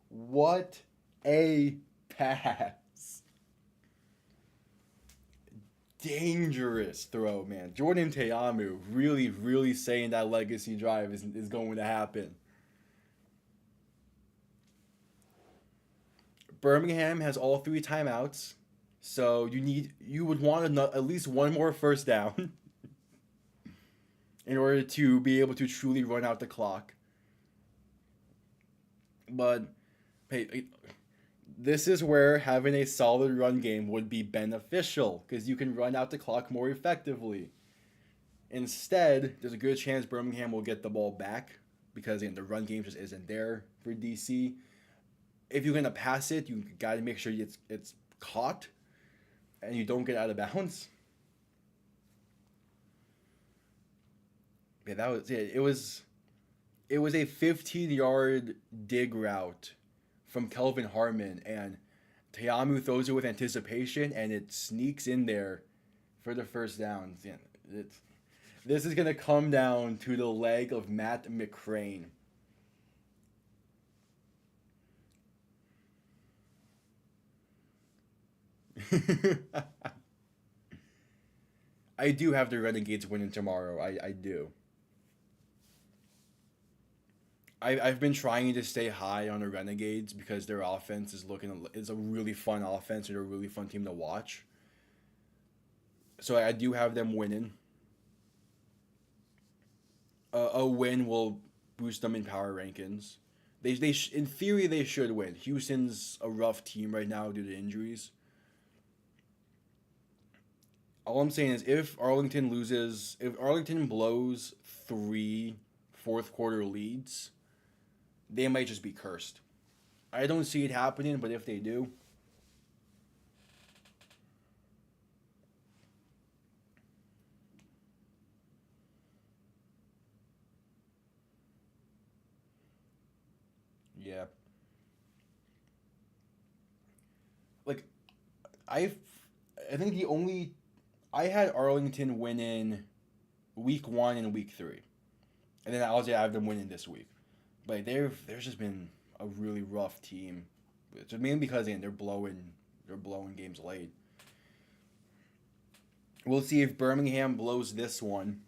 What a pass. Dangerous throw, man. Jordan Tiamu really saying that legacy drive is going to happen. Birmingham has all 3 timeouts, so you would want at least one more first down in order to be able to truly run out the clock. But hey, this is where having a solid run game would be beneficial because you can run out the clock more effectively. Instead, there's a good chance Birmingham will get the ball back because the run game just isn't there for DC. If you're gonna pass it, you gotta make sure it's caught and you don't get out of bounds. Yeah, that was it. It was a 15-yard dig route from Kelvin Hartman, and Tiamu throws it with anticipation, and it sneaks in there for the first down. Yeah, this is gonna come down to the leg of Matt McCrane. I do have the Renegades winning tomorrow. I do. I've been trying to stay high on the Renegades because their offense is a really fun offense and a really fun team to watch. So I do have them winning. A win will boost them in power rankings. In theory they should win. Houston's a rough team right now due to injuries. All I'm saying is if Arlington blows 3 fourth quarter leads, they might just be cursed. I don't see it happening, but if they do, yeah. Like I think I had Arlington winning week 1 and week 3. And then I have them winning this week. But there's just been a really rough team. It's mainly because they're blowing games late. We'll see if Birmingham blows this one.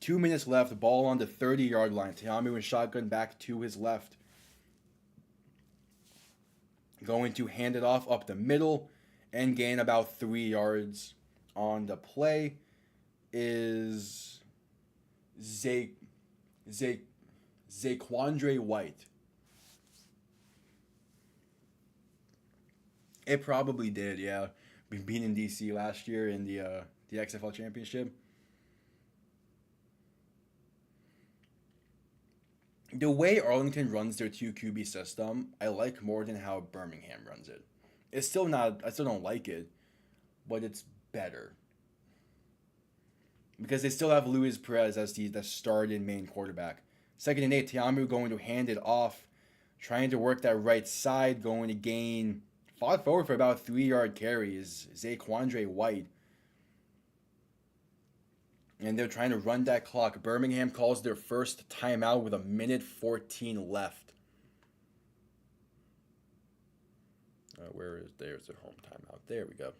2 minutes left, ball on the 30-yard line. Tiamu in shotgun back to his left. Going to hand it off up the middle and gain about 3 yards on the play is Zaquandre White. It probably did, yeah. Beating DC last year in the XFL championship. The way Arlington runs their two QB system, I like more than how Birmingham runs it. It's still not. I still don't like it, but it's better because they still have Luis Perez as the starting main quarterback. Second and 8, Tiamu going to hand it off, trying to work that right side, going to gain, fought forward for about 3 yard carries. Zaquandre White. And they're trying to run that clock. Birmingham calls their first timeout with 1:14 left. There's their home timeout. There we go.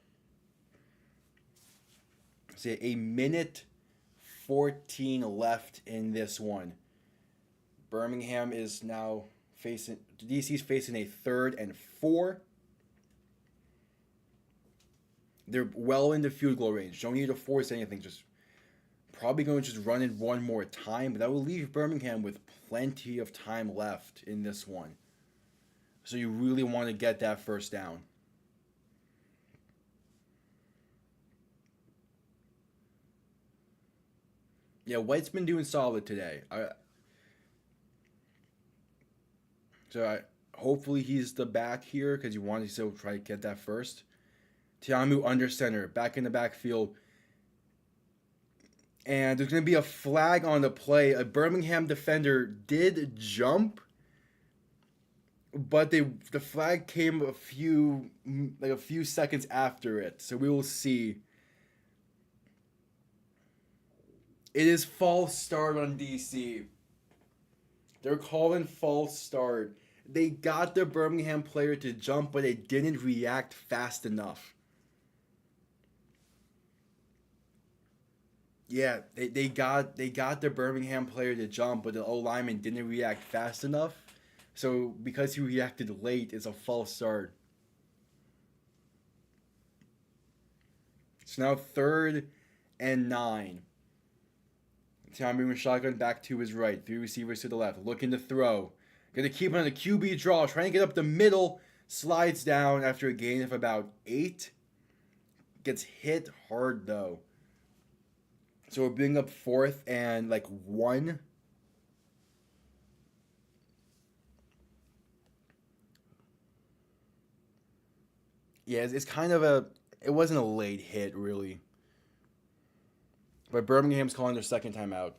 See, 1:14 left in this one. Birmingham is now facing, DC's facing a 3rd and 4. They're well into field goal range. Don't need to force anything. Just probably going to just run it one more time, but that will leave Birmingham with plenty of time left in this one. So you really want to get that first down. Yeah, White's been doing solid today. Hopefully he's the back here because you want to still try to get that first. Tiamu under center, back in the backfield. And there's going to be a flag on the play. A Birmingham defender did jump, but the flag came a few seconds after it. So we will see. It is false start on DC. They're calling false start. They got the Birmingham player to jump, but they didn't react fast enough. Yeah, they got the Birmingham player to jump, but the O lineman didn't react fast enough. So because he reacted late, it's a false start. It's now 3rd and 9. Time moving shotgun back to his right. 3 receivers to the left. Looking to throw. Gonna keep it on the QB draw. Trying to get up the middle. Slides down after a gain of about 8. Gets hit hard though. So we're bringing up 4th and 1. Yeah, it's kind of it wasn't a late hit really. But Birmingham's calling their second timeout.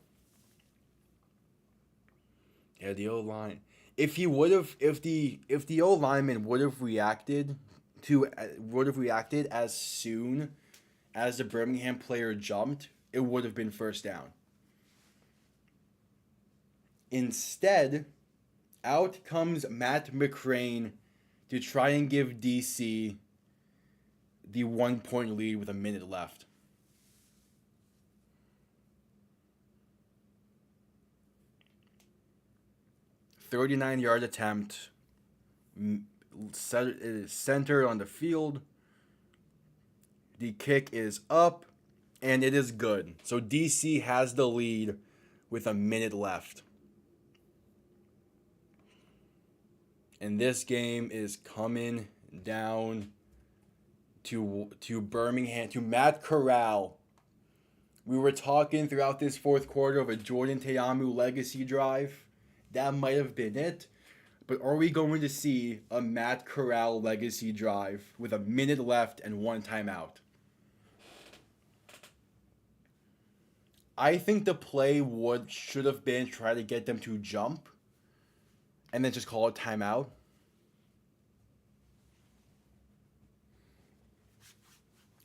Yeah, the O line. If the O lineman would have reacted as soon as the Birmingham player jumped, it would have been first down. Instead, out comes Matt McCrane to try and give DC the 1-point lead with a minute left. 39-yard attempt. It is centered on the field. The kick is up, and it is good. So DC has the lead with a minute left. And this game is coming down to Birmingham, to Matt Corral. We were talking throughout this fourth quarter of a Jordan Te'amu legacy drive. That might have been it. But are we going to see a Matt Corral legacy drive with a minute left and 1 timeout? I think the play should have been try to get them to jump and then just call it timeout.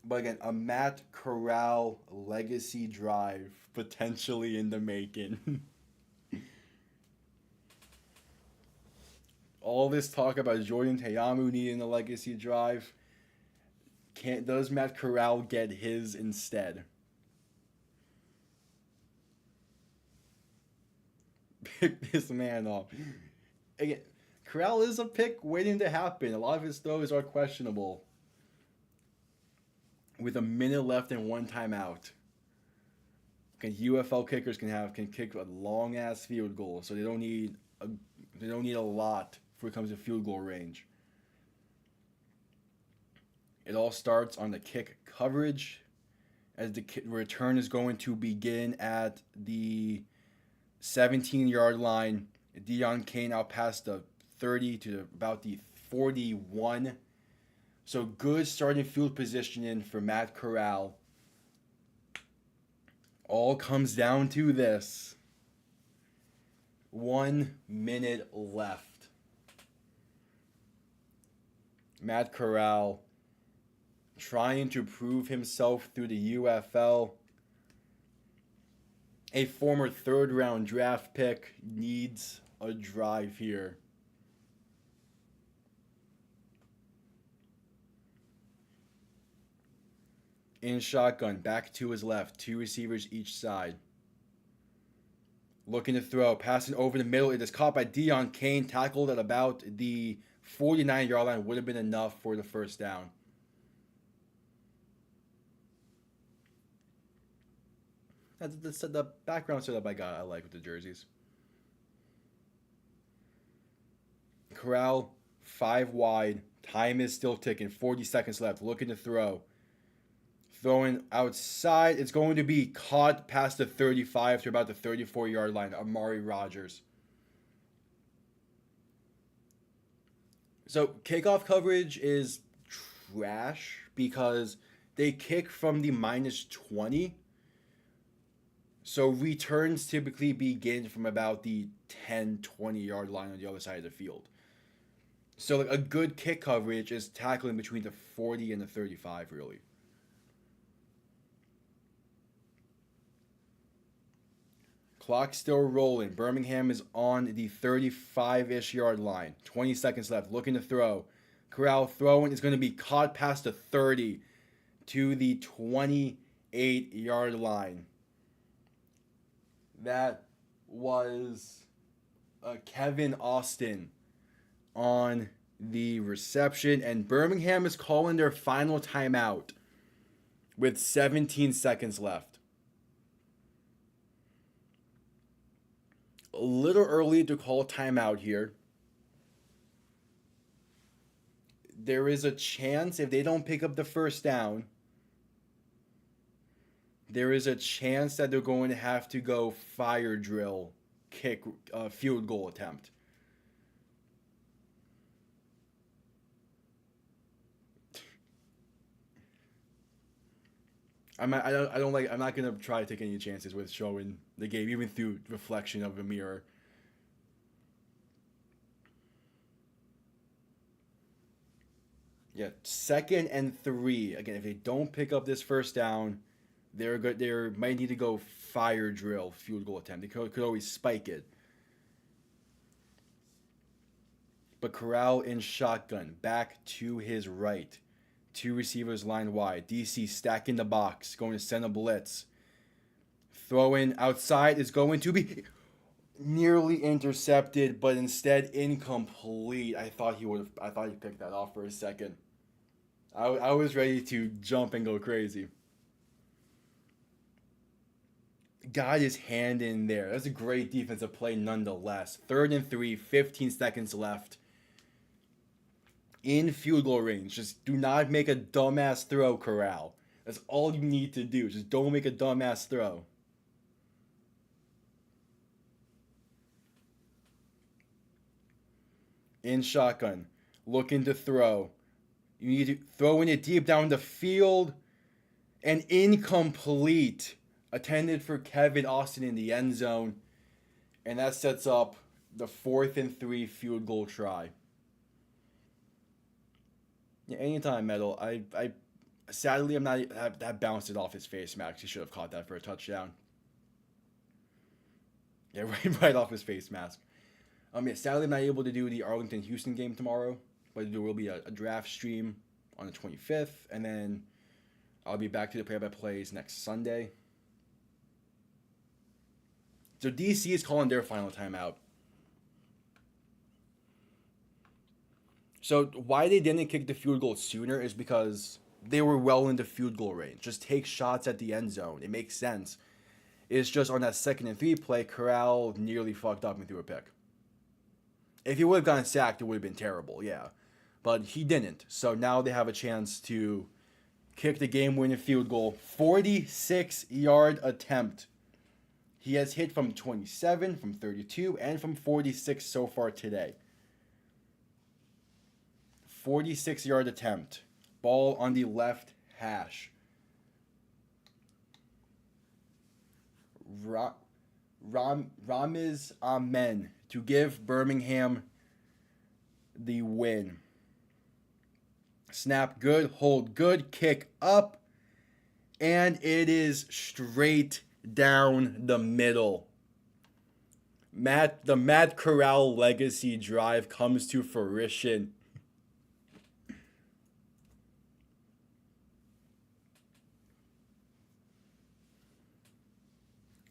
But again, a Matt Corral legacy drive potentially in the making. All this talk about Jordan Te'amu needing a legacy drive. Does Matt Corral get his instead? Pick this man off. Again, Corral is a pick waiting to happen. A lot of his throws are questionable. With a minute left and 1 timeout. UFL kickers can kick a long ass field goal, so they don't need a lot when it comes to field goal range. It all starts on the kick coverage, as the return is going to begin at the 17-yard line. Deion Kane out past the 30 to about the 41. So good starting field positioning for Matt Corral. All comes down to this. 1 minute left. Matt Corral trying to prove himself through the UFL. A former third-round draft pick needs a drive here. In shotgun, back to his left. 2 receivers each side. Looking to throw, passing over the middle. It is caught by Deion Kane, tackled at about the 49-yard line. Would have been enough for the first down. That's the background setup I like with the jerseys. Corral, 5 wide. Time is still ticking. 40 seconds left. Looking to throw. Throwing outside. It's going to be caught past the 35 to about the 34-yard line. Amari Rodgers. So kickoff coverage is trash because they kick from the minus 20. So returns typically begin from about the 10, 20-yard line on the other side of the field. So like a good kick coverage is tackling between the 40 and the 35, really. Clock still rolling. Birmingham is on the 35-ish yard line. 20 seconds left. Looking to throw. Corral throwing is going to be caught past the 30 to the 28-yard line. That was Kevin Austin on the reception. And Birmingham is calling their final timeout with 17 seconds left. A little early to call timeout here. There is a chance if they don't pick up the first down, there is a chance that they're going to have to go fire drill, kick, field goal attempt. I'm not gonna try to take any chances with showing the game, even through reflection of a mirror. Yeah, 2nd and 3. Again, if they don't pick up this first down, they might need to go fire drill field goal attempt. They could always spike it. But Corral in shotgun, back to his right. 2 receivers line wide. DC stacking the box, going to send a blitz. Throwing outside is going to be nearly intercepted, but instead incomplete. I thought he picked that off for a second. I was ready to jump and go crazy. Got his hand in there. That's a great defensive play nonetheless. 3rd and 3, 15 seconds left. In field goal range. Just do not make a dumbass throw, Corral. That's all you need to do. Just don't make a dumbass throw. In shotgun. Looking to throw. You need to throw in it deep down the field. And incomplete. Attended for Kevin Austin in the end zone. And that sets up the 4th and 3 field goal try. Yeah, anytime, Metal. I sadly I'm not that bounced it off his face mask. He should have caught that for a touchdown. Yeah, right off his face mask. Yeah, sadly I'm not able to do the Arlington Houston game tomorrow, but there will be a draft stream on the 25th, and then I'll be back to the play-by-plays next Sunday. So DC is calling their final timeout. So why they didn't kick the field goal sooner is because they were well into field goal range. Just take shots at the end zone. It makes sense. It's just on that 2nd and 3 play, Corral nearly fucked up and threw a pick. If he would have gotten sacked, it would have been terrible, yeah. But he didn't. So now they have a chance to kick the game-winning field goal. 46-yard attempt He has hit from 27, from 32, and from 46 so far today. 46-yard attempt. Ball on the left hash. Ramiz Amen to give Birmingham the win. Snap good, hold good, kick up, and it is straight down the middle. The Matt Corral legacy drive comes to fruition.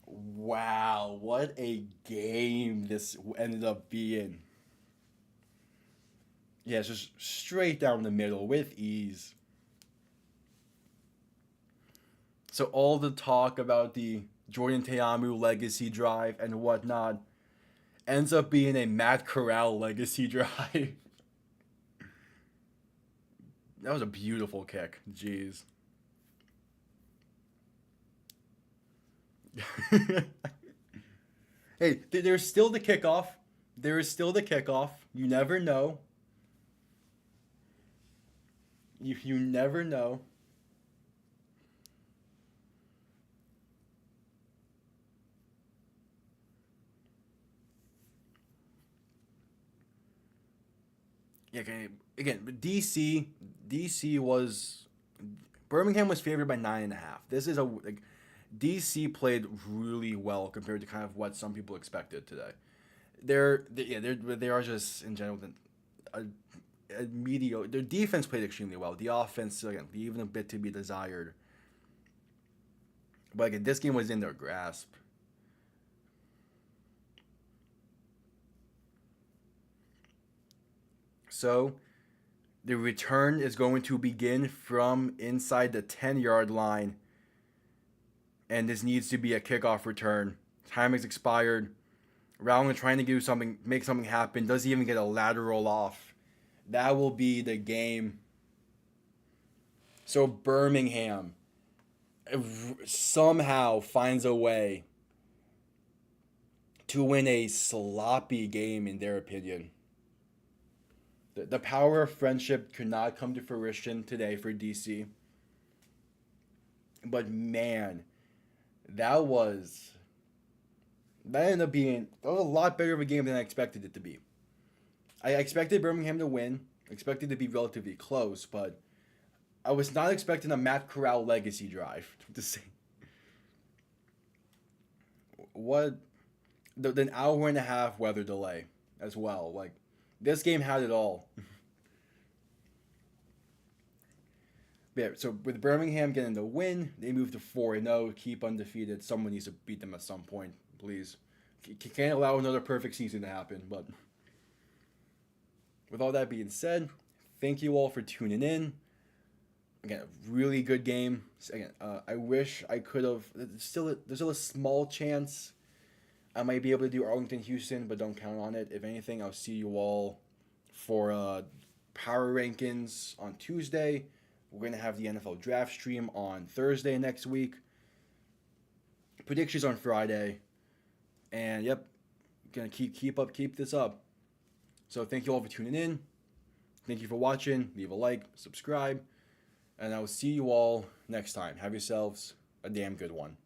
Wow, what a game this ended up being. Yeah, it's just straight down the middle with ease. So all the talk about the Jordan Teamu legacy drive and whatnot ends up being a Matt Corral legacy drive. That was a beautiful kick. Jeez. Hey, there's still the kickoff. There is still the kickoff. You never know. You never know. Yeah, okay. Again, DC was Birmingham was favored by 9.5. This is DC played really well compared to kind of what some people expected today. They are just in general a mediocre. Their defense played extremely well. The offense, again, even a bit to be desired. But again, this game was in their grasp. So, the return is going to begin from inside the 10-yard line. And this needs to be a kickoff return. Time has expired. Rowling trying to do something, make something happen. Doesn't even get a lateral off. That will be the game. So Birmingham somehow finds a way to win a sloppy game, in their opinion. The power of friendship could not come to fruition today for DC. But man, that ended up being a lot better of a game than I expected it to be. I expected Birmingham to win, expected it to be relatively close, but I was not expecting a Matt Corral legacy drive to say. What the hour and a half weather delay as well. Like, this game had it all. Yeah, so with Birmingham getting the win, they move to 4-0, keep undefeated. Someone needs to beat them at some point, please. Can't allow another perfect season to happen. But with all that being said, thank you all for tuning in. Again, a really good game. Again, I wish I could have. There's still a small chance I might be able to do Arlington, Houston, but don't count on it. If anything, I'll see you all for power rankings on Tuesday. We're going to have the NFL draft stream on Thursday next week. Predictions on Friday. And yep, going to keep this up. So thank you all for tuning in. Thank you for watching. Leave a like, subscribe, and I will see you all next time. Have yourselves a damn good one.